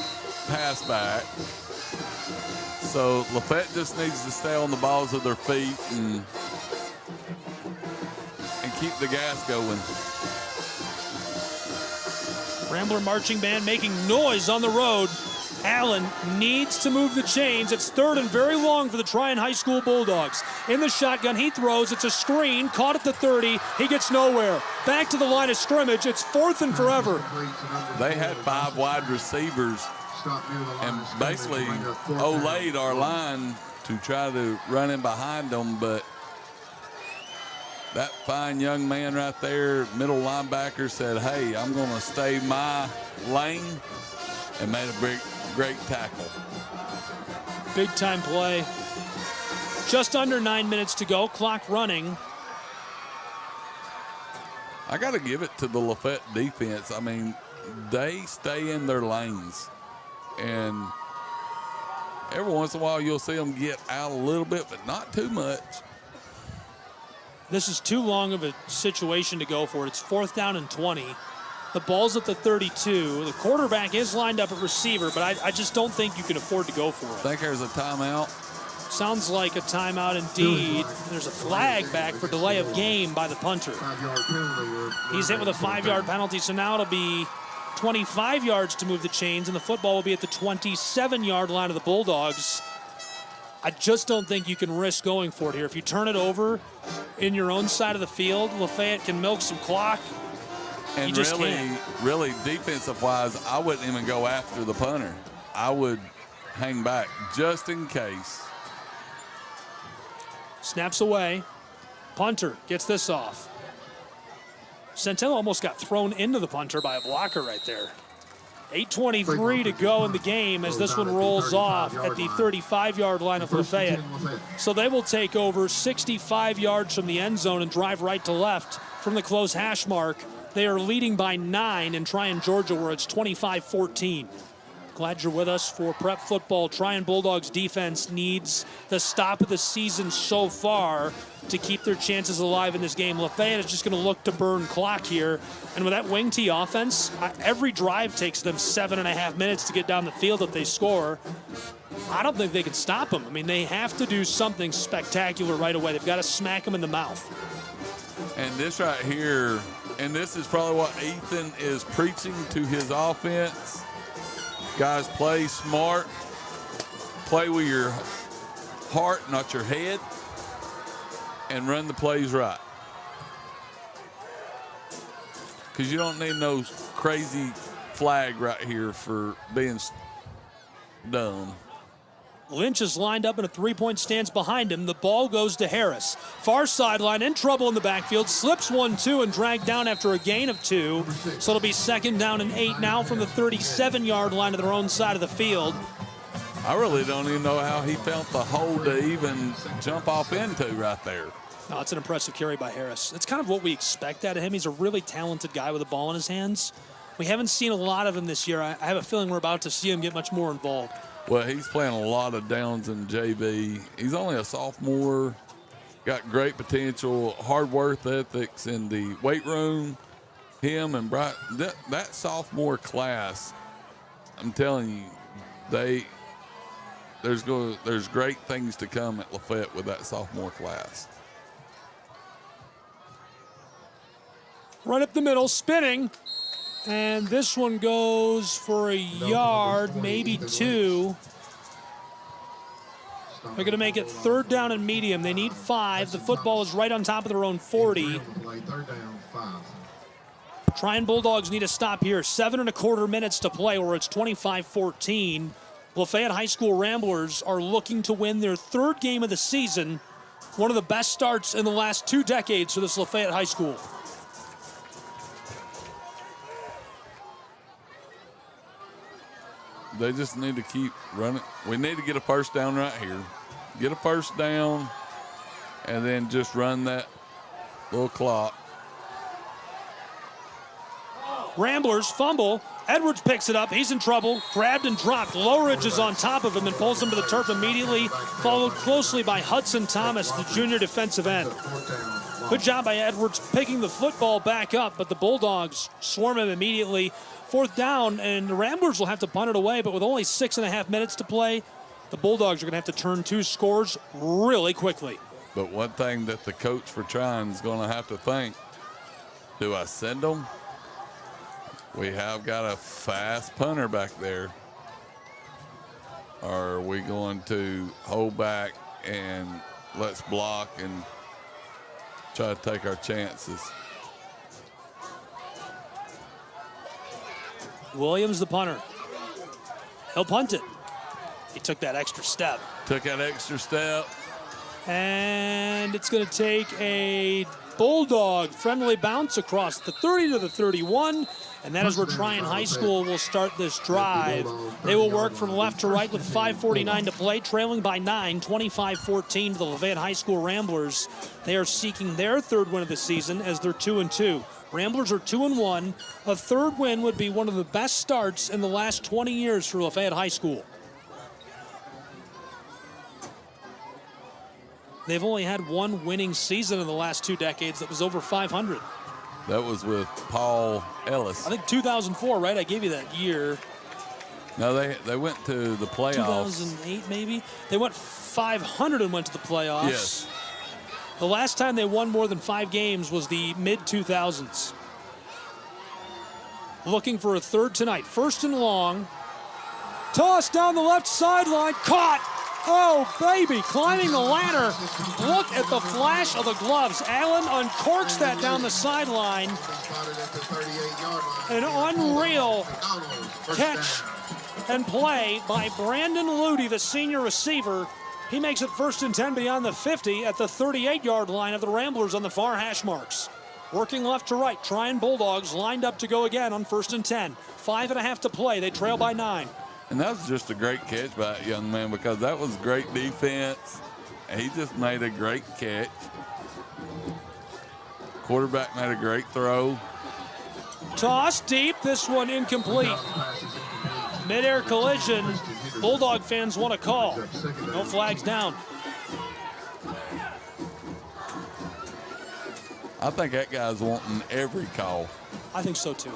pass back. So LaFayette just needs to stay on the balls of their feet and keep the gas going. Rambler Marching Band making noise on the road. Allen needs to move the chains. It's 3rd and very long for the Trion High School Bulldogs. In the shotgun, he throws. It's a screen, caught at the 30. He gets nowhere. Back to the line of scrimmage. It's 4th and forever. They had 5 wide receivers and basically olayed our line to try to run in behind them, but that fine young man right there, middle linebacker, said, hey, I'm going to stay my lane, and made a great tackle. Big time play. Just under 9 minutes to go, clock running. I got to give it to the Lafayette defense. I mean, they stay in their lanes. And every once in a while, you'll see them get out a little bit, but not too much. This is too long of a situation to go for it. It's 4th down and 20. The ball's at the 32. The quarterback is lined up at receiver, but I just don't think you can afford to go for it. Think there's a timeout? Sounds like a timeout indeed. There's a flag back for delay of game by the punter. He's hit with a 5-yard penalty, so now it'll be 25 yards to move the chains, and the football will be at the 27-yard line of the Bulldogs. I just don't think you can risk going for it here. If you turn it over in your own side of the field, Lafayette can milk some clock. And really defensive-wise, I wouldn't even go after the punter. I would hang back just in case. Snaps away. Punter gets this off. Centennial almost got thrown into the punter by a blocker right there. 8:23 to go in the game as this one rolls off at the 35-yard line of Lafayette. So they will take over 65 yards from the end zone and drive right to left from the close hash mark. They are leading by 9 in Trion, Georgia, where it's 25-14. Glad you're with us for Prep Football. Trion Bulldogs defense needs the stop of the season so far to keep their chances alive in this game. Lafayette is just going to look to burn clock here. And with that wing tee offense, every drive takes them 7.5 minutes to get down the field if they score. I don't think they can stop them. I mean, they have to do something spectacular right away. They've got to smack them in the mouth. And this right here, and this is probably what Ethan is preaching to his offense. Guys, play smart. Play with your heart, not your head. And run the plays right. Because you don't need no crazy flag right here for being dumb. Lynch is lined up in a three-point stance behind him. The ball goes to Harris. Far sideline, in trouble in the backfield. Slips 1-2 and dragged down after a gain of 2. So it'll be 2nd down and 8 now from the 37-yard line of their own side of the field. I really don't even know how he felt the hole to even jump off into right there. No, it's an impressive carry by Harris. It's kind of what we expect out of him. He's a really talented guy with a ball in his hands. We haven't seen a lot of him this year. I have a feeling we're about to see him get much more involved. Well, he's playing a lot of downs in JV. He's only a sophomore, got great potential, hard work ethics in the weight room. Him and Bright, that sophomore class, I'm telling you, there's great things to come at LaFayette with that sophomore class. Right up the middle, spinning. And this one goes for a yard, maybe 2. They're going to make it 3rd down and medium. They need 5. The football is right on top of their own 40. Trion Bulldogs need a stop here. 7 1/4 minutes to play, or it's 25-14. Lafayette High School Ramblers are looking to win their 3rd game of the season. One of the best starts in the last 2 decades for this Lafayette High School. They just need to keep running. We need to get a first down right here. Get a first down, and then just run that little clock. Ramblers fumble. Edwards picks it up. He's in trouble. Grabbed and dropped. Lowridge is on top of him and pulls him to the turf immediately, followed closely by Hudson Thomas, the junior defensive end. Good job by Edwards picking the football back up, but the Bulldogs swarm him immediately. 4th down, and the Ramblers will have to punt it away, but with only 6 1/2 minutes to play, the Bulldogs are going to have to turn 2 scores really quickly. But one thing that the coach for Trion is going to have to think, do I send them? We have got a fast punter back there. Or are we going to hold back and let's block and try to take our chances? Williams, the punter. He'll punt it. He took that extra step. And it's going to take a Bulldog friendly bounce across the 30 to the 31. And that is where Trion High School will start this drive. They will work from left to right with 5:49 to play, trailing by 9, 25-14 to the Lafayette High School Ramblers. They are seeking their 3rd win of the season as they're 2-2. Ramblers are 2-1. A 3rd win would be one of the best starts in the last 20 years for Lafayette High School. They've only had 1 winning season in the last 2 decades that was over 500. That was with Paul Ellis. I think 2004, right? I gave you that year. No, they went to the playoffs. 2008, maybe? They went 500 and went to the playoffs. Yes. The last time they won more than 5 games was the mid-2000s. Looking for a 3rd tonight. 1st and long. Toss down the left sideline. Caught. Oh, baby, climbing the ladder. Look at the flash of the gloves. Allen uncorks that down the sideline. An unreal catch and play by Brandon Ludy, the senior receiver. He makes it 1st and 10 beyond the 50 at the 38-yard line of the Ramblers on the far hash marks. Working left to right, Trion Bulldogs lined up to go again on 1st and 10. 5 1/2 to play. They trail by 9. And that was just a great catch by that young man because that was great defense. And he just made a great catch. Quarterback made a great throw. Toss deep. This one incomplete. Mid-air collision. Bulldog fans want a call. No flags down. I think that guy's wanting every call. I think so too.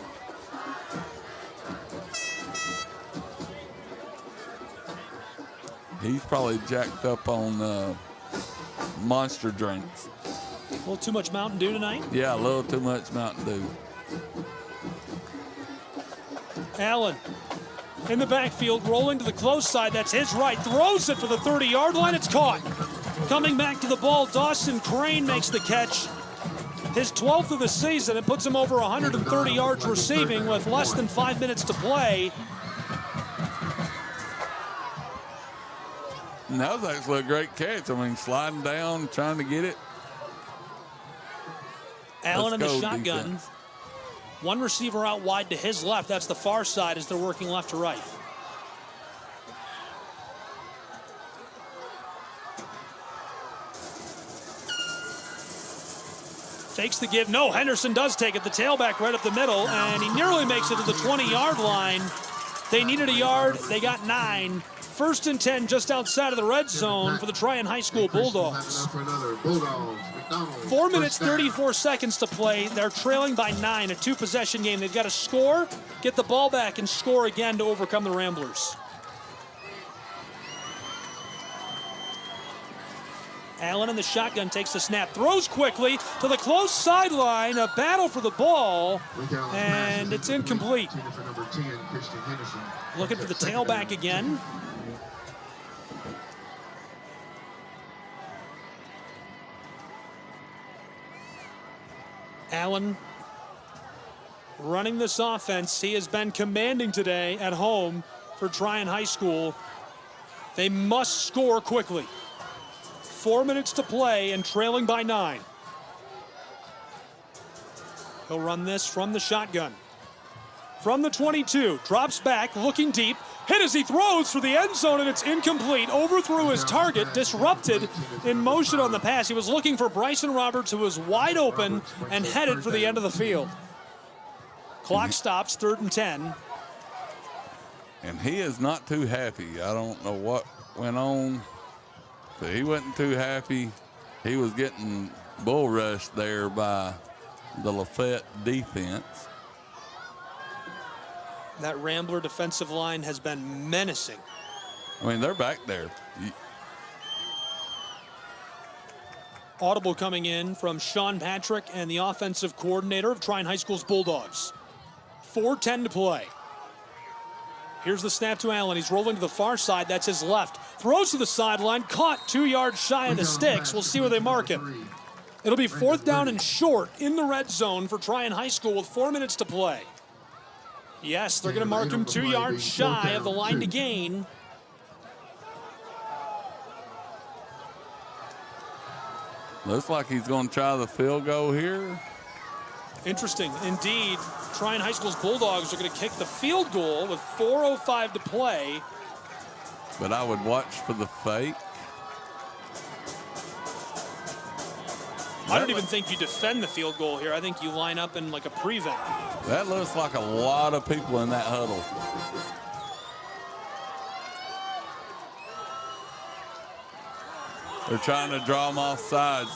He's probably jacked up on monster drinks. A little too much Mountain Dew tonight? Yeah, a little too much Mountain Dew. Allen in the backfield, rolling to the close side. That's his right. Throws it for the 30-yard line. It's caught. Coming back to the ball, Dawson Crane makes the catch. His 12th of the season. It puts him over 130 yards receiving with less than 5 minutes to play. And that was actually a great catch. I mean, sliding down, trying to get it. Allen in the shotgun. Defense. One receiver out wide to his left. That's the far side as they're working left to right. Fakes the give. No, Henderson does take it. The tailback right up the middle, and he nearly makes it to the 20-yard line. They needed a yard. They got 9. First and 10 just outside of the red zone for the Trion High School Bulldogs. 4 minutes, 34 seconds to play. They're trailing by 9, a 2-possession game. They've got to score, get the ball back, and score again to overcome the Ramblers. Allen in the shotgun takes the snap, throws quickly to the close sideline, a battle for the ball, and it's incomplete. Looking for the tailback again. Allen running this offense. He has been commanding today at home for Trion High School. They must score quickly. 4 minutes to play and trailing by 9. He'll run this from the shotgun. From the 22, drops back, looking deep, hit as he throws for the end zone, and it's incomplete. Overthrew his target, disrupted in motion on the pass. He was looking for Bryson Roberts, who was wide open and headed for the end of the field. Clock stops, 3rd and 10. And he is not too happy. I don't know what went on, but he wasn't too happy. He was getting bull rushed there by the LaFayette defense. That Rambler defensive line has been menacing. I mean, they're back there. Audible coming in from Sean Patrick and the offensive coordinator of Trion High School's Bulldogs. 4:10 to play. Here's the snap to Allen. He's rolling to the far side. That's his left. Throws to the sideline. Caught 2 yards shy of the sticks. We'll see where they mark him. It'll be 4th down and short in the red zone for Trion High School with 4 minutes to play. Yes, they're going to mark him 2 yards shy of the line to gain. Looks like he's going to try the field goal here. Interesting. Indeed, Trion High School's Bulldogs are going to kick the field goal with 4:05 to play. But I would watch for the fake. I don't even think you defend the field goal here. I think you line up in like a prevent. That looks like a lot of people in that huddle. They're trying to draw them off sides.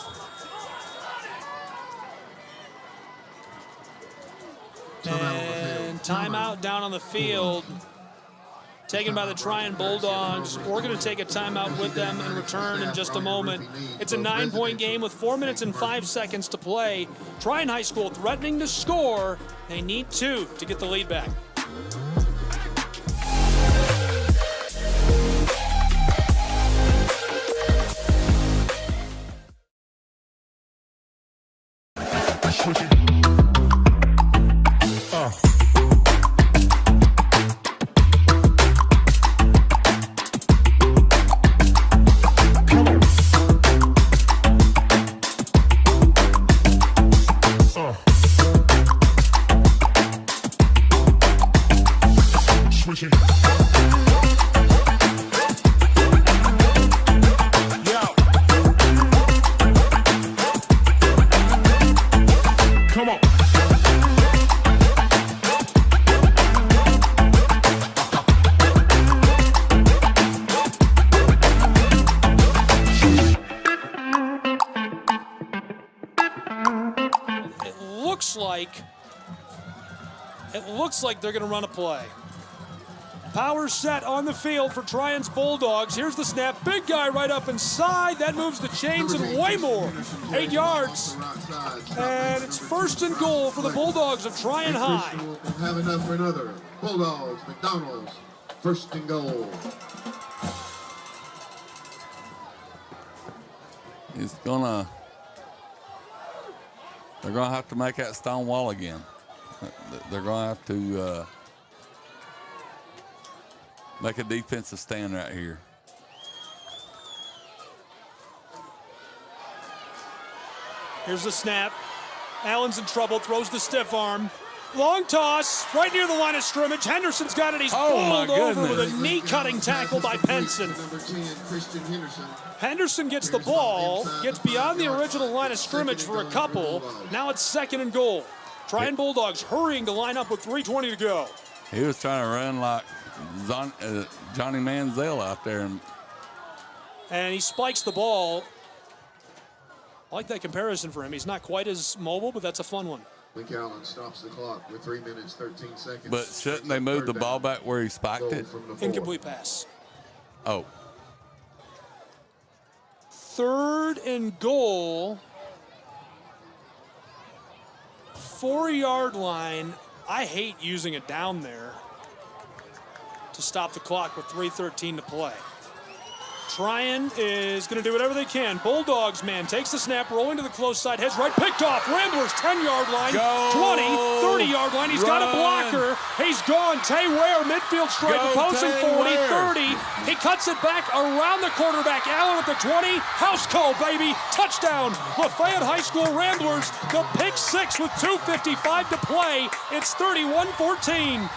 And timeout down on the field. Taken by the Trion Bulldogs. We're going to take a timeout with them and return in just a moment. It's a 9-point game with 4 minutes and 5 seconds to play. Trion High School threatening to score. They need 2 to get the lead back. It looks like they're going to run a play. Power set on the field for Trion's Bulldogs. Here's the snap. Big guy right up inside. That moves the chains and way more. 8 yards. And it's 1st and goal for the Bulldogs of Trion High. Have enough for another. Bulldogs, McDonald's, 1st and goal. They're gonna have to make that stone wall again. They're gonna have to make a defensive stand right here. Here's the snap. Allen's in trouble, throws the stiff arm. Long toss, right near the line of scrimmage. Henderson's got it. He's bowled over with a knee-cutting tackle by Penson. Henderson gets the ball, gets beyond the original line of scrimmage for a couple. Now it's 2nd and goal. Trion Bulldogs hurrying to line up with 3:20 to go. He was trying to run like Johnny Manziel out there. And he spikes the ball. I like that comparison for him. He's not quite as mobile, but that's a fun one. Link Allen stops the clock with 3 minutes, 13 seconds. But shouldn't they move the ball back where he spiked it? Incomplete pass. Oh. 3rd and goal. 4-yard line. I hate using it down there to stop the clock with 3:13 to play. Tryon is going to do whatever they can. Bulldogs, man, takes the snap, rolling to the close side, heads right, picked off. Ramblers, 10-yard line, Go. 20, 30-yard line. He's got a blocker. He's gone. Tay Ware, midfield strike, opposing 40, 30. He cuts it back around the quarterback. Allen at the 20. House call, baby. Touchdown. LaFayette High School Ramblers. The pick 6 with 2:55 to play. It's 31-14.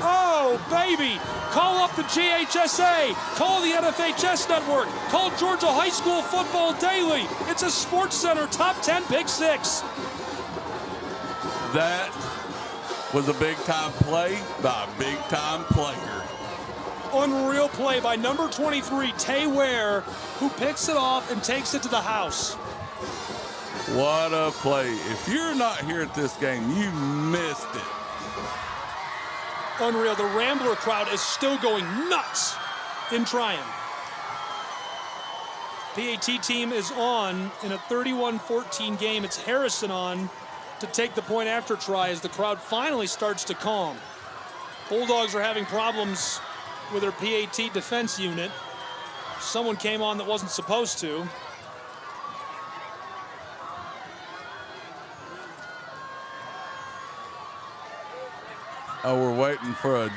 Oh, baby. Call up the GHSA. Call the NFHS Network. Call Georgia High School Football Daily. It's a Sports Center top 10 pick 6. That was a big-time play by a big-time player. Unreal play by number 23, Tay Ware, who picks it off and takes it to the house. What a play. If you're not here at this game, you missed it. Unreal. The Rambler crowd is still going nuts in Trion. PAT team is on in a 31-14 game. It's Harrison on to take the point after try as the crowd finally starts to calm. Bulldogs are having problems with their PAT defense unit. Someone came on that wasn't supposed to. Oh, we're waiting for An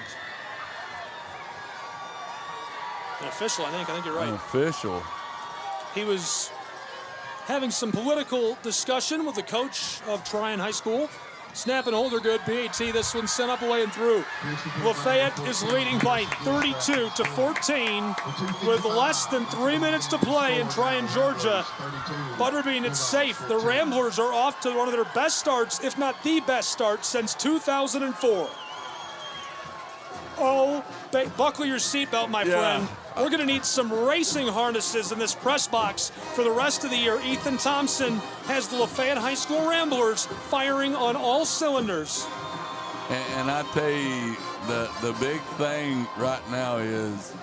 official, I think you're right. an official. He was having some political discussion with the coach of Trion High School. Snap and hold are good. PAT, this one sent up, away, and through. LaFayette is leading by 32-14 with less than 3 minutes to play in Trion, Georgia. Butterbean, it's safe. The Ramblers are off to one of their best starts, if not the best start, since 2004. Oh, buckle your seatbelt, my friend. We're going to need some racing harnesses in this press box for the rest of the year. Ethan Thompson has the Lafayette High School Ramblers firing on all cylinders. And I tell you, the big thing right now is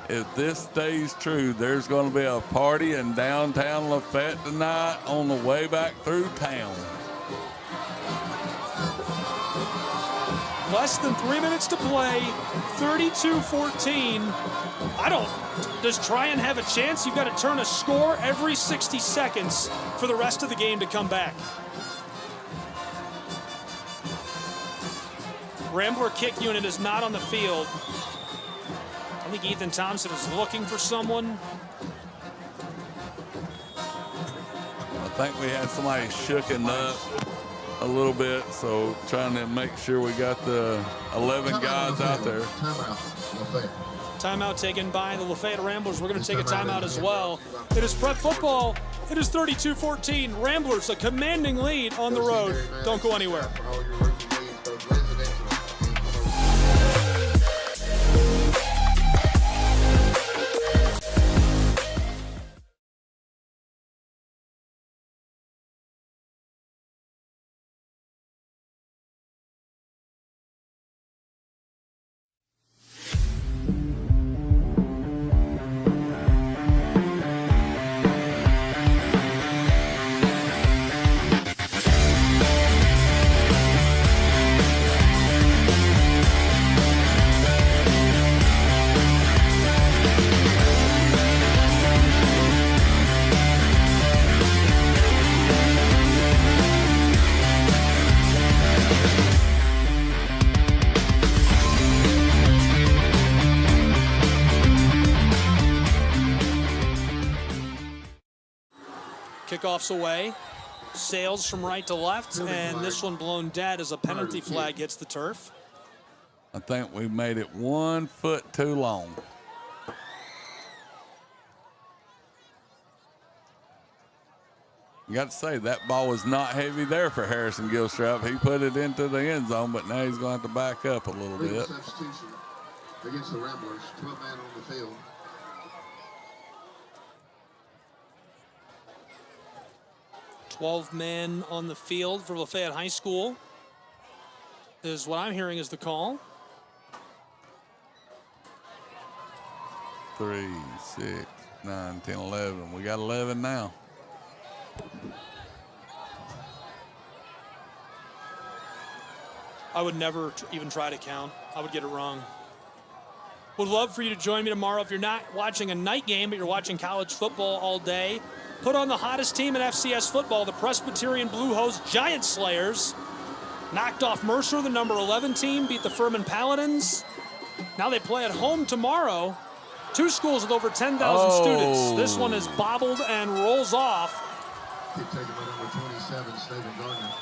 if this stays true, there's going to be a party in downtown Lafayette tonight on the way back through town. Less than 3 minutes to play, 32-14. Does Trion have a chance? You've got to turn a score every 60 seconds for the rest of the game to come back. Rambler kick unit is not on the field. I think Ethan Thompson is looking for someone. I think we had somebody shooken up a little bit, so trying to make sure we got the 11 guys out there. Timeout taken by the Lafayette Ramblers. We're going to take a timeout as well. It is prep football. It is 32-14. Ramblers, a commanding lead on the road. Don't go anywhere. Kickoff's away. Sails from right to left, and this one blown dead as a penalty flag hits the turf. I think we made it 1 foot too long. You got to say, that ball was not heavy there for Harrison Gilstrap. He put it into the end zone, but now he's going to have to back up a little bit. against the Ramblers. 12 men on the field. "12 men on the field for Lafayette High School is what I'm hearing is the call. 3, 6, 9, 10, 11. We got 11 now. I would never even try to count. I would get it wrong. Would love for you to join me tomorrow. If you're not watching a night game, but you're watching college football all day, put on the hottest team in FCS football, the Presbyterian Blue Hose Giant Slayers. Knocked off Mercer, the number 11 team, beat the Furman Paladins. Now they play at home tomorrow. 2 schools with over 10,000 students. This one is bobbled and rolls off. Keep taking by number 27, Stephen Gardner.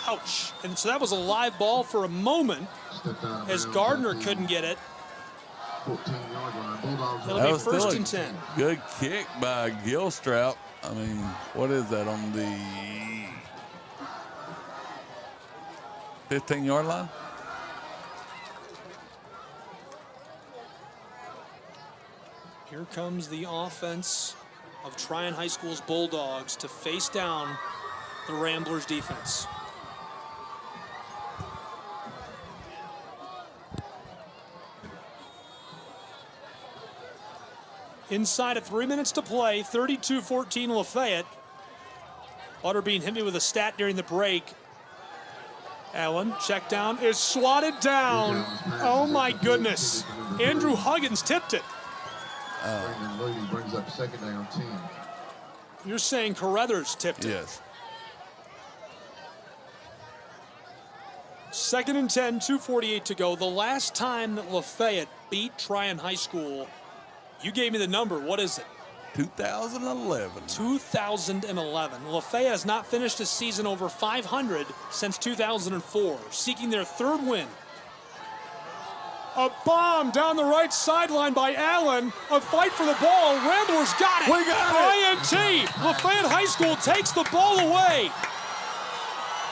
Ouch. And so that was a live ball for a moment as Gardner couldn't get it. 14-yard line. Bulldogs. It'll be first and 10. Good kick by Gilstrap. I mean, what is that on the 15-yard line? Here comes the offense of Trion High School's Bulldogs to face down the Ramblers defense. Inside of 3 minutes to play, 32-14 Lafayette. Butterbean hit me with a stat during the break. Allen, check down, is swatted down. Oh my goodness. Andrew Huggins tipped it. Brandon Moody brings up second down 10. You're saying Carruthers tipped it? Yes. 2nd and 10, 2:48 to go. The last time that Lafayette beat Trion High School, you gave me the number. What is it? 2011. 2011. Lafayette has not finished a season over 500 since 2004, seeking their 3rd win. A bomb down the right sideline by Allen. A fight for the ball. Ramblers got it. We got it. INT. Lafayette High School takes the ball away.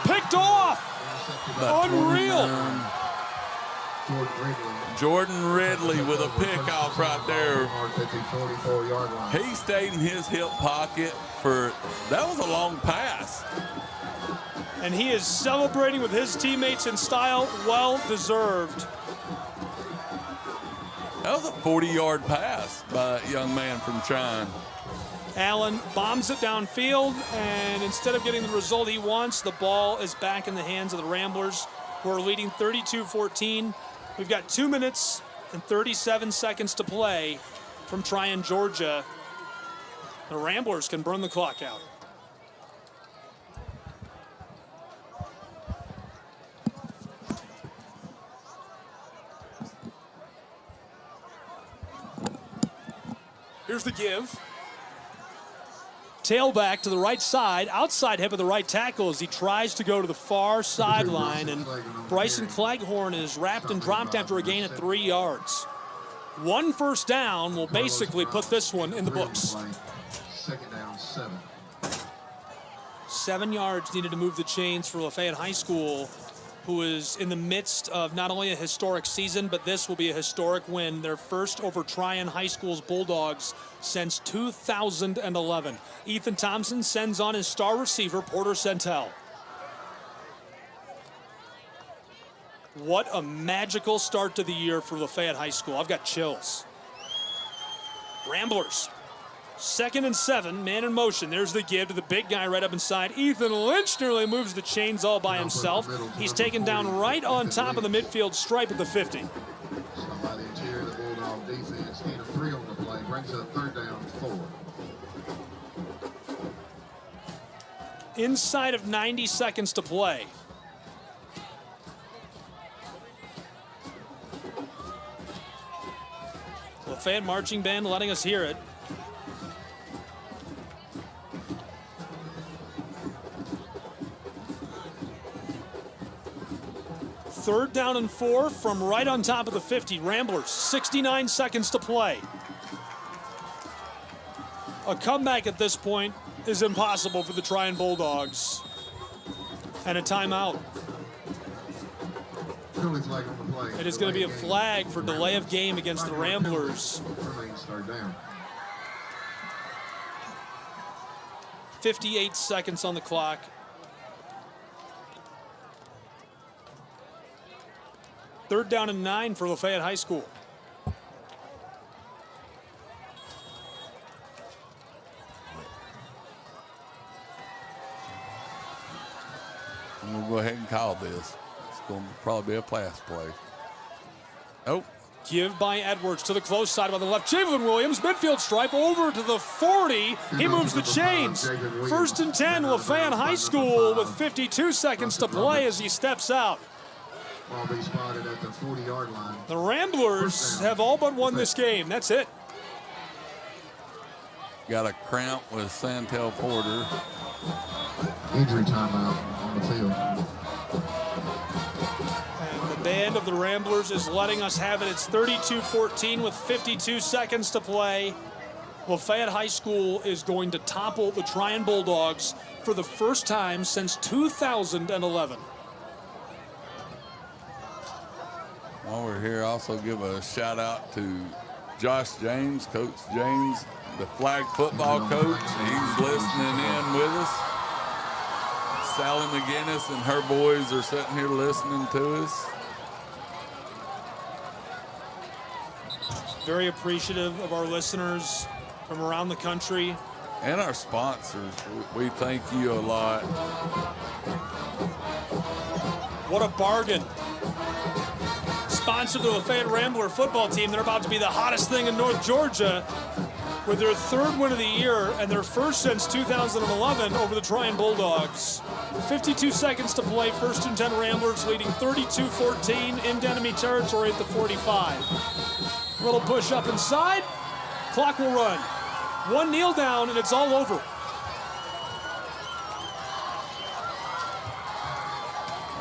Picked off. Unreal. Jordan Ridley with a pickoff right there. 44-yard line. He stayed in his hip pocket for, that was a long pass. And he is celebrating with his teammates in style. Well deserved. That was a 40-yard pass by a young man from Trion. Allen bombs it downfield, and instead of getting the result he wants, the ball is back in the hands of the Ramblers, who are leading 32-14. We've got 2 minutes and 37 seconds to play from Trion, Georgia. The Ramblers can burn the clock out. Here's the give. Tailback to the right side, outside hip of the right tackle as he tries to go to the far sideline, and Bryson Cleghorn is wrapped and dropped after a gain of 3 yards. 1 first down will basically put this one in the books. 2nd down 7. 7 yards needed to move the chains for Lafayette High School, who is in the midst of not only a historic season, but this will be a historic win, their first over Trion High School's Bulldogs since 2011. Ethan Thompson sends on his star receiver, Porter Centel. What a magical start to the year for Lafayette High School. I've got chills. Ramblers. 2nd and 7, man in motion. There's the give to the big guy right up inside. Ethan Lynch nearly moves the chains all by himself. He's taken down right on top of the midfield stripe at the 50. By the interior of the Bulldog defense. Gain of 3 on the play. Brings up 3rd down 4. Inside of 90 seconds to play. Lafayette Marching Band letting us hear it. Third down and 4 from right on top of the 50. Ramblers, 69 seconds to play. A comeback at this point is impossible for the Trion Bulldogs. And a timeout. Penalty flag on the play. It is going to be a flag for delay of game against the Ramblers. Start down. 58 seconds on the clock. Third down and 9 for Lafayette High School. We'll go ahead and call this. It's going to probably be a pass play. Oh. Give by Edwards to the close side by the left. Javelin Williams, midfield stripe over to the 40. He moves the chains. First and 10, Lafayette High School with 52 seconds to play as he steps out. Ball be spotted at the 40-yard line. The Ramblers have all but won this game. That's it. Got a cramp with Santel Porter. Injury timeout on the field. And the band of the Ramblers is letting us have it. It's 32-14 with 52 seconds to play. Lafayette High School is going to topple the Trion Bulldogs for the first time since 2011. While we're here, also give a shout out to Josh James, Coach James, the flag football coach. He's listening in with us. Sally McGinnis and her boys are sitting here listening to us. Very appreciative of our listeners from around the country. And our sponsors. We thank you a lot. What a bargain. Sponsored the Lafayette Rambler football team. They're about to be the hottest thing in North Georgia with their third win of the year and their first since 2011 over the Trion Bulldogs. 52 seconds to play. First and 10 Ramblers leading 32-14 in enemy territory at the 45. Little push up inside. Clock will run. One kneel down and it's all over.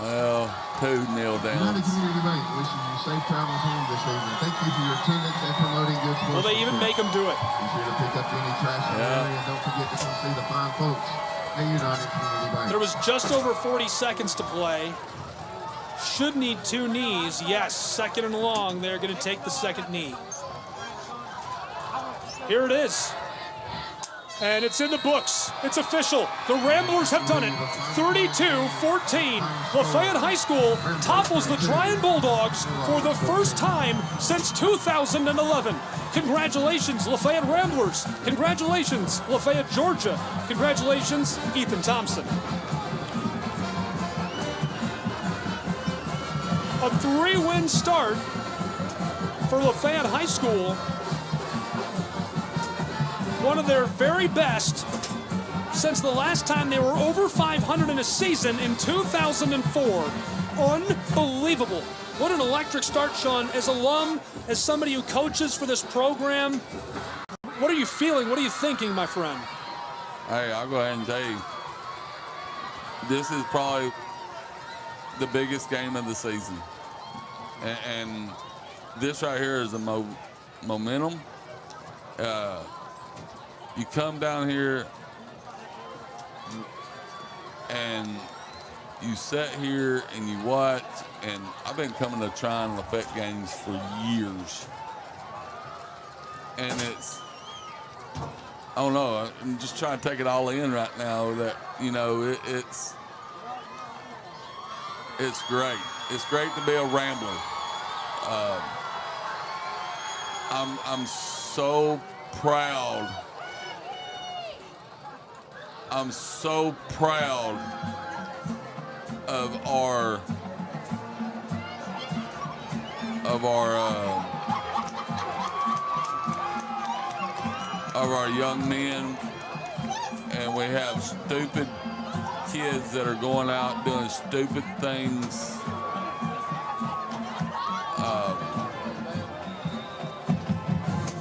Well, 2 kneel United downs. Community Bank wishing you safe travels home this evening. Thank you for your attendance and promoting good sports. Will they even make them do it? Be sure to pick up any trash in the area and don't forget to come see the fine folks at United Community Bank. There was just over 40 seconds to play. Should need 2 knees. Yes, second and long. They're going to take the second knee. Here it is. And it's in the books. It's official. The Ramblers have done it. 32-14. Lafayette High School topples the Trion Bulldogs for the first time since 2011. Congratulations, Lafayette Ramblers. Congratulations, Lafayette, Georgia. Congratulations, Ethan Thompson. A 3-win start for Lafayette High School. One of their very best since the last time they were over 500 in a season in 2004. Unbelievable. What an electric start, Sean. As alum, as somebody who coaches for this program, what are you feeling? What are you thinking, my friend? Hey, I'll go ahead and tell you, this is probably the biggest game of the season. And this right here is a momentum. You come down here and you sit here and you watch, and I've been coming to Trion Lafayette games for years. And it's, I don't know, I'm just trying to take it all in right now that, you know, it's great. It's great to be a Rambler. I'm so proud. I'm so proud of our young men, and we have stupid kids that are going out doing stupid things.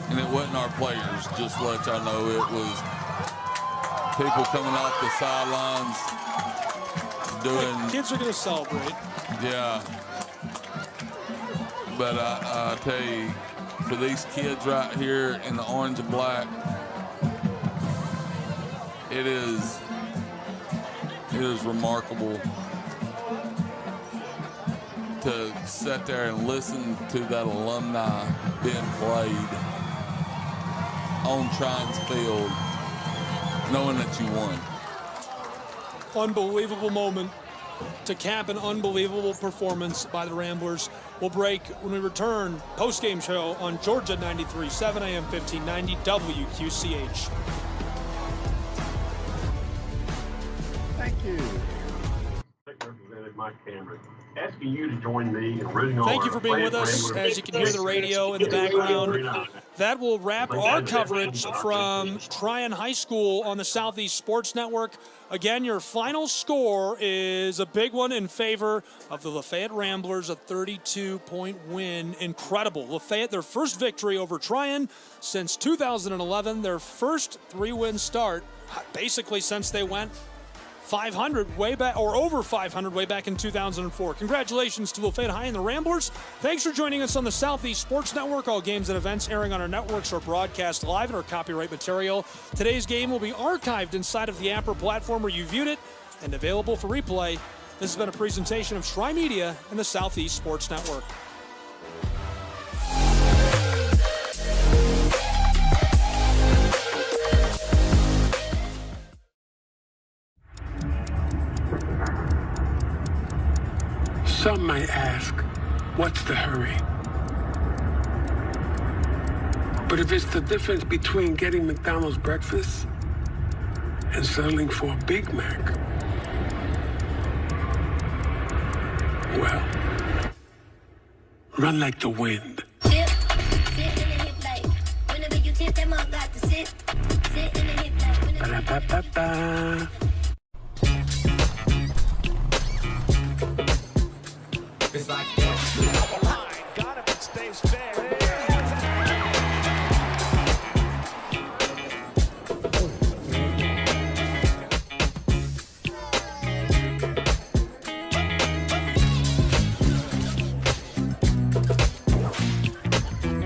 And it wasn't our players, just to let y'all know. It was people coming off the sidelines doing. Kids are going to celebrate. Yeah. But I tell you, for these kids right here in the orange and black, it is to sit there and listen to that alumni being played on Trion's field, knowing that you won. Unbelievable moment to cap an unbelievable performance by the Ramblers. We'll break when we return. Post-game show on Georgia 93, 7 a.m. 1590 WQCH. Thank you. Representative Mike Cameron, asking you to join me in rooting on. Thank you for being with us. As you can hear the radio in the background, that will wrap our coverage from Trion High School on the Southeast Sports Network. Again, your final score is a big one in favor of the Lafayette Ramblers, a 32-point win. Incredible. Lafayette, their first victory over Trion since 2011, their first 3-win start, basically since they went 500 way back, or over 500 way back in 2004. Congratulations to Lafayette High and the Ramblers. Thanks for joining us on the Southeast Sports Network. All games and events airing on our networks are broadcast live and are copyright material. Today's game will be archived inside of the Apper platform where you viewed it and available for replay. This has been a presentation of Tri Media and the Southeast Sports Network. Some might ask, what's the hurry? But if it's the difference between getting McDonald's breakfast and settling for a Big Mac, well, run like the wind. Ba-da-ba-ba-ba. It's like that. Got it, it stays fair.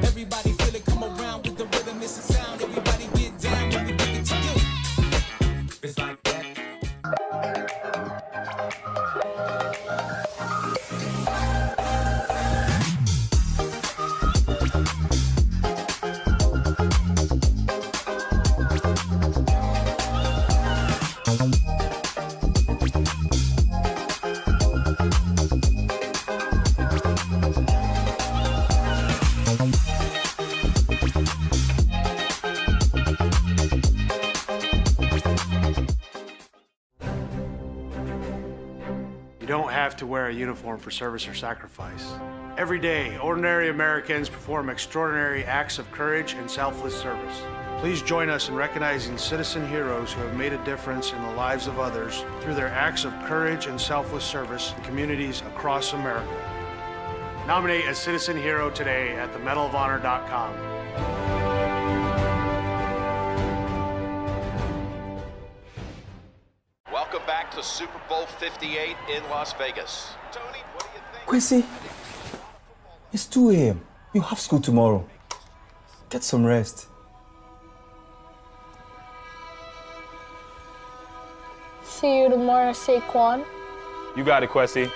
Everybody feel it, come around with the rhythm, it's a sound. Everybody get down when we give it to you. It's like that. You don't have to wear a uniform for service or sacrifice. Every day, ordinary Americans perform extraordinary acts of courage and selfless service. Please join us in recognizing citizen heroes who have made a difference in the lives of others through their acts of courage and selfless service in communities across America. Nominate a citizen hero today at themedalofhonor.com. Welcome back to Super Bowl 58 in Las Vegas. Tony, what do you think? Quincy, it's 2 a.m. You have school tomorrow. Get some rest. See you tomorrow, Saquon. You got it, Quessy.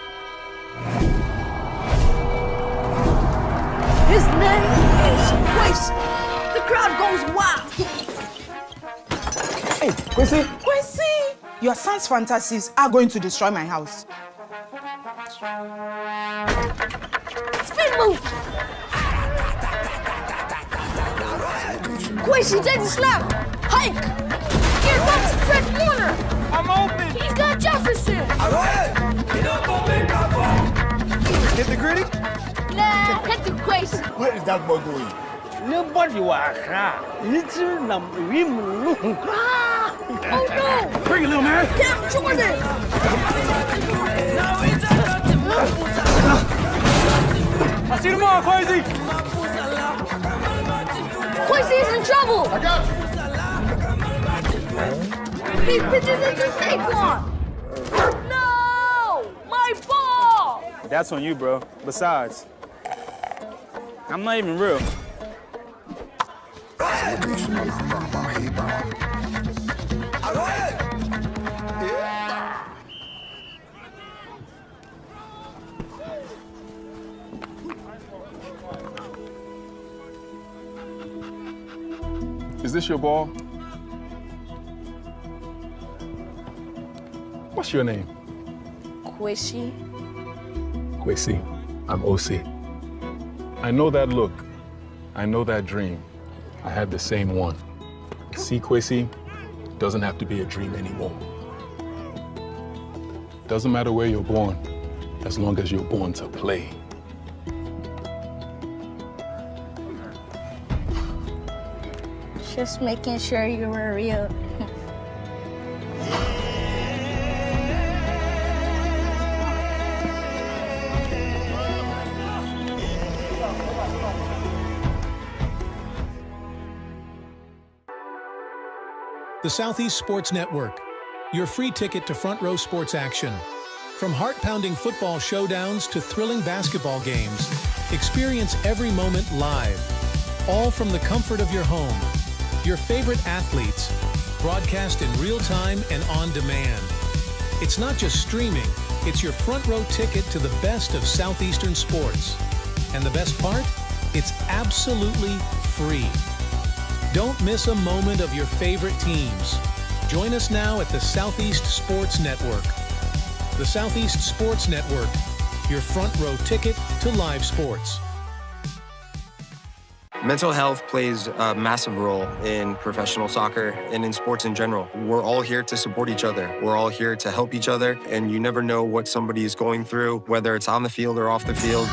His name is Quincy. The crowd goes wild. Hey, Quincy. Quincy! Your son's fantasies are going to destroy my house. Spin move. Quincy, take the snap. Hike. Here comes Fred Warner. I'm open. He's got Jefferson. All right. Hit the gritty? Nah, hit the Quincy. What is that boy doing? Nobody was little number. Oh no! Bring it, little man. Cam Jordan! I'll see you tomorrow, Quincy. Quincy's in trouble. I got you. He pitches into Saquon. No! My ball! That's on you, bro. Besides, I'm not even real. this your ball? What's your name? Quishy. Quincy. I'm OC. I know that look. I know that dream. I had the same one. See, Quincy, doesn't have to be a dream anymore. Doesn't matter where you're born, as long as you're born to play. Just making sure you were real. The Southeast Sports Network, your free ticket to front row sports action. From heart-pounding football showdowns to thrilling basketball games, experience every moment live, all from the comfort of your home. Your favorite athletes, broadcast in real time and on demand. It's not just streaming, it's your front row ticket to the best of Southeastern sports. And the best part? It's absolutely free. Don't miss a moment of your favorite teams. Join us now at the Southeast Sports Network. The Southeast Sports Network, your front row ticket to live sports. Mental health plays a massive role in professional soccer and in sports in general. We're all here to support each other. We're all here to help each other, and you never know what somebody is going through, whether it's on the field or off the field.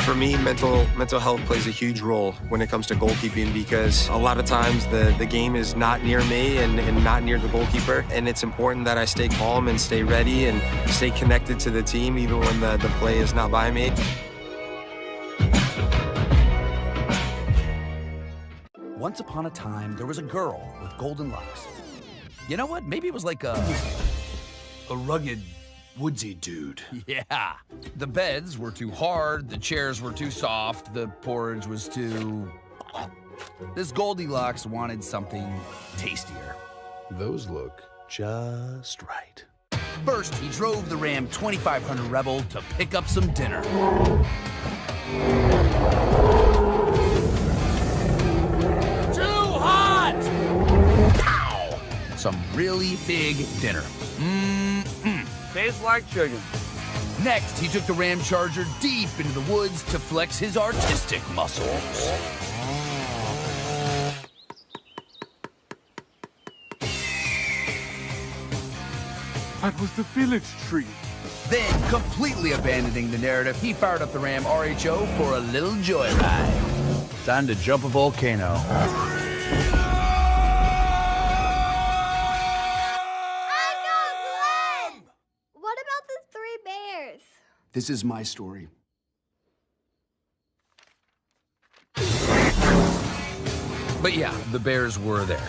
For me, mental health plays a huge role when it comes to goalkeeping because a lot of times the game is not near me and not near the goalkeeper, and it's important that I stay calm and stay ready and stay connected to the team even when the play is not by me. Once upon a time, there was a girl with golden locks. You know what? Maybe it was like a rugged, woodsy dude. Yeah. The beds were too hard, the chairs were too soft, the porridge was too... This Goldilocks wanted something tastier. Those look just right. First, he drove the Ram 2500 Rebel to pick up some dinner. Some really big dinner. Tastes like chicken. Next, he took the Ram Charger deep into the woods to flex his artistic muscles. That was the village tree. Then, completely abandoning the narrative, he fired up the Ram RHO for a little joyride. Time to jump a volcano. This is my story. But yeah, the bears were there.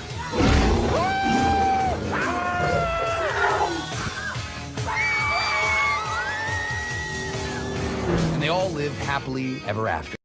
And they all lived happily ever after.